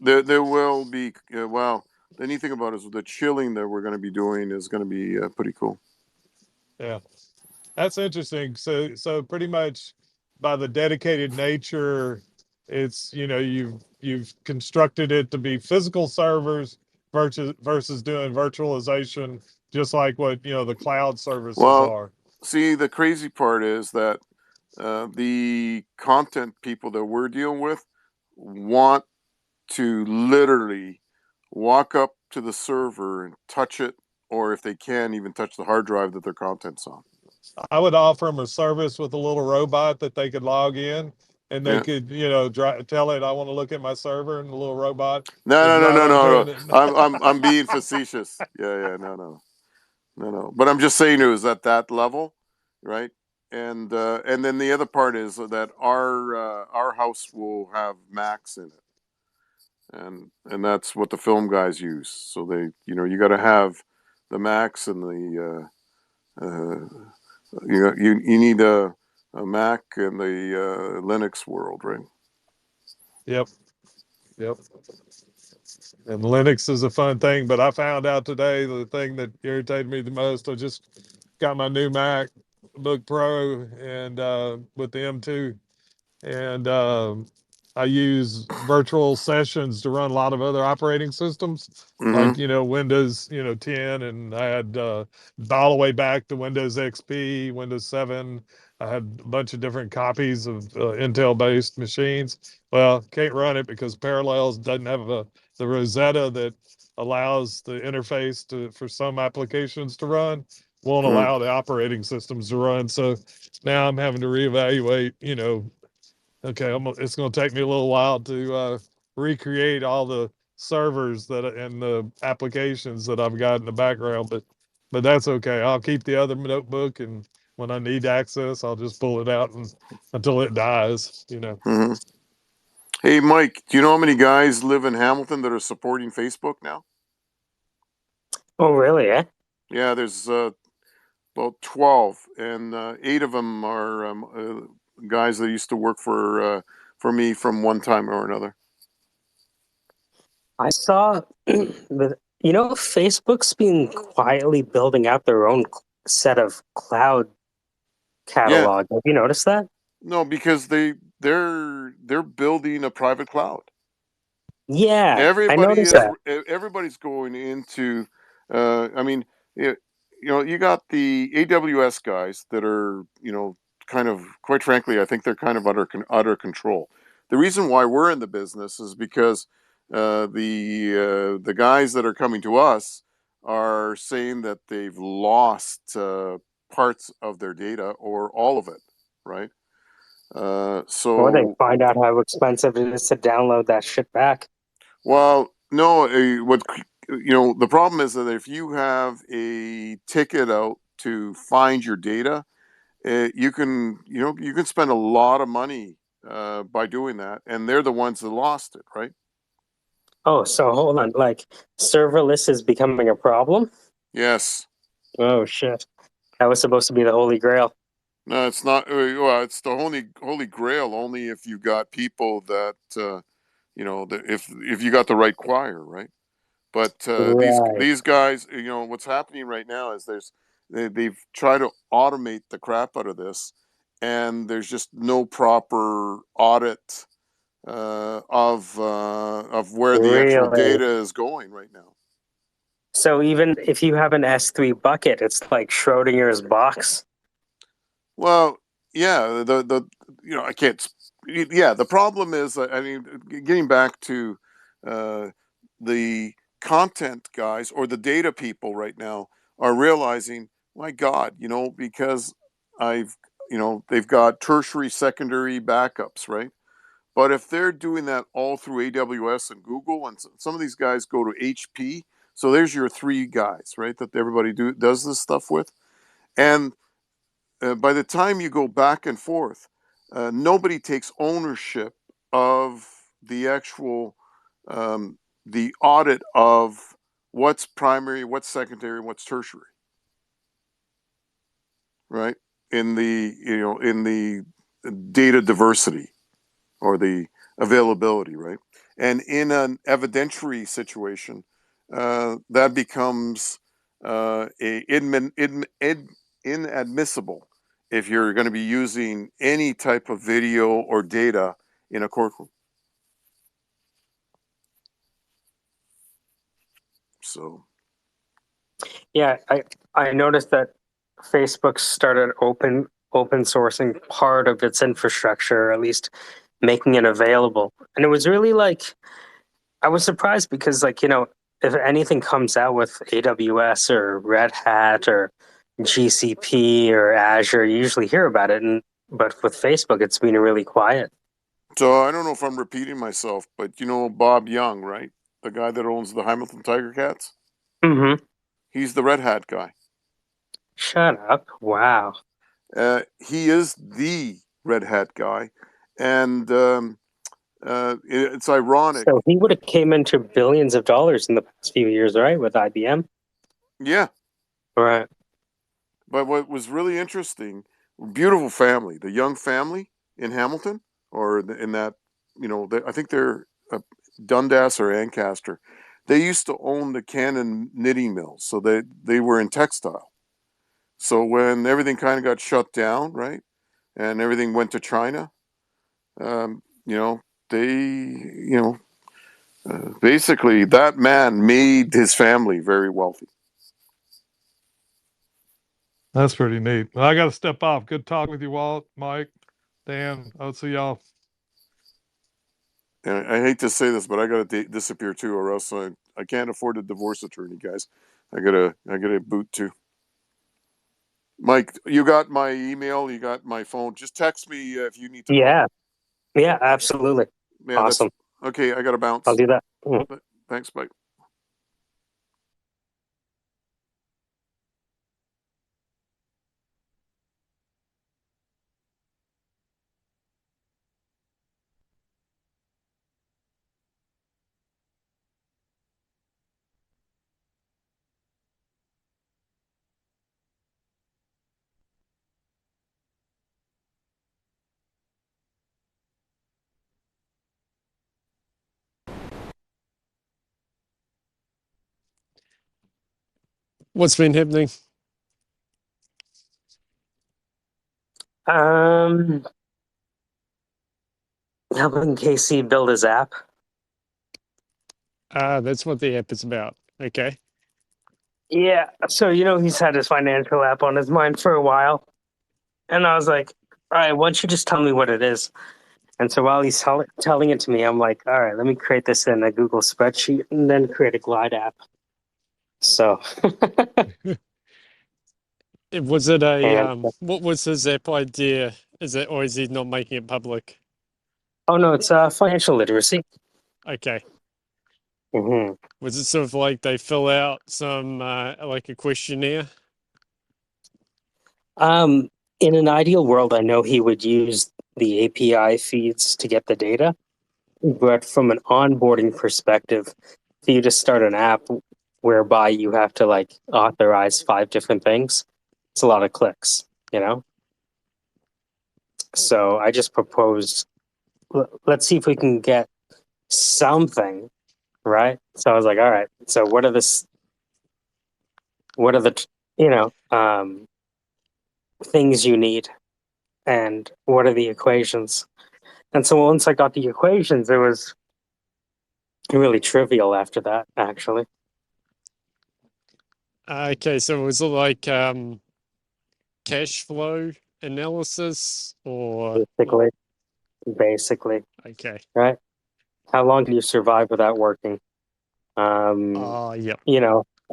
There will be wow. The neat thing about it is the chilling that we're going to be doing is going to be pretty cool. yeah. That's interesting. So pretty much by the dedicated nature, it's, you've constructed it to be physical servers versus doing virtualization, just like what, the cloud services Well, are. see, the crazy part is that the content people that we're dealing with want to literally walk up to the server and touch it, or if they can, even touch the hard drive that their content's on. I would offer them a service with a little robot that they could log in, and they Yeah. could, tell it, I want to look at my server, and the little robot No, would no, no, drive no, up there no, and no. I'm being facetious. Yeah, no, no, no, no. But I'm just saying it was at that level, right? And then the other part is that our house will have Macs in it, and that's what the film guys use. So they, you got to have the Macs and the you need a Mac in the Linux world, right? Yep. Yep. And Linux is a fun thing, but I found out today the thing that irritated me the most. I just got my new MacBook Pro and with the M2, and I use virtual sessions to run a lot of other operating systems, like Mm-hmm. Windows 10, and I had all the way back to Windows XP, Windows 7. I had a bunch of different copies of Intel-based machines. Well, can't run it because Parallels doesn't have the Rosetta that allows the interface for some applications to run. Won't Mm-hmm. allow the operating systems to run. So now I'm having to reevaluate, okay, it's going to take me a little while to recreate all the servers and the applications that I've got in the background, but that's okay. I'll keep the other notebook, and when I need access, I'll just pull it out until it dies. Mm-hmm. Hey, Mike, do you know how many guys live in Hamilton that are supporting Facebook now? Oh, really? Eh? Yeah, there's about 12, and 8 of them are guys that used to work for me from one time or another. I saw Facebook's been quietly building out their own set of cloud Yeah, catalog. Have you noticed that? no, because they're building a private cloud. Yeah, I Everybody noticed is that. everybody's going into I mean you got the AWS guys that are kind of, quite frankly, I think they're kind of utter control. The reason why we're in the business is because the guys that are coming to us are saying that they've lost parts of their data or all of it, right? Or they So find out how expensive it is to download that shit back. Well, no, the problem is that if you have a ticket out to find your data, you can spend a lot of money by doing that, and they're the ones that lost it, right? Oh, so hold on. Like, serverless is becoming a problem? Yes. Oh, shit. That was supposed to be the holy grail. No, it's not. Well, it's the holy grail only if you got people that if you got the right choir, right? But Right. these guys, what's happening right now is they've tried to automate the crap out of this, and there's just no proper audit of where the actual Really? data is going right now. So even if you have an S3 bucket, it's like Schrodinger's box. Well, yeah, I can't. Yeah, the problem is, I mean, getting back to uh, the content guys or the data people right now are realizing, my God, because they've got tertiary, secondary backups, right? But if they're doing that all through AWS and Google, and some of these guys go to HP, so there's your 3 guys, right? That everybody does this stuff with, and by the time you go back and forth, nobody takes ownership of the actual the audit of what's primary, what's secondary, what's tertiary, right? In the data diversity or the availability, right? And in an evidentiary situation, that becomes inadmissible if you're going to be using any type of video or data in a courtroom. So Yeah, I noticed that Facebook started open sourcing part of its infrastructure, or at least making it available. And it was really like I was surprised because like, if anything comes out with AWS or Red Hat or GCP or Azure, you usually hear about it, but with Facebook it's been really quiet. So I don't know if I'm repeating myself, but you know Bob Young, right? The guy that owns the Hamilton Tiger Cats? Mm-hmm. He's the Red Hat guy. Shut up. Wow. He is the Red Hat guy. And it's ironic. So he would have came into billions of dollars in the past few years, right? With IBM. Yeah. Right. But what was really interesting, beautiful family, the Young family in Hamilton, or in that, I think they're Dundas or Ancaster. They used to own the Cannon knitting mills, so they were in textile. So when everything kind of got shut down, right, and everything went to China, um, you know, they, basically that man made his family very wealthy. That's pretty neat. Well, I got to step off. Good talking with you, Walt, Mike, Dan. I'll see y'all. And I hate to say this, but I got to disappear too, or else I can't afford a divorce attorney, guys. I gotta boot too. Mike, you got my email, you got my phone. Just text me if you need to call. Yeah. Yeah, absolutely. Yeah, that's Awesome. okay. I got to I'll bounce. do that. Mhm. Thanks, Mike. What's been happening? Um, helping Casey build his app. That's what the app is about. Okay. Yeah. So, he's had his financial app on his mind for a while. And I was like, all right, why don't you just tell me what it is? And so while he's telling it to me, I'm like, all right, let me create this in a Google spreadsheet and then create a Glide app. So, Was it a and what was his app idea? Is it, or is he not making it public? oh no, it's financial literacy. Okay. Hmm. Was it sort of like they fill out some like a questionnaire? In an ideal world, I know he would use the API feeds to get the data, but from an onboarding perspective, for you to start an app whereby you have to like authorize 5 different things, it's a lot of clicks, So I just proposed, let's see if we can get something, right? So I was like, all right, so what are the things you need, and what are the equations? And so once I got the equations, it was really trivial after that, actually. Okay, so was it like cash flow analysis or Basically, okay. right? How long can you survive without working? Yep.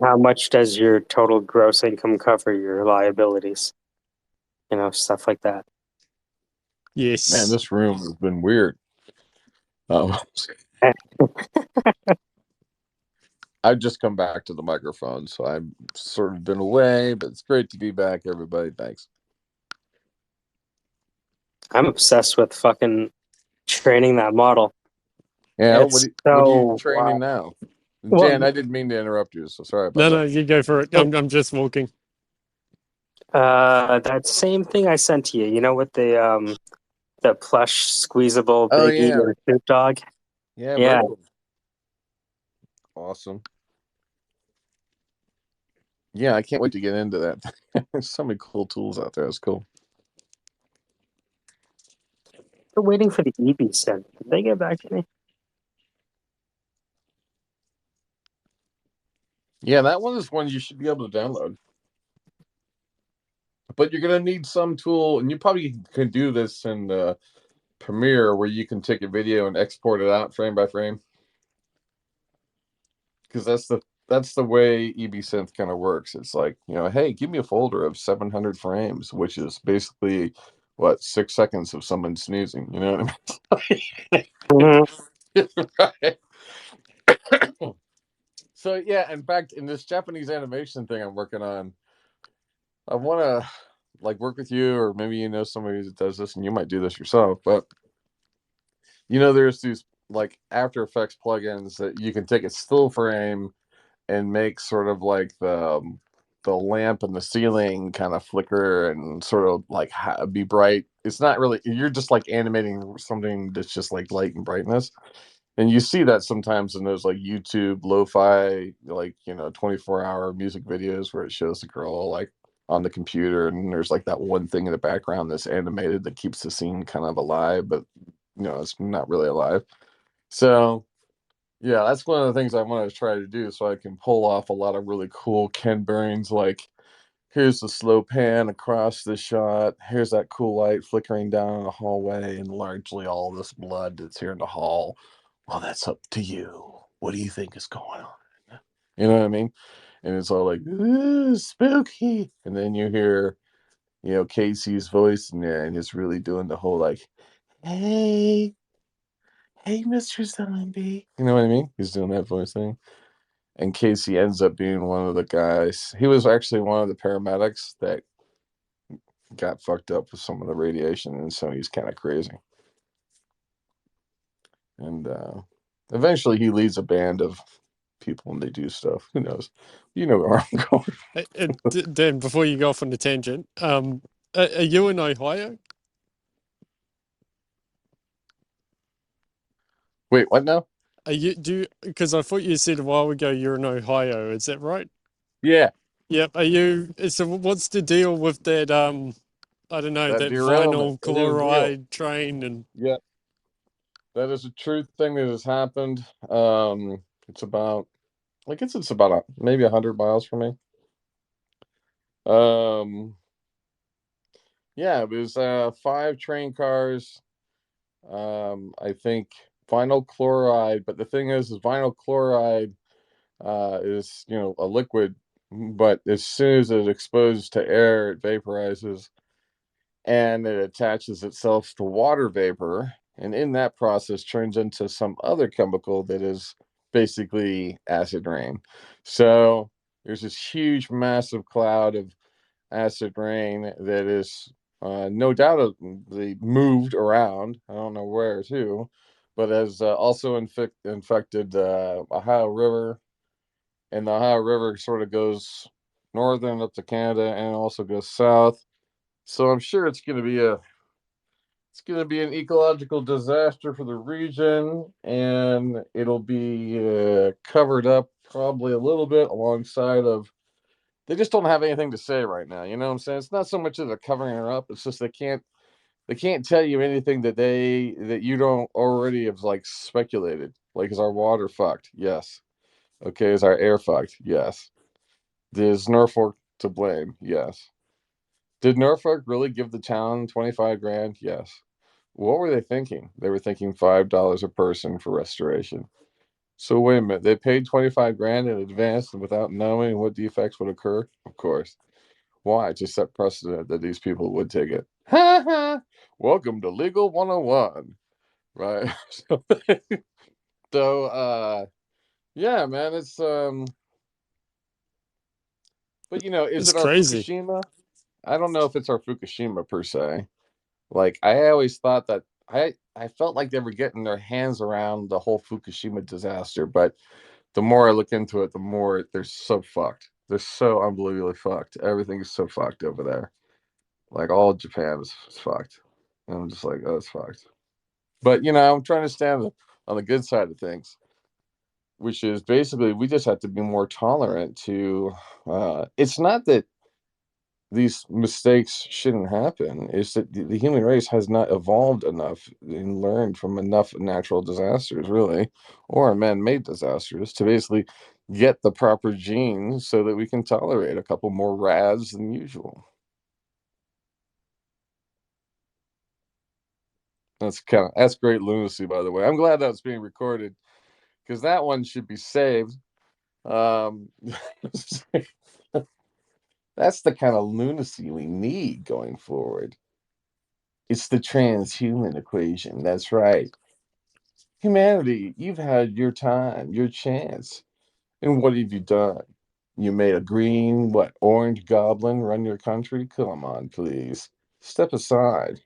How much does your total gross income cover your liabilities? Stuff like that. Yes. Man, this room has been weird. I've just come back to the microphone, so I've sort of been away, but it's great to be back, everybody. Thanks. I'm obsessed with fucking training that model. Yeah, It's what are you so training now? well. Jan, I didn't mean to interrupt you, so sorry about No, that. you go for it. I'm just walking. That same thing I sent to you. With the plush squeezable Oh Biggie yeah, and Snoop Dogg. yeah, Yeah, very cool. Awesome. Yeah, I can't wait to get into that. There's so many cool tools out there. It's cool. Still waiting for the EB synth. Did they get back to me? Yeah, that one is one you should be able to download. But you're gonna need some tool, and you probably can do this in Premiere, where you can take a video and export it out frame by frame. Because that's the way EB Synth kind of works. It's like, hey, give me a folder of 700 frames, which is basically what 6 seconds of someone sneezing. You know what I mean? Right. So yeah, in fact, in this Japanese animation thing I'm working on, I want to like work with you, or maybe somebody that does this, and you might do this yourself. But there's these like After Effects plugins that you can take a still frame and make sort of like the lamp in the ceiling kind of flicker and sort of like be bright. It's not really, you're just like animating something that's just like light and brightness. And you see that sometimes in those like YouTube lo-fi, like 24-hour music videos where it shows the girl like on the computer, and there's like that one thing in the background that's animated that keeps the scene kind of alive, but it's not really alive. So yeah, that's one of the things I want to try to do, so I can pull off a lot of really cool Ken Burns, like here's the slow pan across the shot, here's that cool light flickering down the hallway, and largely all this blood that's here in the hall. Well, that's up to you. What do you think is going on? You know what I mean? And it's all like, ooh, spooky. And then you hear, Casey's voice in there, and it's really doing the whole like, hey, hey, Mr. Zombie. You know what I mean? He's doing that voice thing. And Casey ends up being one of the guys. He was actually one of the paramedics that got fucked up with some of the radiation, and so he's kind of crazy. And eventually he leads a band of people and they do stuff. Who knows? You know where I'm going. Dan, before you go off on the tangent, are you in Ohio? Wait, what now? Because I thought you said a while ago you're in Ohio. Is that right? Yeah. Yep. So what's the deal with that, I don't know, That that derailment. vinyl It is real. chloride train and Yeah. That is a true thing that has happened. It's about, I guess it's about maybe 100 miles from me. Yeah, it was 5 train cars. I think vinyl chloride, but the thing is vinyl chloride is a liquid, but as soon as it's exposed to air, it vaporizes and it attaches itself to water vapor, and in that process turns into some other chemical that is basically acid rain. So there's this huge massive cloud of acid rain that is no doubt they moved around, I don't know where to, but has also infected the Ohio River, and the Ohio River sort of goes northern up to Canada and also goes south. So I'm sure it's going to be an ecological disaster for the region, and it'll be covered up probably a little bit alongside of. They just don't have anything to say right now. You know what I'm saying? It's not so much that they're covering her up. It's just they can't tell you anything that you don't already have like speculated. Like, is our water fucked? Yes. Okay, is our air fucked? Yes. Is Norfolk to blame? Yes. Did Norfolk really give the town 25 grand? Yes. What were they thinking? They were thinking $5 a person for restoration. So wait a minute, they paid 25 grand in advance and without knowing what defects would occur? Of course. Why? To set precedent that these people would take it. Ha ha! Welcome to Legal 101. Right. So yeah, man, it's but is it's it our crazy. Fukushima? I don't know if it's our Fukushima per se. Like, I always thought that I felt like they were getting their hands around the whole Fukushima disaster, but the more I look into it, the more they're so fucked. They're so unbelievably fucked. Everything is so fucked over there. Like, all Japan is fucked. And I'm just like, oh, it's fucked. But I'm trying to stand on the good side of things, which is basically we just have to be more tolerant to. It's not that these mistakes shouldn't happen is that the human race has not evolved enough and learned from enough natural disasters, really, or man-made disasters, to basically get the proper genes so that we can tolerate a couple more rads than usual. That's great lunacy, by the way. I'm glad that's being recorded because that one should be saved. That's the kind of lunacy we need going forward. It's the transhuman equation. That's right. Humanity, you've had your time, your chance. And what have you done? You made a green, orange goblin run your country? Come on, please. Step aside.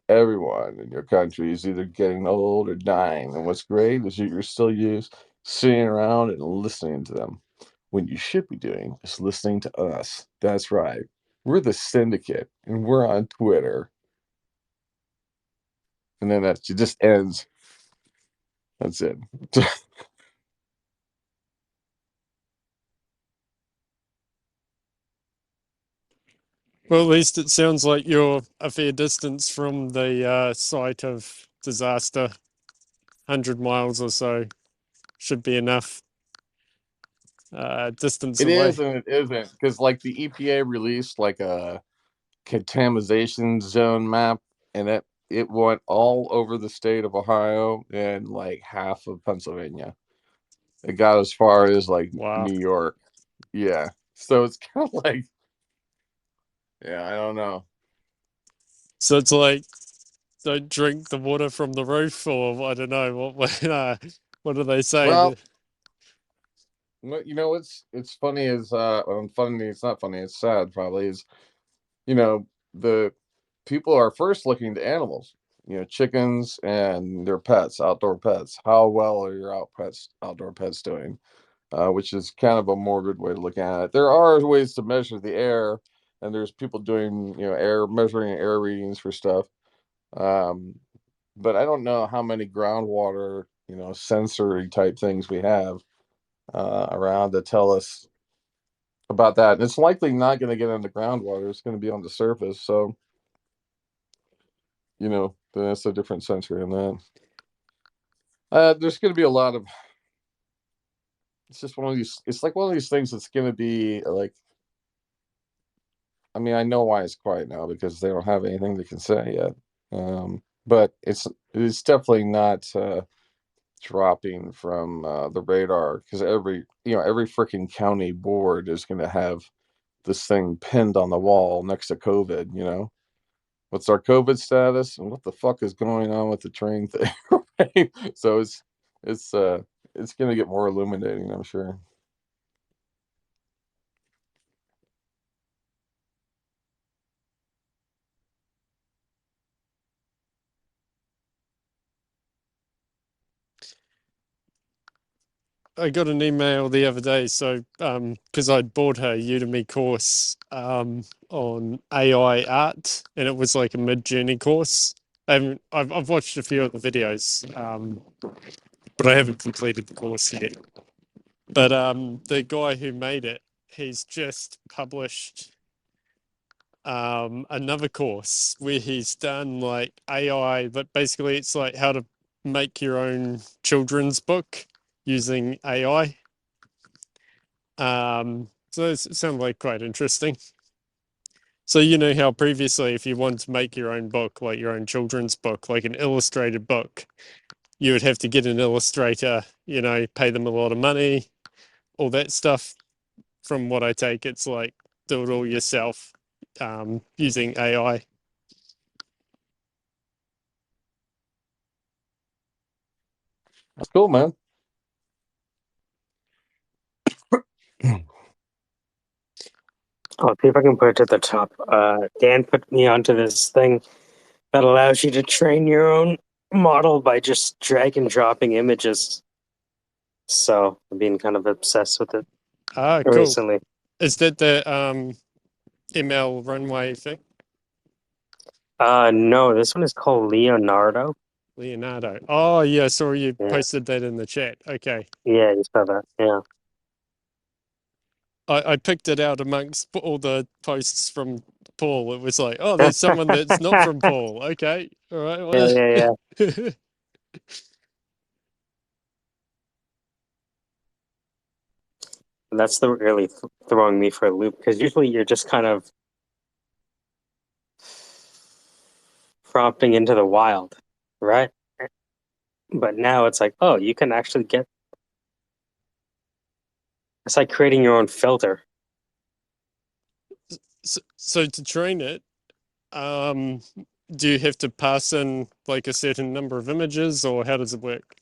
Everyone in your country is either getting old or dying. And what's great is you're still sitting around and listening to them. What you should be doing is listening to us. That's right. We're the Syndicate, and we're on Twitter. And then that just ends. That's it. Well, at least it sounds like you're a fair distance from the site of disaster. 100 miles or so should be enough distance It away. is and it isn't, because like the EPA released like a contamination zone map, and it went all over the state of Ohio and like half of Pennsylvania. It got as far as like Wow. New York. Yeah. So it's kind of like, yeah, I don't know. So it's like, don't drink the water from the roof, or I don't know what do they say? Well, you know, it's funny is funny. It's not funny. It's sad, probably. Is you know the people are first looking to animals. You know, chickens and their pets, outdoor pets. How well are your outdoor pets doing? Which is kind of a morbid way to look at it. There are ways to measure the air, and there's people doing measuring air readings for stuff. Um, but I don't know how many groundwater sensory type things we have around to tell us about that. And it's likely not going to get into groundwater. It's going to be on the surface. So that's a different sensory in that. There's going to be a lot of. It's just one of these. It's like one of these things that's going to be like. I mean, I know why it's quiet now because they don't have anything they can say yet. But it's definitely not dropping from the radar because every freaking county board is going to have this thing pinned on the wall next to COVID. What's our COVID status and what the fuck is going on with the train thing? Right? So it's going to get more illuminating, I'm sure. I got an email the other day, so because I'd bought her Udemy course on AI art, and it was like a mid-journey course. I've watched a few of the videos, but I haven't completed the course yet. But the guy who made it, he's just published another course where he's done like AI, but basically it's like how to make your own children's book using AI. So it sounds like quite interesting. So you know how previously, if you wanted to make your own book, like your own children's book, like an illustrated book, you would have to get an illustrator, pay them a lot of money, all that stuff. From what I take, it's like do it all yourself using AI. That's cool, man. I'll see if I can put it to the top. Dan put me onto this thing that allows you to train your own model by just drag and dropping images. So I've been kind of obsessed with it Ah, cool. recently. Is that the ML runway thing? No, this one is called Leonardo. Leonardo. Oh, yeah, I saw you Yeah. posted that in the chat. Okay. Yeah, you saw that. Yeah. I picked it out amongst all the posts from Paul. It was like, oh, there's someone that's not from Paul. Okay, all right. Yeah, Well, yeah, yeah. That's the really throwing me for a loop because usually you're just kind of prompting into the wild, right? But now it's like, oh, you can actually get. It's like creating your own filter. so to train it, um, do you have to pass in like a certain number of images, or how does it work?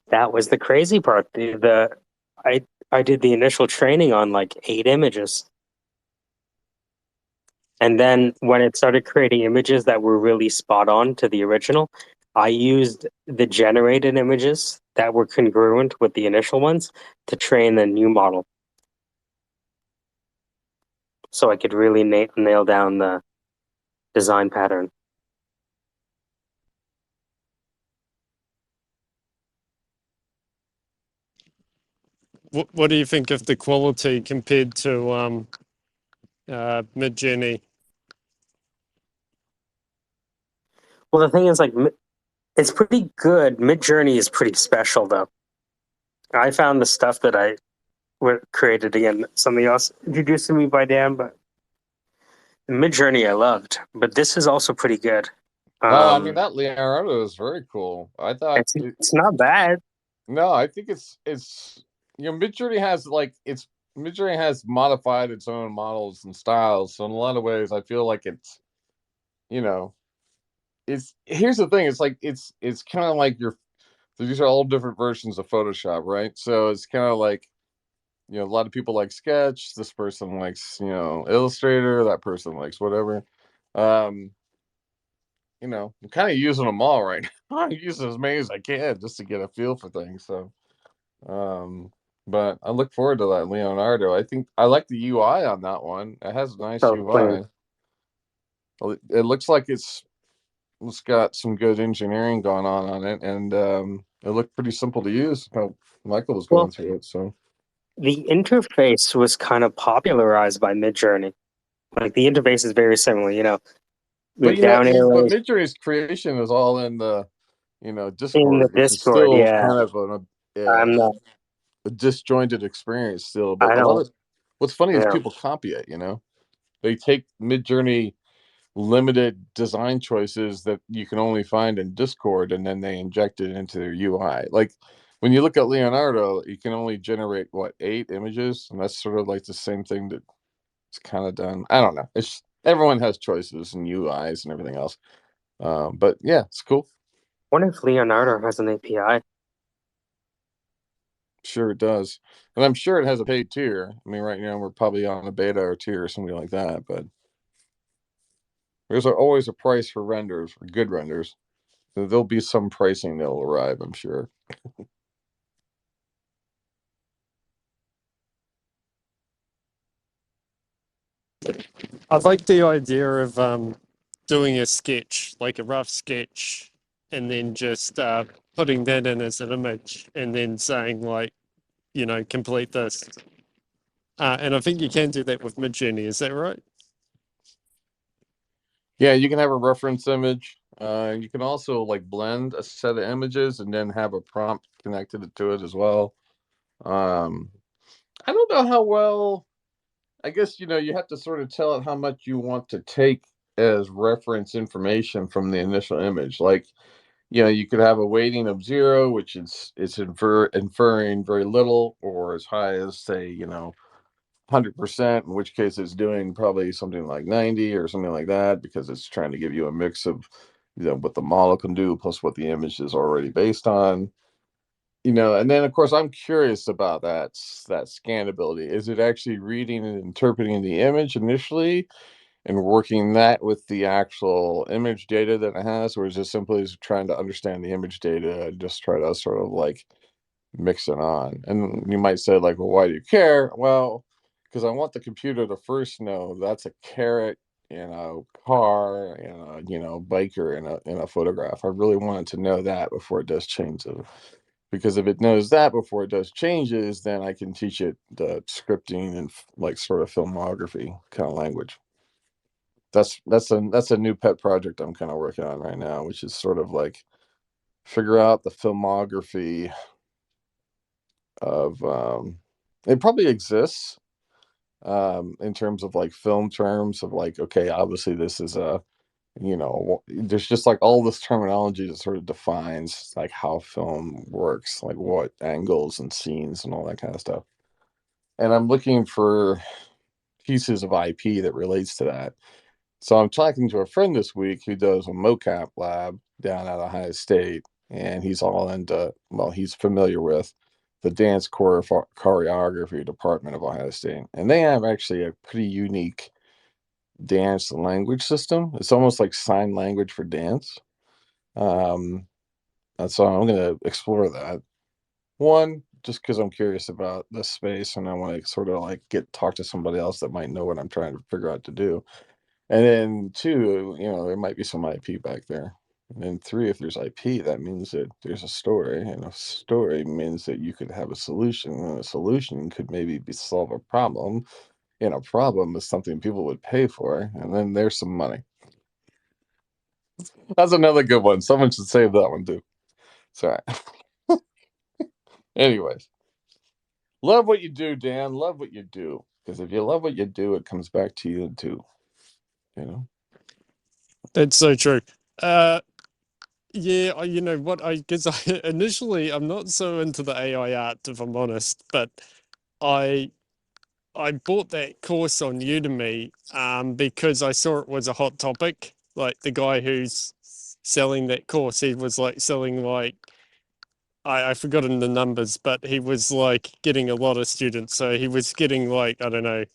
That was the crazy part. I did the initial training on like 8 images. And then when it started creating images that were really spot on to the original, I used the generated images that were congruent with the initial ones to train the new model. So I could really nail down the design pattern. What do you think of the quality compared to Midjourney? Well, the thing is, like, it's pretty good. Midjourney is pretty special, though. I found the stuff that I created again. Something else introduced to me by Dan, but Midjourney I loved. But this is also pretty good. I mean that Leonardo is very cool. I thought it's not bad. No, I think it's Midjourney has Midjourney has modified its own models and styles. So in a lot of ways, I feel like it's you know it's here's the thing. It's like it's kind of like these are all different versions of Photoshop, right? So it's kind of like a lot of people like Sketch. This person likes Illustrator. That person likes whatever. Um, I'm kind of using them all right now. I'm using as many as I can just to get a feel for things. So, but I look forward to that Leonardo. I think I like the UI on that one. It has a nice So clean. UI. Well, it looks like it's got some good engineering going on it, and it looked pretty simple to use. How Michael was Well, going through it, so the interface was kind of popularized by Midjourney. Like the interface is very similar. The but down but arrows Midjourney's creation is all in the in the Discord, which is Discord. still Yeah, kind of I'm not. a disjointed experience still. But I a lot don't. of what's funny is Yeah. people copy it. They take Midjourney limited design choices that you can only find in Discord, and then they inject it into their UI. Like when you look at Leonardo, you can only generate 8 images, and that's sort of like the same thing that it's kind of done. I don't know. It's everyone has choices and UIs and everything else. But yeah, it's cool. Wonder if Leonardo has an API. Sure it does, and I'm sure it has a paid tier. I mean, right now we're probably on a beta or tier or something like that. But there's always a price for renders, for good renders. There'll be some pricing that'll arrive, I'm sure. I like the idea of doing a sketch, like a rough sketch, and then just putting that in as an image, and then saying like, complete this. And I think you can do that with Midjourney. Is that right? Yeah, you can have a reference image. You can also blend a set of images and then have a prompt connected to it as well. Um, I don't know how well. I guess you have to sort of tell it how much you want to take as reference information from the initial image. Like, you could have a weighting of 0, which it's inferring very little, or as high as say 100%, in which case it's doing probably something like 90 or something like that, because it's trying to give you a mix of what the model can do plus what the image is already based on. And then of course I'm curious about that scannability. Is it actually reading and interpreting the image initially and working that with the actual image data that it has, or is it simply trying to understand the image data and just try to sort of mix it on? And you might say well, why do you care? Well, because I want the computer to first know that's a carrot in a car and a biker in a photograph. I really wanted to know that before it does change because if it knows that before it does changes, then I can teach it the scripting and like sort of filmography kind of language. That's a new pet project I'm kind of working on right now, which is sort of like figure out the filmography of it probably exists in terms of like film terms of like, okay, obviously this is a, there's just like all this terminology that sort of defines like how film works, like what angles and scenes and all that kind of stuff. And I'm looking for pieces of IP that relates to that. So I'm talking to a friend this week who does a mocap lab down at Ohio State, and he's all into, well, he's familiar with the dance choreography department of Ohio State, and they have actually a pretty unique dance language system. It's almost like sign language for dance. And so I'm going to explore that. One, just because I'm curious about this space, and I want to sort of like talk to somebody else that might know what I'm trying to figure out to do. And then two, there might be some IP back there. And then three, if there's IP, that means that there's a story, and a story means that you could have a solution, and a solution could maybe be solve a problem, and a problem is something people would pay for, and then there's some money. That's another good one. Someone should save that one too. Sorry. Anyways, love what you do, Dan. Love what you do, because if you love what you do, it comes back to you too. That's so true. Yeah, you know what? I guess initially I'm not so into the AI art, if I'm honest, but I I bought that course on Udemy because I saw it was a hot topic. Like the guy who's selling that course, he was like selling like I've forgotten the numbers, but he was like getting a lot of students. So he was getting like, I don't know, I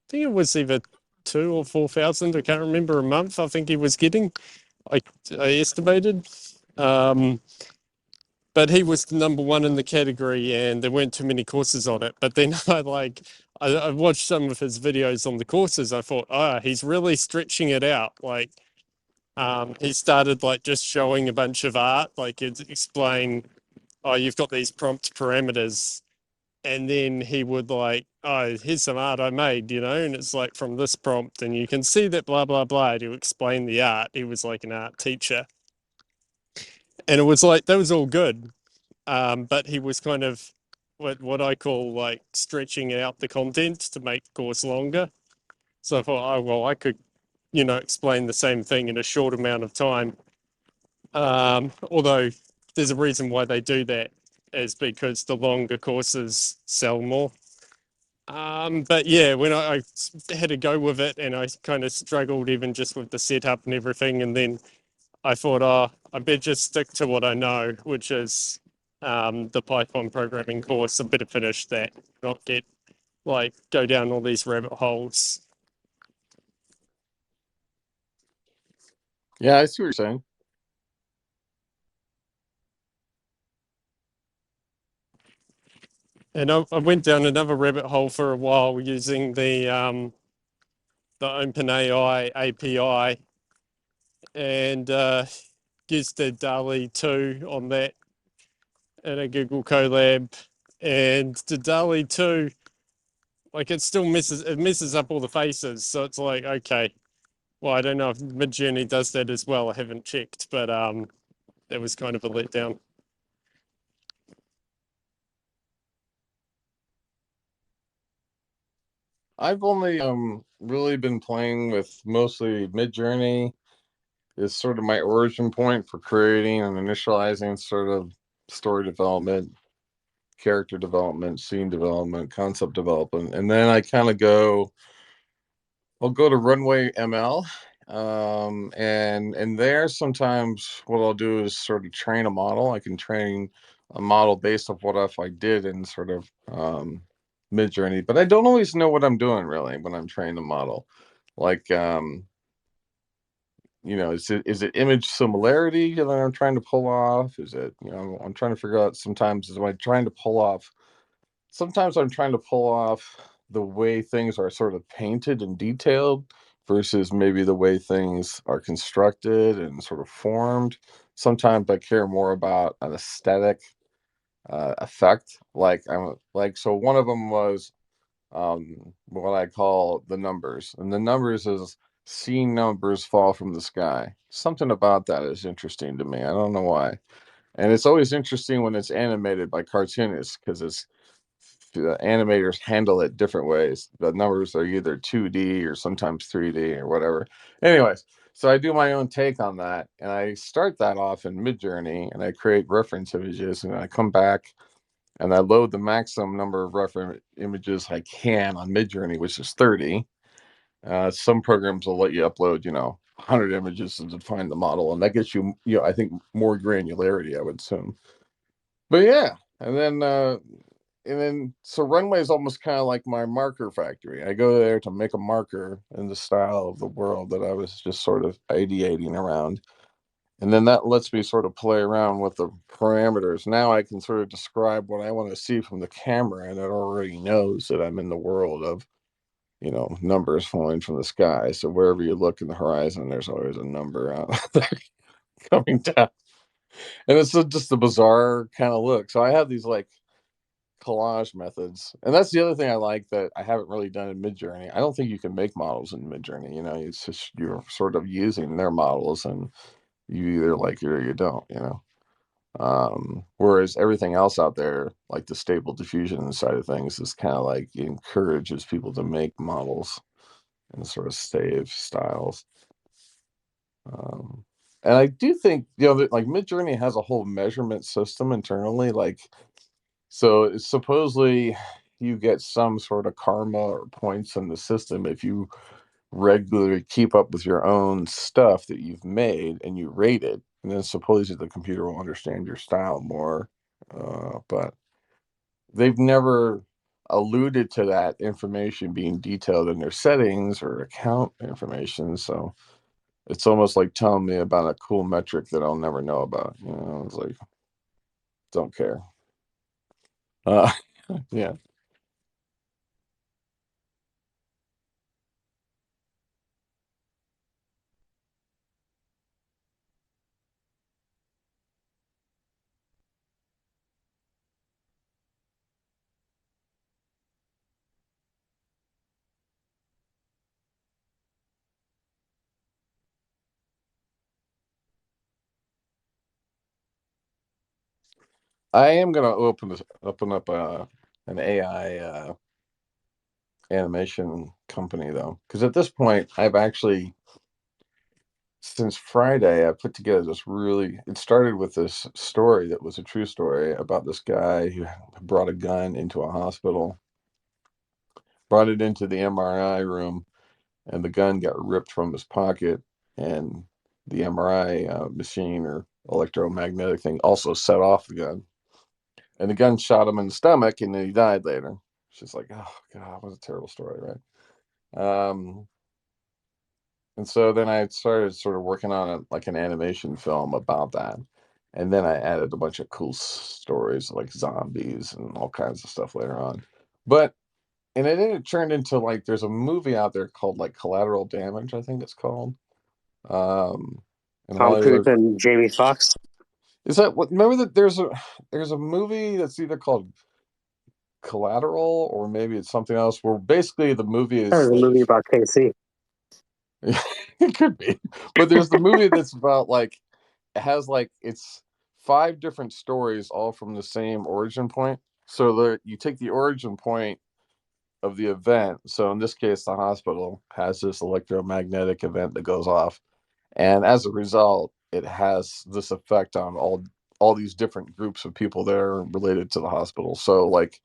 think it was either 2 or 4 thousand, I can't remember, a month. I think he was getting, I, I estimated. Um, but he was the number one in the category, and there weren't too many courses on it. But then I watched some of his videos on the courses. I thought, he's really stretching it out. Like, he started like just showing a bunch of art, like he'd explain, oh, you've got these prompt parameters, and then he would like, oh, here's some art I made, and it's like from this prompt, and you can see that blah blah blah to explain the art. He was like an art teacher, and it was like that was all good. But he was kind of what I call like stretching out the content to make the course longer. So I thought, oh well, I could, explain the same thing in a short amount of time. Although there's a reason why they do that, is because the longer courses sell more. But yeah, when I had to go with it, and I kind of struggled even just with the setup and everything, and then I thought, I better just stick to what I know, which is the Python programming course. I better finish that, not go down all these rabbit holes. Yeah, I see what you're saying. And I went down another rabbit hole for a while using the OpenAI API, and used the DALI 2 on that in a Google Colab. And the DALI 2, like it still messes up all the faces. So it's like, okay, well, I don't know if Midjourney does that as well. I haven't checked, but that was kind of a letdown. I've only really been playing with mostly Midjourney. Is sort of my origin point for creating and initializing sort of story development, character development, scene development, concept development, and then I'll go to Runway ML, and there sometimes what I'll do is sort of train a model. I can train a model based off what if I did in sort of Midjourney, but I don't always know what I'm doing really when I'm training the model. Like is it image similarity that I'm trying to pull off? Is it, I'm trying to figure out sometimes is am I trying to pull off sometimes I'm trying to pull off the way things are sort of painted and detailed versus maybe the way things are constructed and sort of formed. Sometimes I care more about an aesthetic effect. Like I'm like, so one of them was what I call the numbers, and the numbers is seeing numbers fall from the sky. Something about that is interesting to me. I don't know why, and it's always interesting when it's animated by cartoonists because it's the animators handle it different ways. The numbers are either 2D or sometimes 3D or whatever. Anyways, so I do my own take on that, and I start that off in Midjourney, and I create reference images, and I come back and I load the maximum number of reference images I can on Midjourney, which is 30. Some programs will let you upload, 100 images to define the model, and that gets you, I think more granularity, I would assume. But yeah, and then so Runway is almost kind of like my marker factory. I go there to make a marker in the style of the world that I was just sort of ideating around. And then that lets me sort of play around with the parameters. Now I can sort of describe what I want to see from the camera, and it already knows that I'm in the world of, numbers falling from the sky. So wherever you look in the horizon, there's always a number out there coming down. And it's just a bizarre kind of look. So I have these like collage methods, and that's the other thing I like that I haven't really done in Midjourney. I don't think you can make models in Midjourney. It's just you're sort of using their models, and you either like it or you don't. Whereas everything else out there, like the stable diffusion side of things, is kind of like encourages people to make models and sort of save styles. And I do think, that like Midjourney has a whole measurement system internally. Like, so it's supposedly you get some sort of karma or points in the system if you regularly keep up with your own stuff that you've made and you rate it, and then supposedly the computer will understand your style more. But they've never alluded to that information being detailed in their settings or account information. So it's almost like telling me about a cool metric that I'll never know about. It's like, don't care. Uh, yeah. I am gonna open up an AI animation company though, because at this point I've actually, since Friday, I put together this really. It started with this story that was a true story about this guy who brought a gun into a hospital, brought it into the MRI room, and the gun got ripped from his pocket, and the MRI machine or electromagnetic thing also set off the gun, and the gun shot him in the stomach, and then he died later. It's just like, oh god, what a terrible story, right? And so then I started sort of working on like an animation film about that. And then I added a bunch of cool stories like zombies and all kinds of stuff later on. But and then it turned into like there's a movie out there called like Collateral Damage, I think it's called. Um in Tom Cruise Hollywood. and Jamie Foxx. Is that what, remember that there's a movie that's either called Collateral or maybe it's something else where basically the movie That is was a like movie about KC. it could be. But there's the movie that's about like it has like it's 5 different stories all from the same origin point. So you take the origin point of the event. So in this case, the hospital has this electromagnetic event that goes off, and as a result, it has this effect on all these different groups of people that are related to the hospital. So like,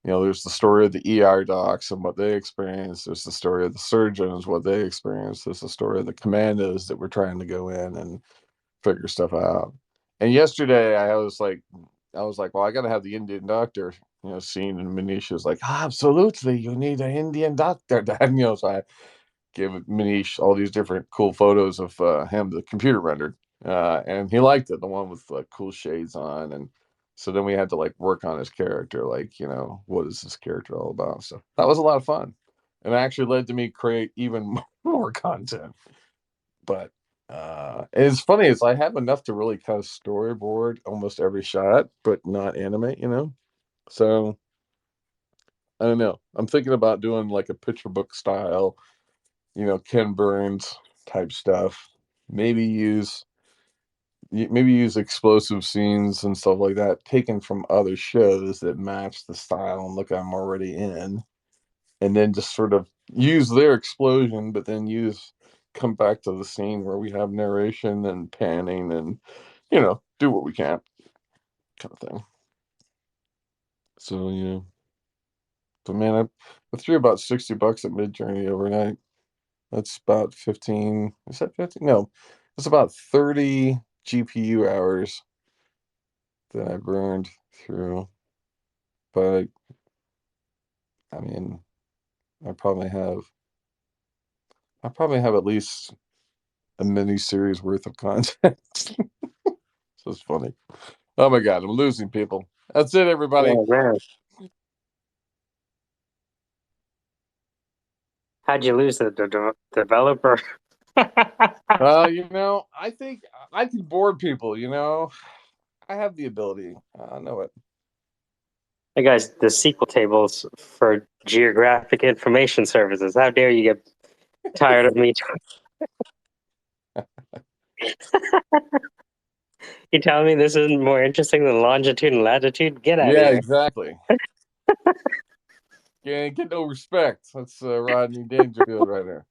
there's the story of the ER docs and what they experienced. There's the story of the surgeons, what they experienced. There's the story of the commandos that were trying to go in and figure stuff out. And yesterday I was like, well, I gotta have the Indian doctor, seen, and Manish was like, absolutely, you need an Indian doctor, Dad. So I gave Manish all these different cool photos of him, the computer rendered, and he liked it, the one with cool shades on, and so then we had to like work on his character, like what is this character all about? So that was a lot of fun, and it actually led to me create even more content. But It's funny is I have enough to really kind of storyboard almost every shot, but not animate. So I don't know. I'm thinking about doing like a picture book style, Ken Burns type stuff. Maybe use explosive scenes and stuff like that taken from other shows that match the style and look I'm already in, and then just sort of use their explosion, but then come back to the scene where we have narration and panning and do what we can, kind of thing. So but man, I threw about $60 at Midjourney overnight. That's about 15. Is that 15? No, it's about 30 GPU hours that I burned through. But I mean, I probably have at least a mini series worth of content. So it's funny. Oh my god, I'm losing people. That's it, everybody. Oh man, how'd you lose the developer? I think I can board people. I have the ability. I know it. Hey guys, the SQL tables for geographic information services. How dare you get tired of me? You telling me this isn't more interesting than longitude and latitude? Get out of Yeah, here. exactly. You ain't get no respect. That's Rodney Dangerfield right there.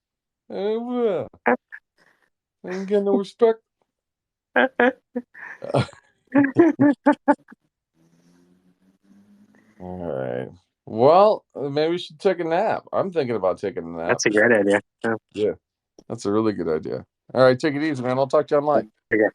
Ain't get no respect. All right. Well, maybe we should take a nap. I'm thinking about taking a nap. That's a great idea. Yeah, that's a really good idea. All right, take it easy, man. I'll talk to you online. Yeah.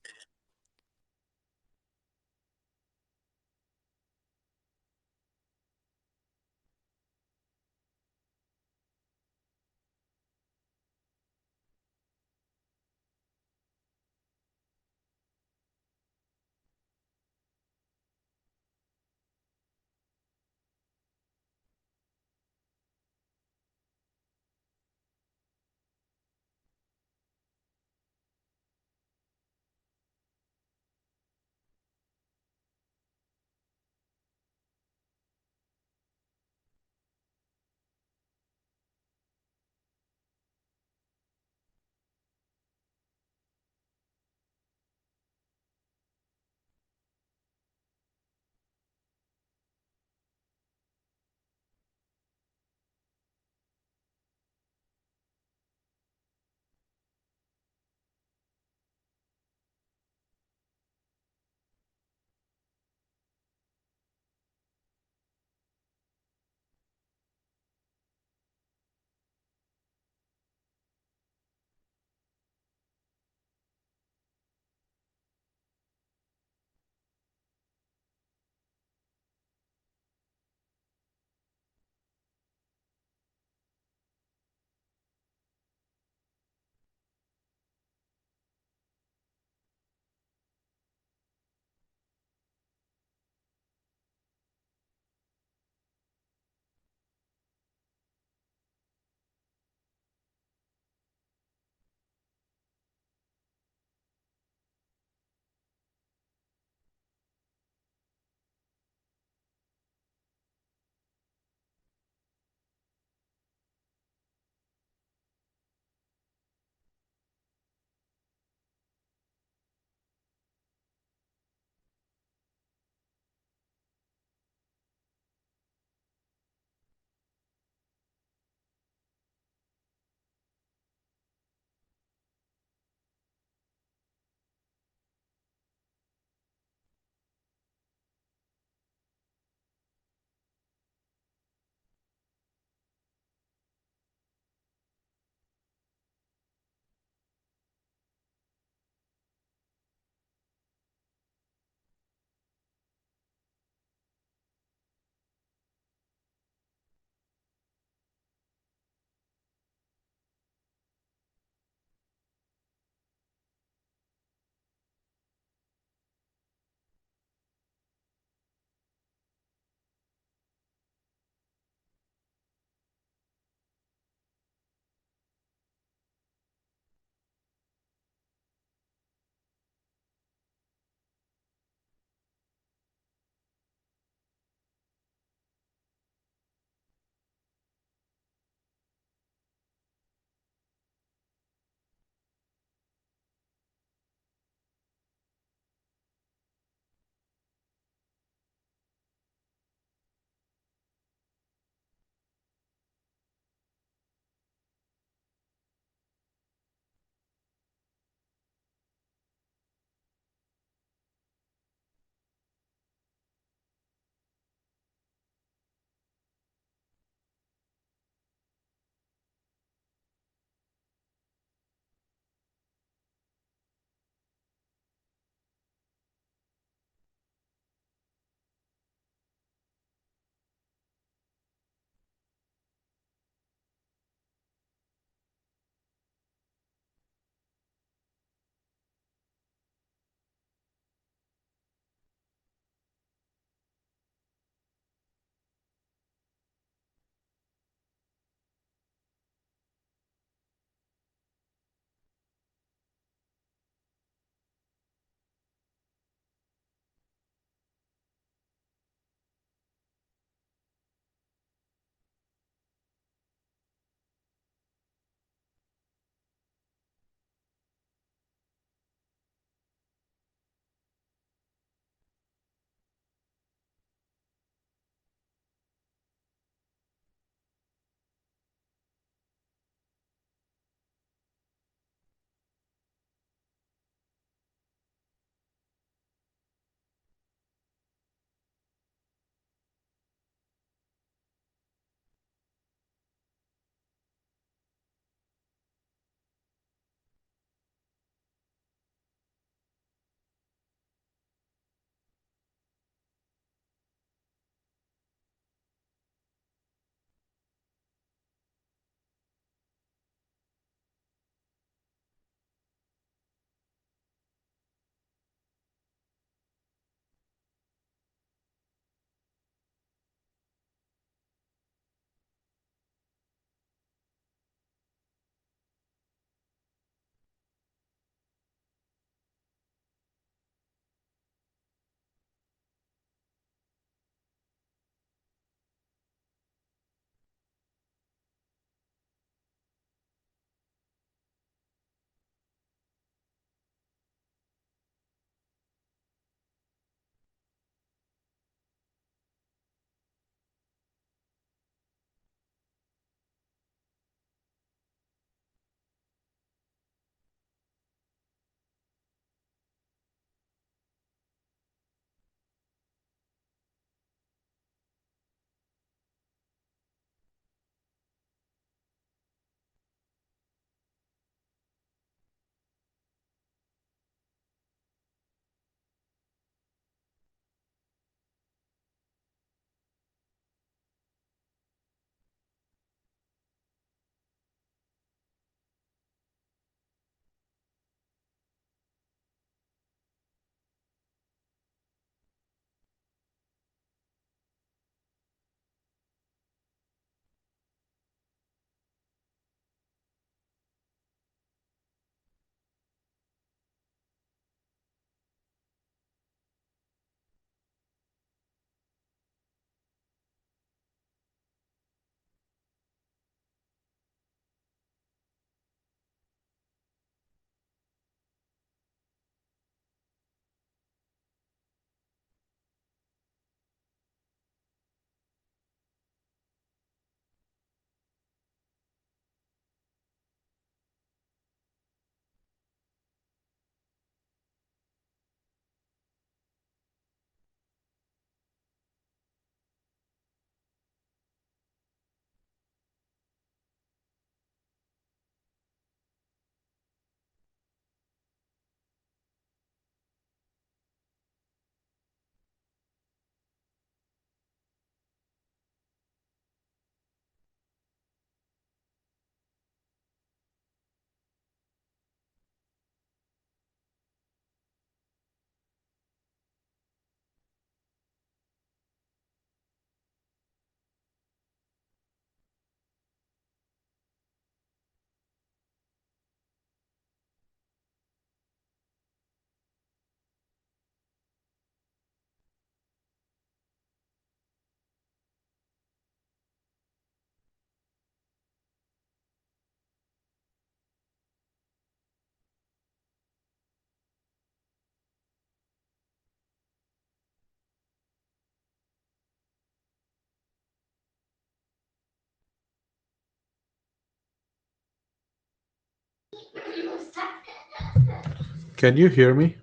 Can you hear me?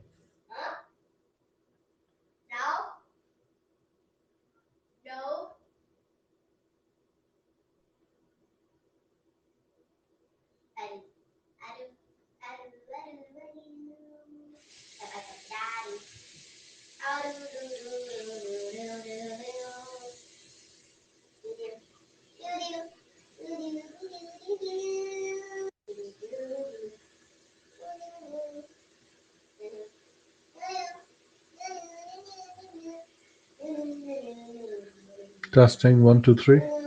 Testing 1, 2, 3.